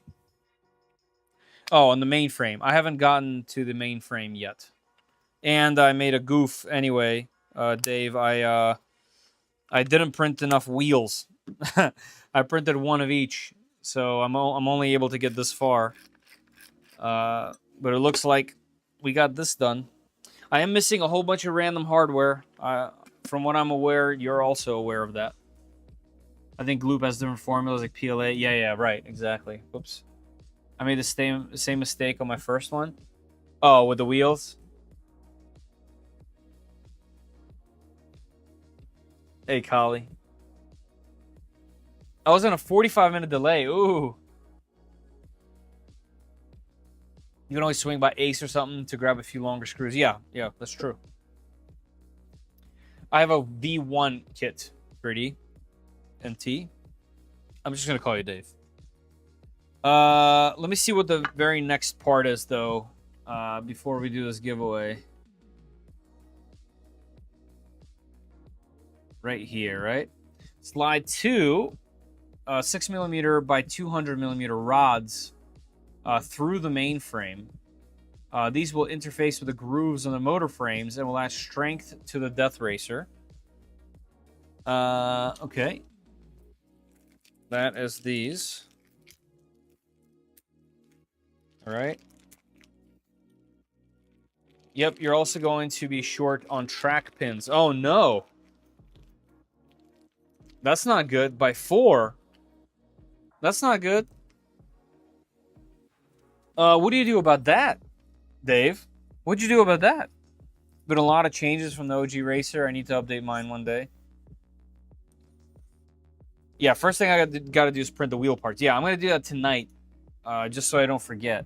Oh, on the mainframe. I haven't gotten to the mainframe yet. And I made a goof anyway, Dave. I didn't print enough wheels. I printed one of each, so I'm only able to get this far. But it looks like we got this done. I am missing a whole bunch of random hardware. From what I'm aware, you're also aware of that. I think Gloop has different formulas like PLA. Yeah, right, exactly. Whoops. I made the same mistake on my first one. Oh, with the wheels? Hey, Collie. I was on a 45-minute delay. Ooh. You can always swing by Ace or something to grab a few longer screws. Yeah, that's true. I have a V1 kit, Pretty MT. I'm just gonna call you Dave. Let me see what the very next part is, though, before we do this giveaway. Right here, right? Slide 2 6mm by 200mm rods through the mainframe. These will interface with the grooves on the motor frames and will add strength to the DeathRacer. Okay. That is these. All right. Yep, you're also going to be short on track pins. Oh, no. That's not good. By 4. That's not good. What do you do about that, Dave? What'd you do about that? Been a lot of changes from the OG Racer. I need to update mine one day. Yeah, first thing I got to do is print the wheel parts. Yeah, I'm going to do that tonight, just so I don't forget.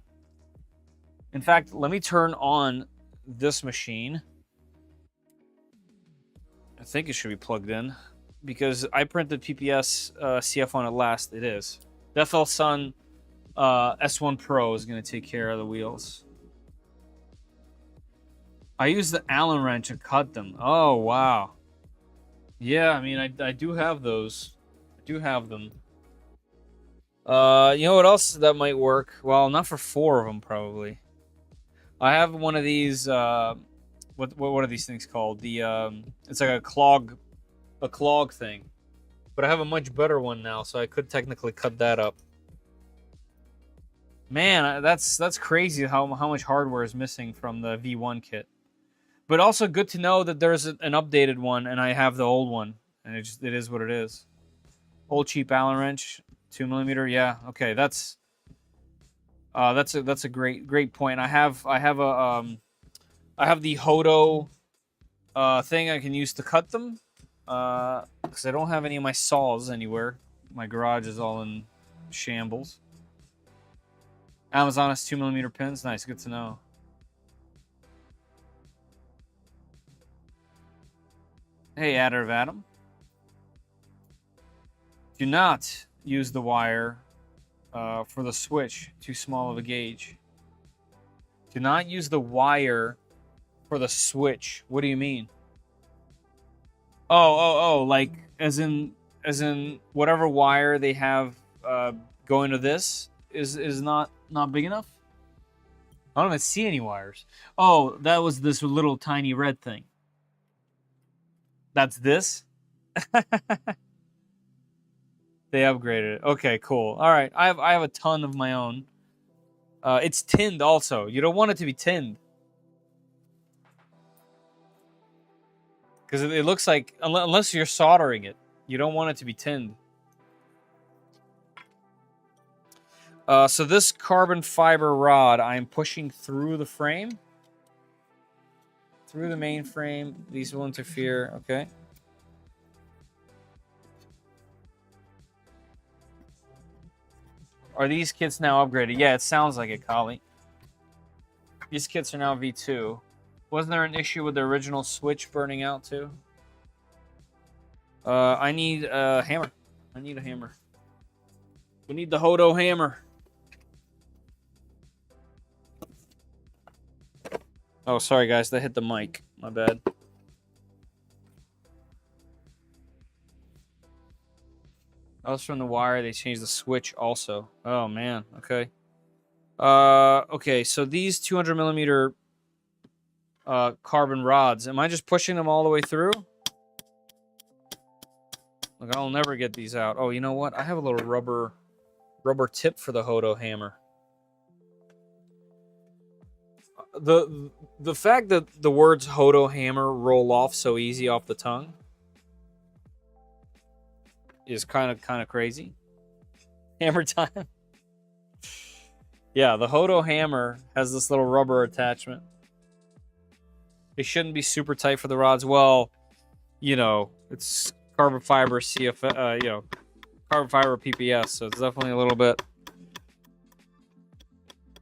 In fact, let me turn on this machine. I think it should be plugged in, because I printed PPS-CF on it last. It is. Death Sun S1 Pro is going to take care of the wheels. I use the Allen wrench to cut them. Oh, wow. Yeah, I mean, I do have those. I do have them. You know what else that might work? Well, not for 4 of them, probably. I have one of these, what are these things called? It's like a clog thing. But I have a much better one now, so I could technically cut that up. Man, that's crazy how much hardware is missing from the V1 kit. But also good to know that there's an updated one, and I have the old one, and it is what it is. Old cheap Allen wrench, 2mm. Yeah, okay, that's a great point. I have the Hodo thing I can use to cut them, because I don't have any of my saws anywhere. My garage is all in shambles. Amazon has 2mm pins. Nice, good to know. Hey, Adder of Adam. Do not use the wire for the switch. Too small of a gauge. Do not use the wire for the switch. What do you mean? Oh, like as in whatever wire they have going to this is not big enough? I don't even see any wires. Oh, that was this little tiny red thing. That's this? They upgraded it. Okay, cool. All right, I have a ton of my own. It's tinned also. You don't want it to be tinned. Because it looks like, unless you're soldering it, you don't want it to be tinned. So this carbon fiber rod, I'm pushing through the frame. Through the main frame. These will interfere. Okay. Are these kits now upgraded? Yeah, it sounds like it, Kali. These kits are now V2. Wasn't there an issue with the original switch burning out too? I need a hammer. I need a hammer. We need the Hodo hammer. Oh, sorry guys, that hit the mic. My bad. That was from the wire. They changed the switch also. Oh man. Okay. Okay. So these 200mm carbon rods. Am I just pushing them all the way through? Look, I'll never get these out. Oh, you know what? I have a little rubber tip for the Hodo hammer. The fact that the words Hodo hammer roll off so easy off the tongue is kind of crazy. Hammer time. Yeah, the Hodo hammer has this little rubber attachment. It shouldn't be super tight for the rods. Well, you know, it's carbon fiber CF, you know, carbon fiber PPS, so it's definitely a little bit.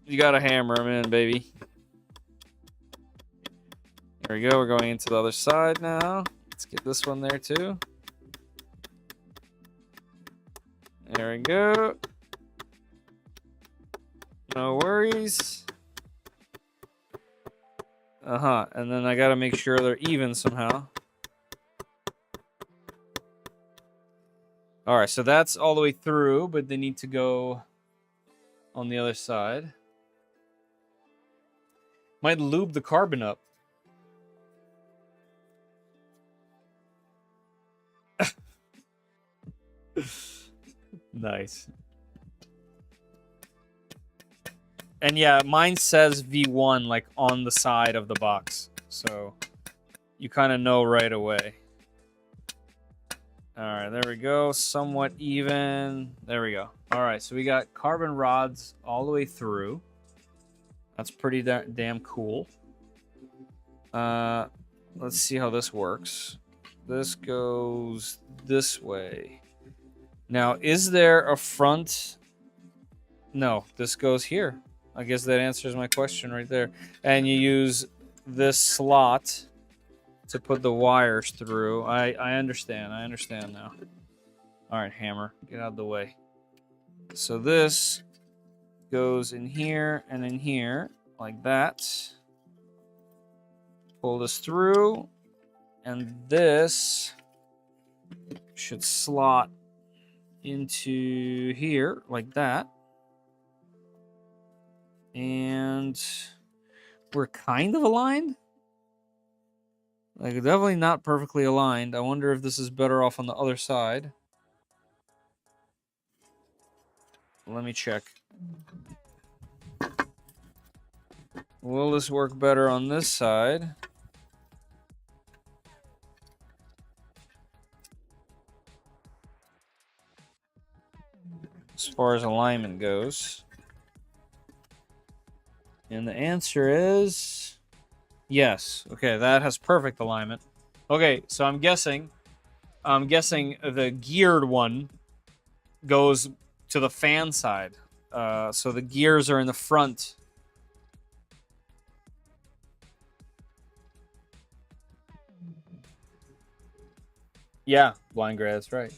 You gotta hammer them in, baby. There we go. We're going into the other side now. Let's get this one there too. There we go. No worries. And then I gotta make sure they're even somehow. All right, so that's all the way through, but they need to go on the other side. Might lube the carbon up. Nice. And yeah, mine says V1 like on the side of the box, so you kind of know right away. All right, there we go. Somewhat even. There we go. All right, so we got carbon rods all the way through. That's pretty damn cool. Let's see how this works. This goes this way. Now, is there a front? No, this goes here. I guess that answers my question right there. And you use this slot to put the wires through. I understand. I understand now. All right, hammer, get out of the way. So this goes in here and in here, like that. Pull this through, and this should slot into here, like that. And we're kind of aligned. Like, definitely not perfectly aligned. I wonder if this is better off on the other side. Let me check. Will this work better on this side? As far as alignment goes. And the answer is yes. Okay, that has perfect alignment. Okay, so I'm guessing the geared one goes to the fan side. So the gears are in the front. Yeah, Blind Gray, that's right.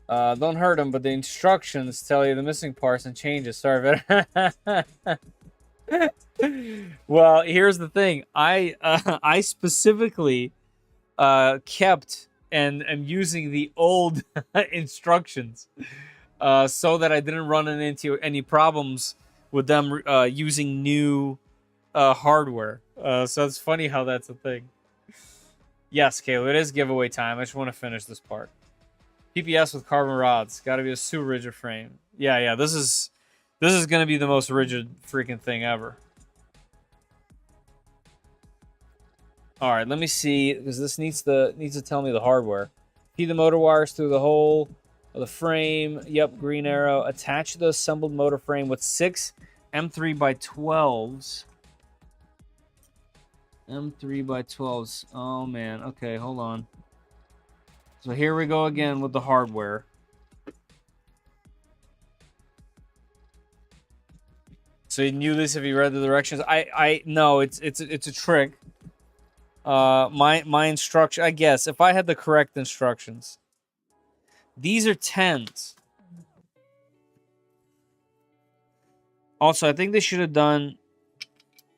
Don't hurt him, but the instructions tell you the missing parts and changes. Sorry, but well, here's the thing. I specifically kept and am using the old instructions so that I didn't run into any problems with them using new hardware. So it's funny how that's a thing. Yes, Caleb, it is giveaway time. I just want to finish this part. PPS with carbon rods. Got to be a super rigid frame. Yeah. This is going to be the most rigid freaking thing ever. All right, let me see, because this needs to tell me the hardware. Feed the motor wires through the hole of the frame. Yep, green arrow. Attach the assembled motor frame with 6 M3x12s. M3x12s. Oh, man. Okay, hold on. So here we go again with the hardware. So you knew this if you read the directions? No, it's a trick. My instruction, I guess, if I had the correct instructions. These are 10s. Also, I think they should have done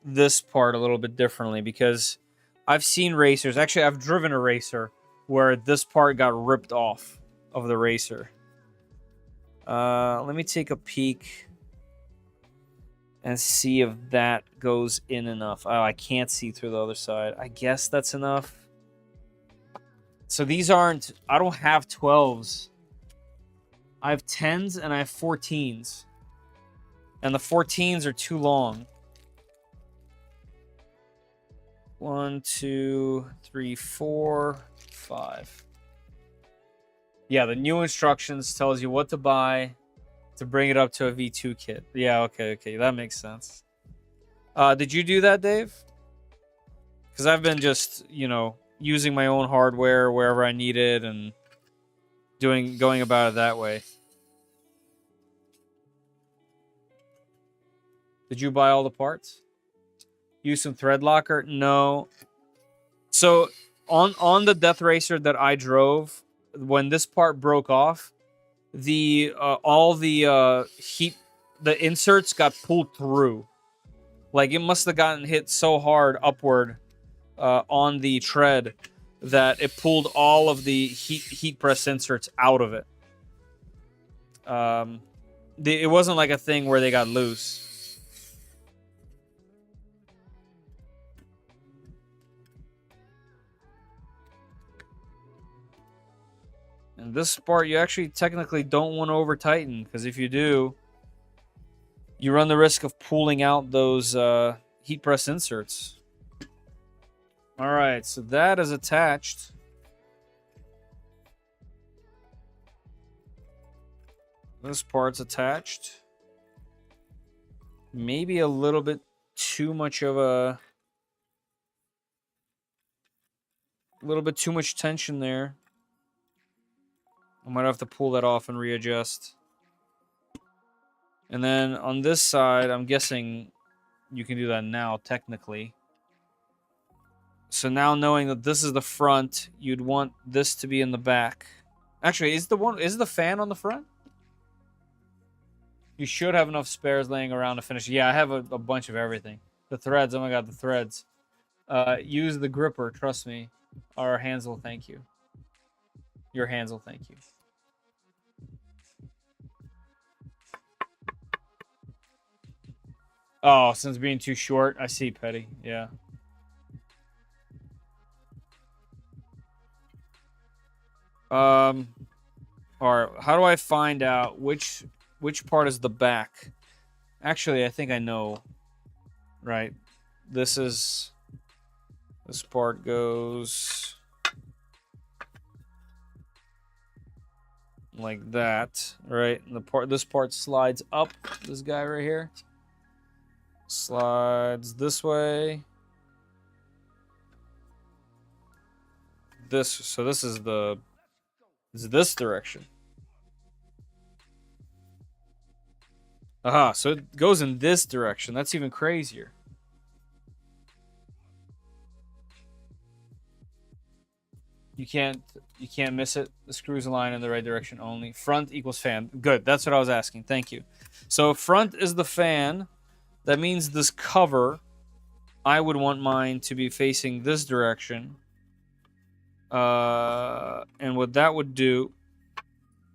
this part a little bit differently, because I've seen racers, actually I've driven a racer where this part got ripped off of the racer. Let me take a peek and see if that goes in enough. Oh, I can't see through the other side. I guess that's enough. So these aren't... I don't have 12s. I have 10s and I have 14s. And the 14s are too long. 1, 2, 3, 4, 5. Yeah, the new instructions tells you what to buy to bring it up to a V2 kit. Yeah, okay, that makes sense. Did you do that, Dave? Because I've been just, using my own hardware wherever I need it and going about it that way. Did you buy all the parts? Use some thread locker? No. So on the DeathRacer that I drove, when this part broke off, all the the inserts got pulled through. Like, it must have gotten hit so hard upward on the tread that it pulled all of the heat press inserts out of it. It wasn't like a thing where they got loose. And this part, you actually technically don't want to over tighten, because if you do, you run the risk of pulling out those heat press inserts. All right, so that is attached. This part's attached. Maybe a little bit too much of a little bit too much tension there. I might have to pull that off and readjust. And then on this side, I'm guessing you can do that now, technically. So now, knowing that this is the front, you'd want this to be in the back. Actually, is the fan on the front? You should have enough spares laying around to finish. Yeah, I have a bunch of everything. The threads, oh my god, the threads. Use the gripper, trust me. Our hands will thank you. Your hands will thank you. Oh, since being too short, I see, Petty. Yeah. All right. How do I find out which part is the back? Actually, I think I know. Right. This part goes like that, right? And this part slides up. This guy right here slides this way. So this is this direction. Aha, so it goes in this direction. That's even crazier. You can't miss it. The screws align in the right direction only. Front equals fan. Good. That's what I was asking. Thank you. So front is the fan. That means this cover, I would want mine to be facing this direction. And what that would do,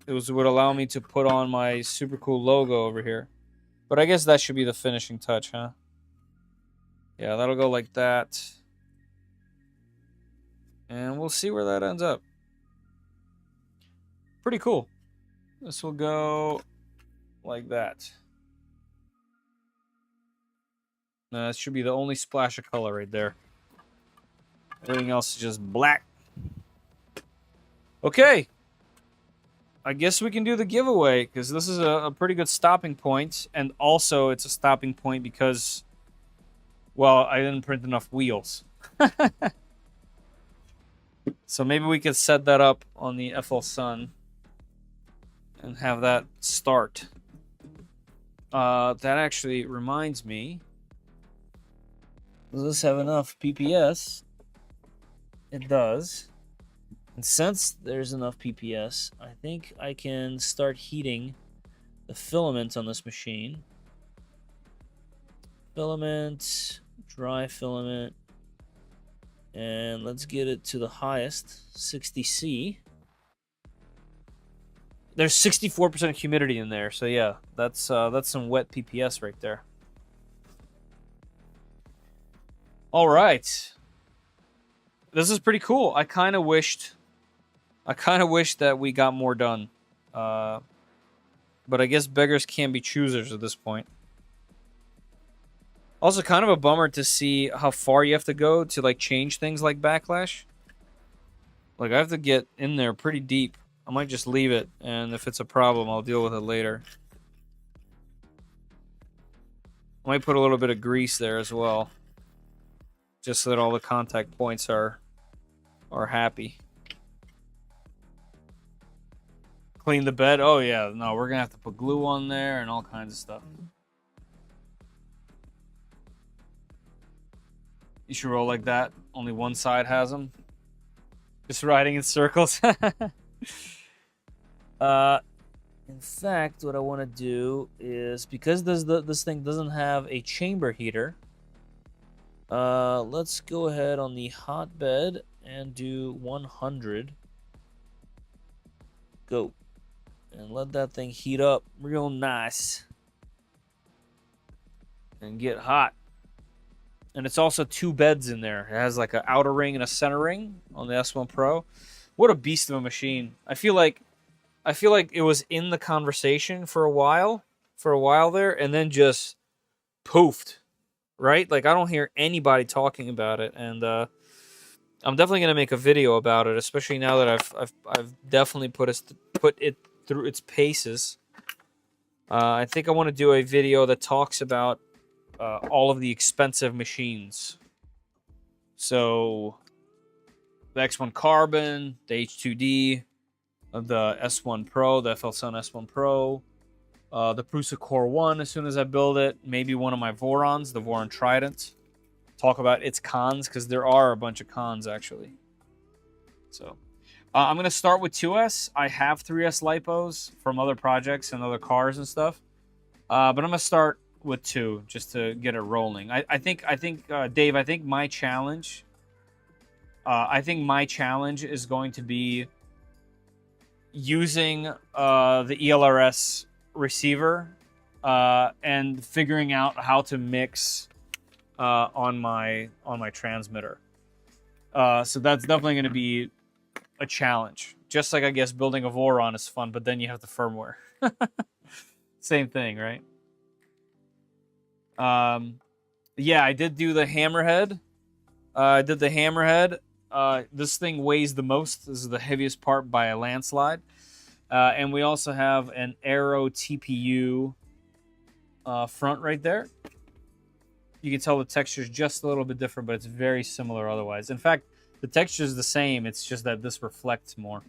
would allow me to put on my super cool logo over here. But I guess that should be the finishing touch, huh? Yeah, that'll go like that. And we'll see where that ends up. Pretty cool. This will go like that. That should be the only splash of color right there. Everything else is just black. Okay. I guess we can do the giveaway, because this is a pretty good stopping point. And also, it's a stopping point because, well, I didn't print enough wheels. So maybe we could set that up on the FL Sun and have that start. That actually reminds me. Does this have enough PPS? It does. And since there's enough PPS, I think I can start heating the filament on this machine. Filament, dry filament. And let's get it to the highest, 60C. There's 64% humidity in there, so yeah, that's some wet PPS right there. All right, this is pretty cool. I kind of wished that we got more done, but I guess beggars can't be choosers at this point. Also, kind of a bummer to see how far you have to go to like change things like backlash. Like I have to get in there pretty deep. I might just leave it, and if it's a problem, I'll deal with it later. I might put a little bit of grease there as well, just so that all the contact points are happy. Clean the bed. Oh yeah, no, we're gonna have to put glue on there and all kinds of stuff. You should roll like that. Only one side has them. Just riding in circles. In fact, what I want to do is, because this thing doesn't have a chamber heater, let's go ahead on the hotbed and do 100. Go. And let that thing heat up real nice. And get hot. And it's also 2 beds in there. It has like an outer ring and a center ring on the S1 Pro. What a beast of a machine. I feel like it was in the conversation for a while there, and then just poofed, right? Like I don't hear anybody talking about it, and I'm definitely gonna make a video about it, especially now that I've definitely put it through its paces. I think I want to do a video that talks about all of the expensive machines. So the X1 Carbon, the H2D, the S1 Pro, the FL Sun S1 Pro, the Prusa Core 1 as soon as I build it, maybe one of my Vorons, the Voron Trident. Talk about its cons, because there are a bunch of cons actually. So I'm going to start with 2S. I have 3S lipos from other projects and other cars and stuff. But I'm gonna start with 2 just to get it rolling. I think Dave. I think my challenge. I think my challenge is going to be using the ELRS receiver and figuring out how to mix on my transmitter. So that's definitely going to be a challenge. Just like I guess building a Voron is fun, but then you have the firmware. Same thing, right? Yeah, I did do the hammerhead. I did the hammerhead. This thing weighs the most. This is the heaviest part by a landslide. And we also have an Aero TPU front right there. You can tell the texture is just a little bit different, but it's very similar otherwise. In fact, the texture is the same. It's just that this reflects more.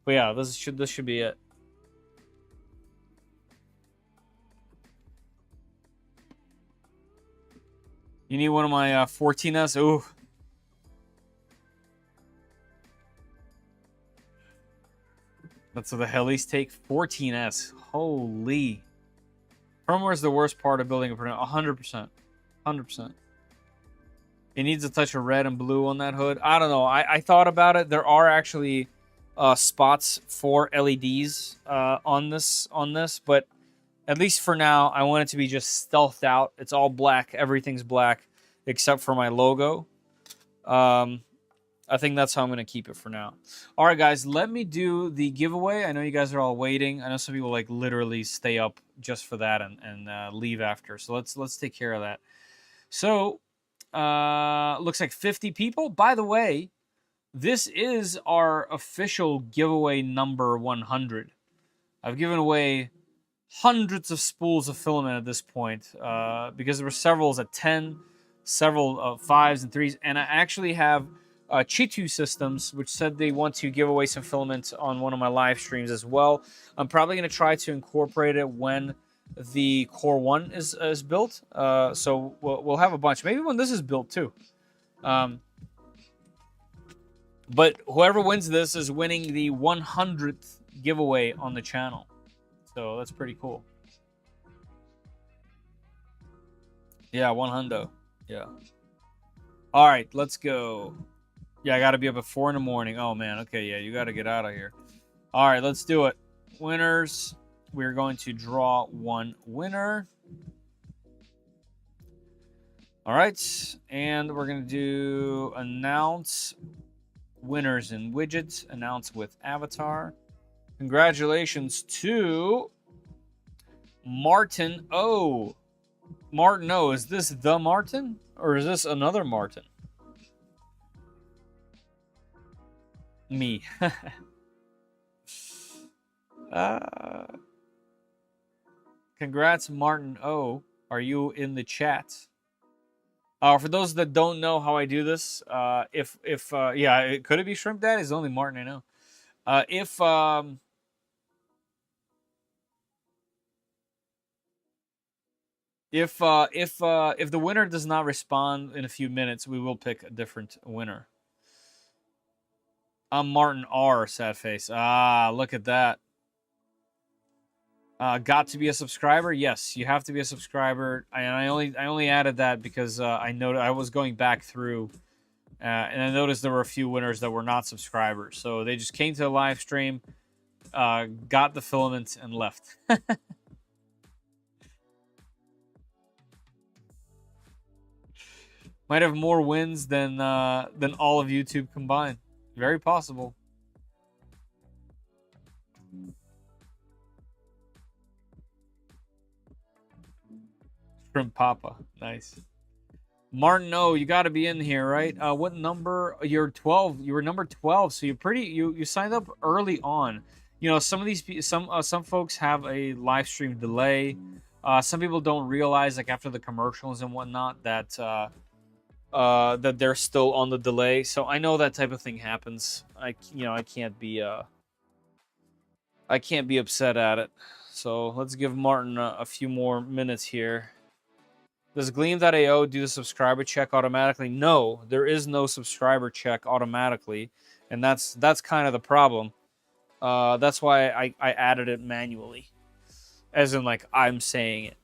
But yeah, this should be it. You need one of my 14S? Ooh. That's what the helis take. 14S. Holy. Firmware is the worst part of building a printer. 100%. 100%. It needs a touch of red and blue on that hood. I don't know. I thought about it. There are actually spots for LEDs on this, but at least for now, I want it to be just stealthed out. It's all black. Everything's black except for my logo. I think that's how I'm going to keep it for now. All right, guys, let me do the giveaway. I know you guys are all waiting. I know some people like literally stay up just for that and leave after. So let's take care of that. So looks like 50 people. By the way, this is our official giveaway number 100. I've given away hundreds of spools of filament at this point because there were several at 10, several 5s and 3s, and I actually have Chitu Systems, which said they want to give away some filament on one of my live streams as well. I'm probably going to try to incorporate it when the Core 1 is built. So we'll have a bunch. Maybe when this is built too. But whoever wins this is winning the 100th giveaway on the channel. So that's pretty cool. Yeah, 100. Yeah. All right, let's go. Yeah, I got to be up at 4 in the morning. Oh, man. Okay, yeah, you got to get out of here. All right, let's do it. Winners. We're going to draw one winner. All right, and we're going to do announce winners in widgets. Announce with avatar. Congratulations to Martin O. Martin O. Is this the Martin? Or is this another Martin? Me. Congrats, Martin O. Are you in the chat? For those that don't know how I do this, yeah, could it be Shrimp Dad? It's only Martin I know. If the winner does not respond in a few minutes, we will pick a different winner. I'm Martin R. Sad face. Ah, look at that. Got to be a subscriber? Yes, you have to be a subscriber. I only added that because I noticed I was going back through, and I noticed there were a few winners that were not subscribers. So they just came to the live stream, got the filament, and left. Might have more wins than all of YouTube combined. Very possible. Shrimp Papa. Nice. Martin, no, you got to be in here, right? What number? You're 12. You were number 12, so you're pretty. You signed up early on. You know, some of these some folks have a live stream delay. Some people don't realize, like after the commercials and whatnot, that that they're still on the delay. So I know that type of thing happens. I can't be upset at it. So let's give Martin a few more minutes here. Does Gleam.io do the subscriber check automatically? No, there is no subscriber check automatically, and that's kind of the problem. That's why I added it manually. as in like I'm saying it.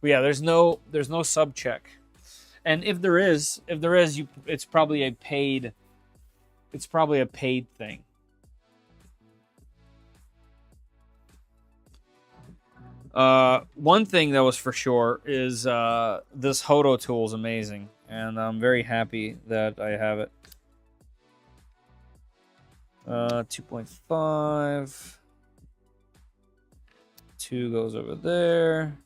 But yeah, there's no sub check. And if there is, it's probably a paid thing. One thing that was for sure is this Hodo tool is amazing, and I'm very happy that I have it. 2.5. 2 goes over there.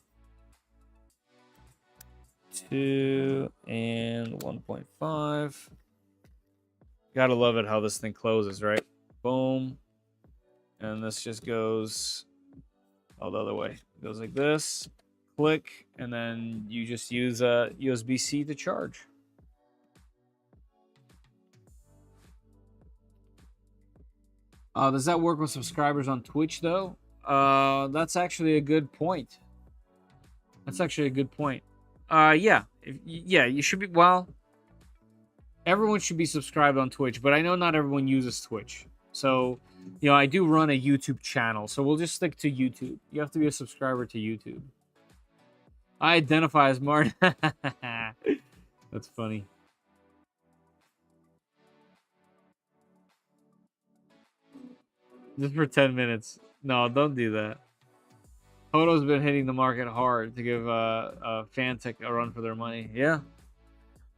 2 and 1.5. Gotta love it how this thing closes, right? Boom. And this just goes the other way. It goes like this. Click, and then you just use a USB-C to charge. Does that work with subscribers on Twitch, though? That's actually a good point. Yeah. You should be... Well, everyone should be subscribed on Twitch, but I know not everyone uses Twitch. So, I do run a YouTube channel, so we'll just stick to YouTube. You have to be a subscriber to YouTube. I identify as Martin. That's funny. Just for 10 minutes. No, don't do that. Hodo's been hitting the market hard to give Fantech a run for their money. Yeah.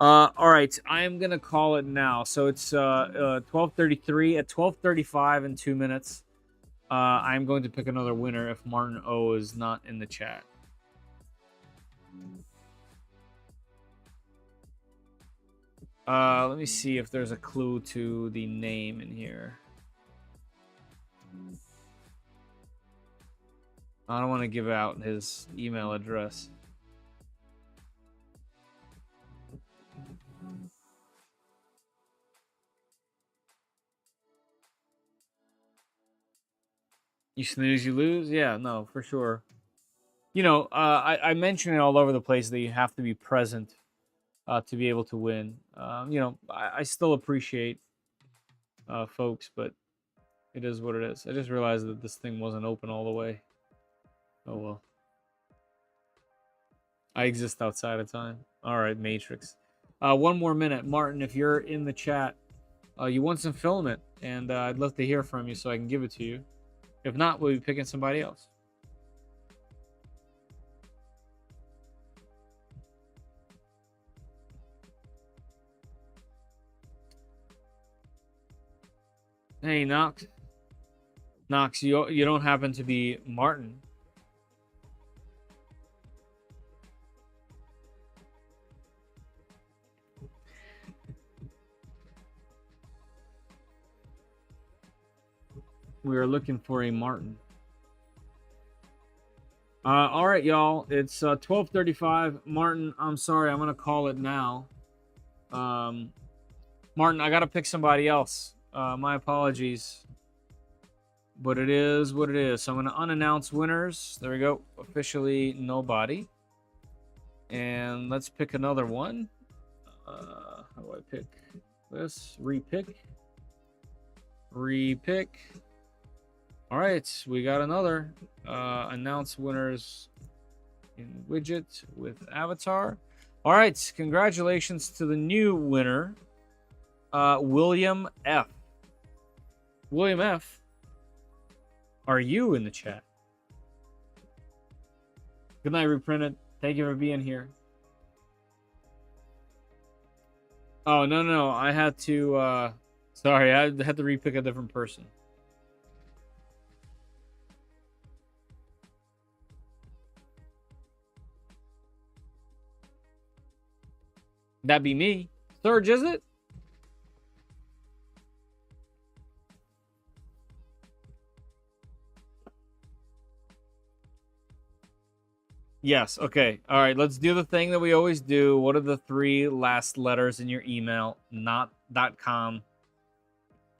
All right, I am gonna call it now. So it's 12:33. At 12:35 in 2 minutes, I'm going to pick another winner if Martin O is not in the chat. Let me see if there's a clue to the name in here. I don't want to give out his email address. You snooze, you lose? Yeah, no, for sure. I mention it all over the place that you have to be present to be able to win. I still appreciate folks, but it is what it is. I just realized that this thing wasn't open all the way. Oh, well. I exist outside of time. All right, Matrix. 1 more minute. Martin, if you're in the chat, you want some filament, and I'd love to hear from you so I can give it to you. If not, we'll be picking somebody else. Hey, Nox. Nox, you don't happen to be Martin? We are looking for a Martin. All right, y'all. It's 12:35. Martin, I'm sorry. I'm gonna call it now. Martin, I gotta pick somebody else. My apologies. But it is what it is. So I'm gonna unannounce winners. There we go. Officially nobody. And let's pick another one. How do I pick this? Repick. All right, we got another. Announce winners in widget with avatar. All right, congratulations to the new winner, William F. William F., are you in the chat? Good night, Reprinted. Thank you for being here. Oh, no. I had to, sorry, I had to repick a different person. That'd be me. Surge, is it? Yes. Okay. All right. Let's do the thing that we always do. What are the 3 last letters in your email? Not .com.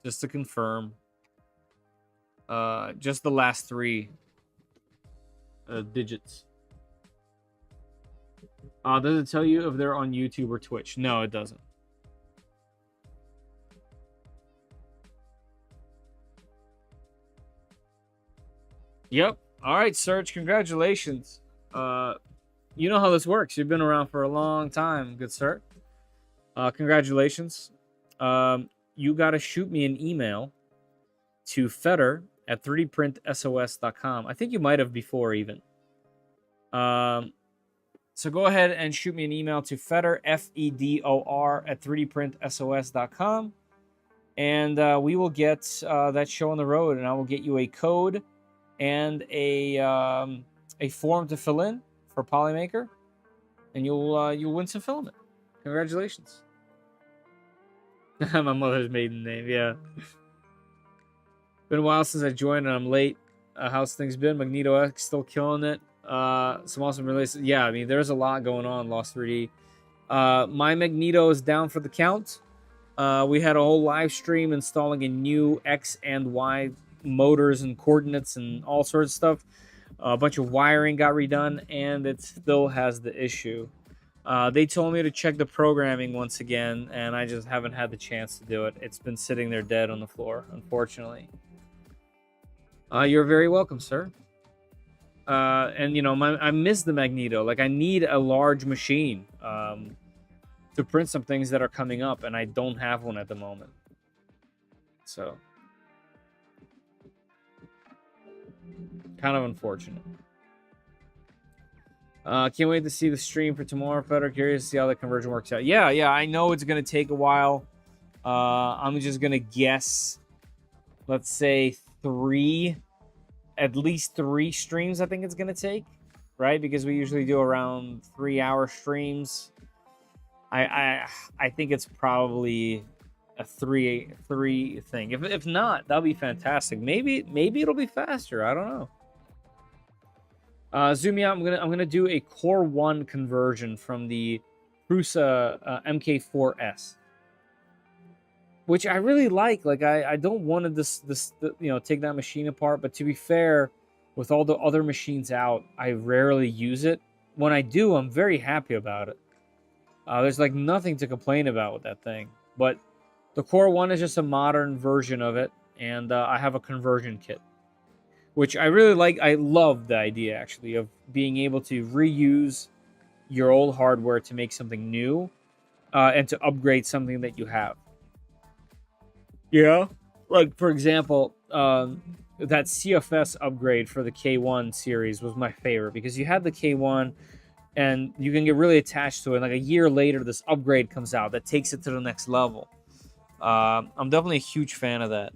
Just to confirm. Just the last 3 digits. Does it tell you if they're on YouTube or Twitch? No, it doesn't. Yep. All right, Serge, congratulations. You know how this works. You've been around for a long time, good sir. Congratulations. You got to shoot me an email to Feder at 3dprintsos.com. I think you might have before even. So go ahead and shoot me an email to Feder, Fedor, at 3dprintsos.com. And we will get that show on the road, and I will get you a code and a form to fill in for Polymaker, and you'll win some filament. Congratulations. My mother's maiden name, yeah. Been a while since I joined, and I'm late. How's things been? Magneto X still killing it. Some awesome releases. Yeah, I mean, there's a lot going on, Lost 3D. My Magneto is down for the count. We had a whole live stream installing a new X and Y motors and coordinates and all sorts of stuff. A bunch of wiring got redone, and it still has the issue. They told me to check the programming once again, and I just haven't had the chance to do it. It's been sitting there dead on the floor, unfortunately. You're very welcome, sir. And, you know, I miss the Magneto. Like, I need a large machine to print some things that are coming up, and I don't have one at the moment. So, kind of unfortunate. Can't wait to see the stream for tomorrow, Feder. Curious to see how the conversion works out. Yeah, I know it's going to take a while. I'm just going to guess, let's say at least three streams I think it's going to take, right? Because we usually do around 3-hour streams. I think it's probably a three thing. If not, that'll be fantastic. Maybe it'll be faster. I don't know. Zoom me out. I'm gonna do a Core 1 conversion from the Prusa MK4S, which I really like. Like I don't want to take that machine apart, but to be fair, with all the other machines out, I rarely use it. When I do, I'm very happy about it. There's like nothing to complain about with that thing. But the Core 1 is just a modern version of it, and I have a conversion kit, which I really like. I love the idea, actually, of being able to reuse your old hardware to make something new and to upgrade something that you have. Yeah. Like, for example, that CFS upgrade for the K1 series was my favorite because you had the K1 and you can get really attached to it. Like a year later, this upgrade comes out that takes it to the next level. I'm definitely a huge fan of that.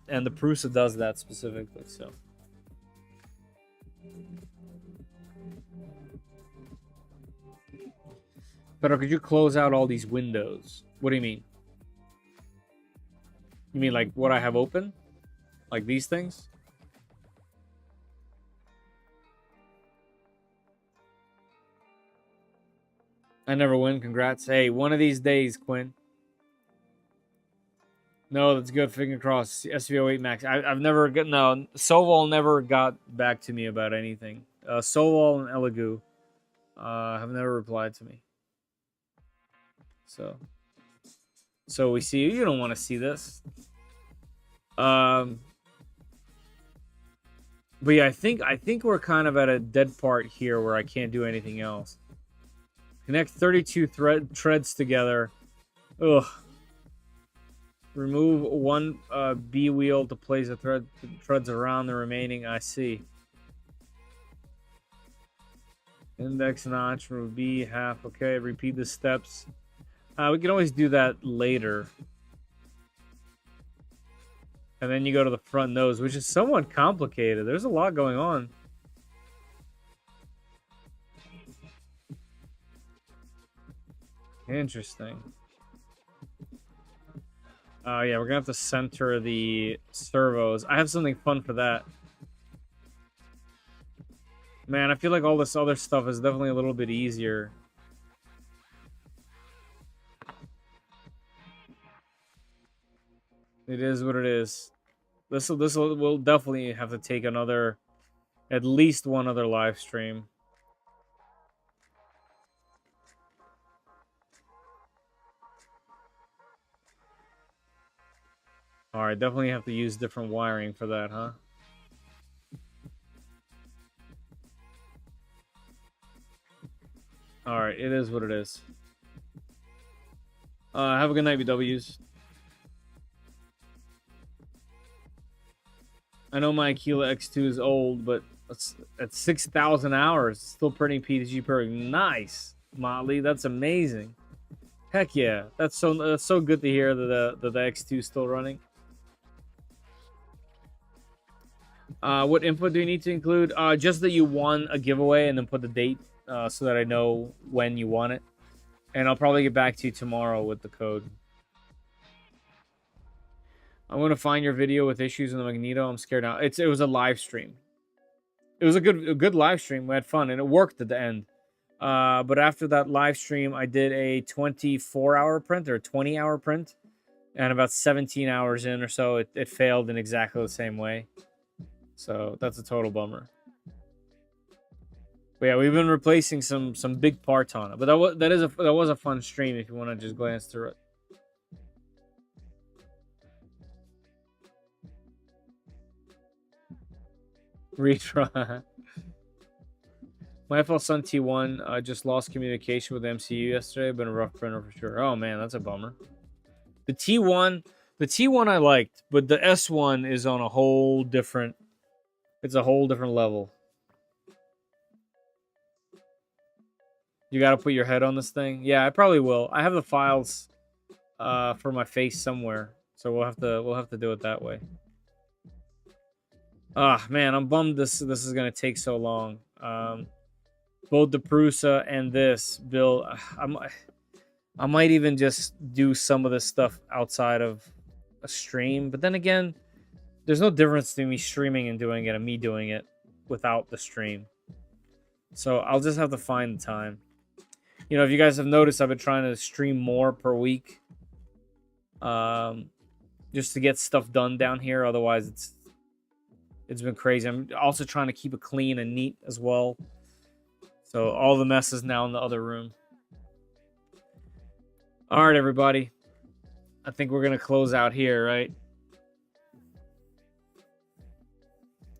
And the Prusa does that specifically, so. But could you close out all these windows? What do you mean? You mean like what I have open? Like these things? I never win. Congrats. Hey, one of these days, Quinn. No, that's good. Finger crossed. SV08 Max. I've never got. No, Soval never got back to me about anything. Soval and Elegoo have never replied to me. So we see you don't want to see this. But yeah, I think we're kind of at a dead part here where I can't do anything else. Connect 32 threads together. Ugh. Remove one B wheel to place the threads around the remaining. I see. Index notch, remove B, half. Okay, repeat the steps. We can always do that later. And then you go to the front nose, which is somewhat complicated. There's a lot going on. Interesting. Yeah, we're gonna have to center the servos. I have something fun for that. Man, I feel like all this other stuff is definitely a little bit easier. It is what it is. We'll definitely have to take at least one other live stream. All right, definitely have to use different wiring for that, huh? All right, it is what it is. Have a good night, BWs. I know my Aquila X2 is old, but at 6,000 hours, still printing PTG per week. Nice, Motley. That's amazing. Heck yeah, that's so good to hear that the X2 is still running. What input do you need to include? Just that you won a giveaway, and then put the date so that I know when you won it. And I'll probably get back to you tomorrow with the code. I'm gonna find your video with issues in the Magneto. I'm scared now. It was a live stream. It was a good live stream. We had fun, and it worked at the end. But after that live stream, I did a 24-hour print or a 20-hour print, and about 17 hours in or so, it failed in exactly the same way. So that's a total bummer. But yeah, we've been replacing some big parts on it. But that was a fun stream if you want to just glance through it. Retry. My FL Sun T1 just lost communication with MCU yesterday. Been a rough printer for sure. Oh man, that's a bummer. The T1 I liked, but the S1 is on a whole different. It's a whole different level. You got to put your head on this thing. Yeah, I probably will. I have the files for my face somewhere, so we'll have to do it that way. Ah, man, I'm bummed this is gonna take so long. Both the Prusa and this build, I might even just do some of this stuff outside of a stream. But then again, there's no difference between me streaming and doing it and me doing it without the stream. So I'll just have to find the time. You know, if you guys have noticed, I've been trying to stream more per week. Just to get stuff done down here. Otherwise, it's been crazy. I'm also trying to keep it clean and neat as well. So all the mess is now in the other room. All right, everybody. I think we're going to close out here, right?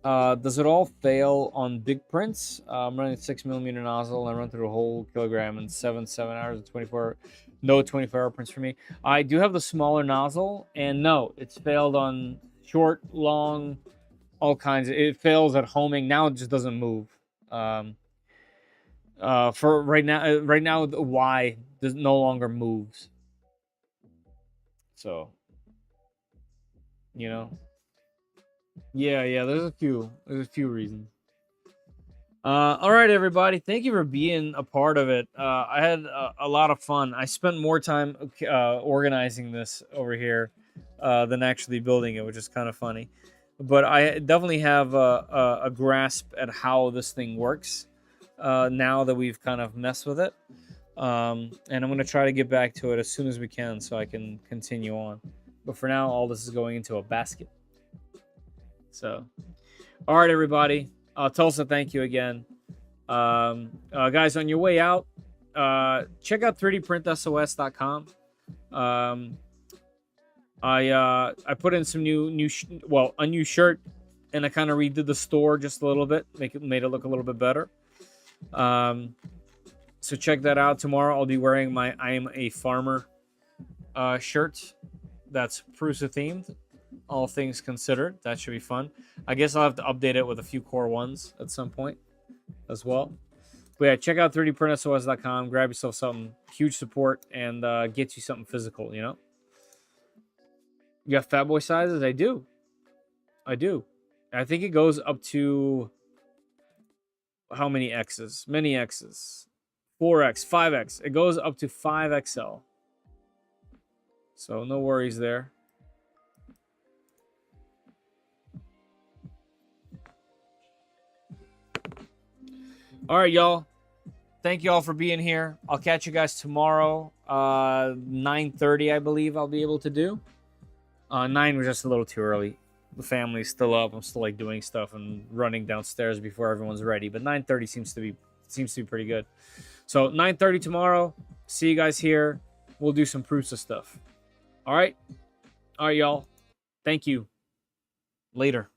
Does it all fail on big prints? I'm running a 6mm nozzle and I run through a whole kilogram in 7 hours and 24. No 24-hour prints for me. I do have the smaller nozzle, and no, it's failed on short, long, all kinds. It fails at homing. Now it just doesn't move. For right now the Y does no longer moves. So, you know. Yeah, there's a few reasons. All right, everybody. Thank you for being a part of it. I had a lot of fun. I spent more time organizing this over here than actually building it, which is kind of funny. But I definitely have a grasp at how this thing works now that we've kind of messed with it. And I'm going to try to get back to it as soon as we can so I can continue on. But for now, all this is going into a basket. So, all right, everybody. Tulsa, thank you again. Guys, on your way out, check out 3dprintsos.com. I put in some a new shirt, and I kind of redid the store just a little bit, made it look a little bit better. So check that out. Tomorrow I'll be wearing my I Am a Farmer shirt that's Prusa themed. All things considered, that should be fun. I guess I'll have to update it with a few core ones at some point as well. But yeah, check out 3dprintsos.com. Grab yourself something. Huge support, and get you something physical, you know? You got fat boy sizes? I do. I think it goes up to how many X's? Many X's. 4X, 5X. It goes up to 5XL. So no worries there. All right, y'all. Thank you all for being here. I'll catch you guys tomorrow. 9:30, I believe I'll be able to do. 9 was just a little too early. The family's still up. I'm still doing stuff and running downstairs before everyone's ready. But 9:30 seems to be pretty good. So 9:30 tomorrow. See you guys here. We'll do some Prusa stuff. All right, y'all. Thank you. Later.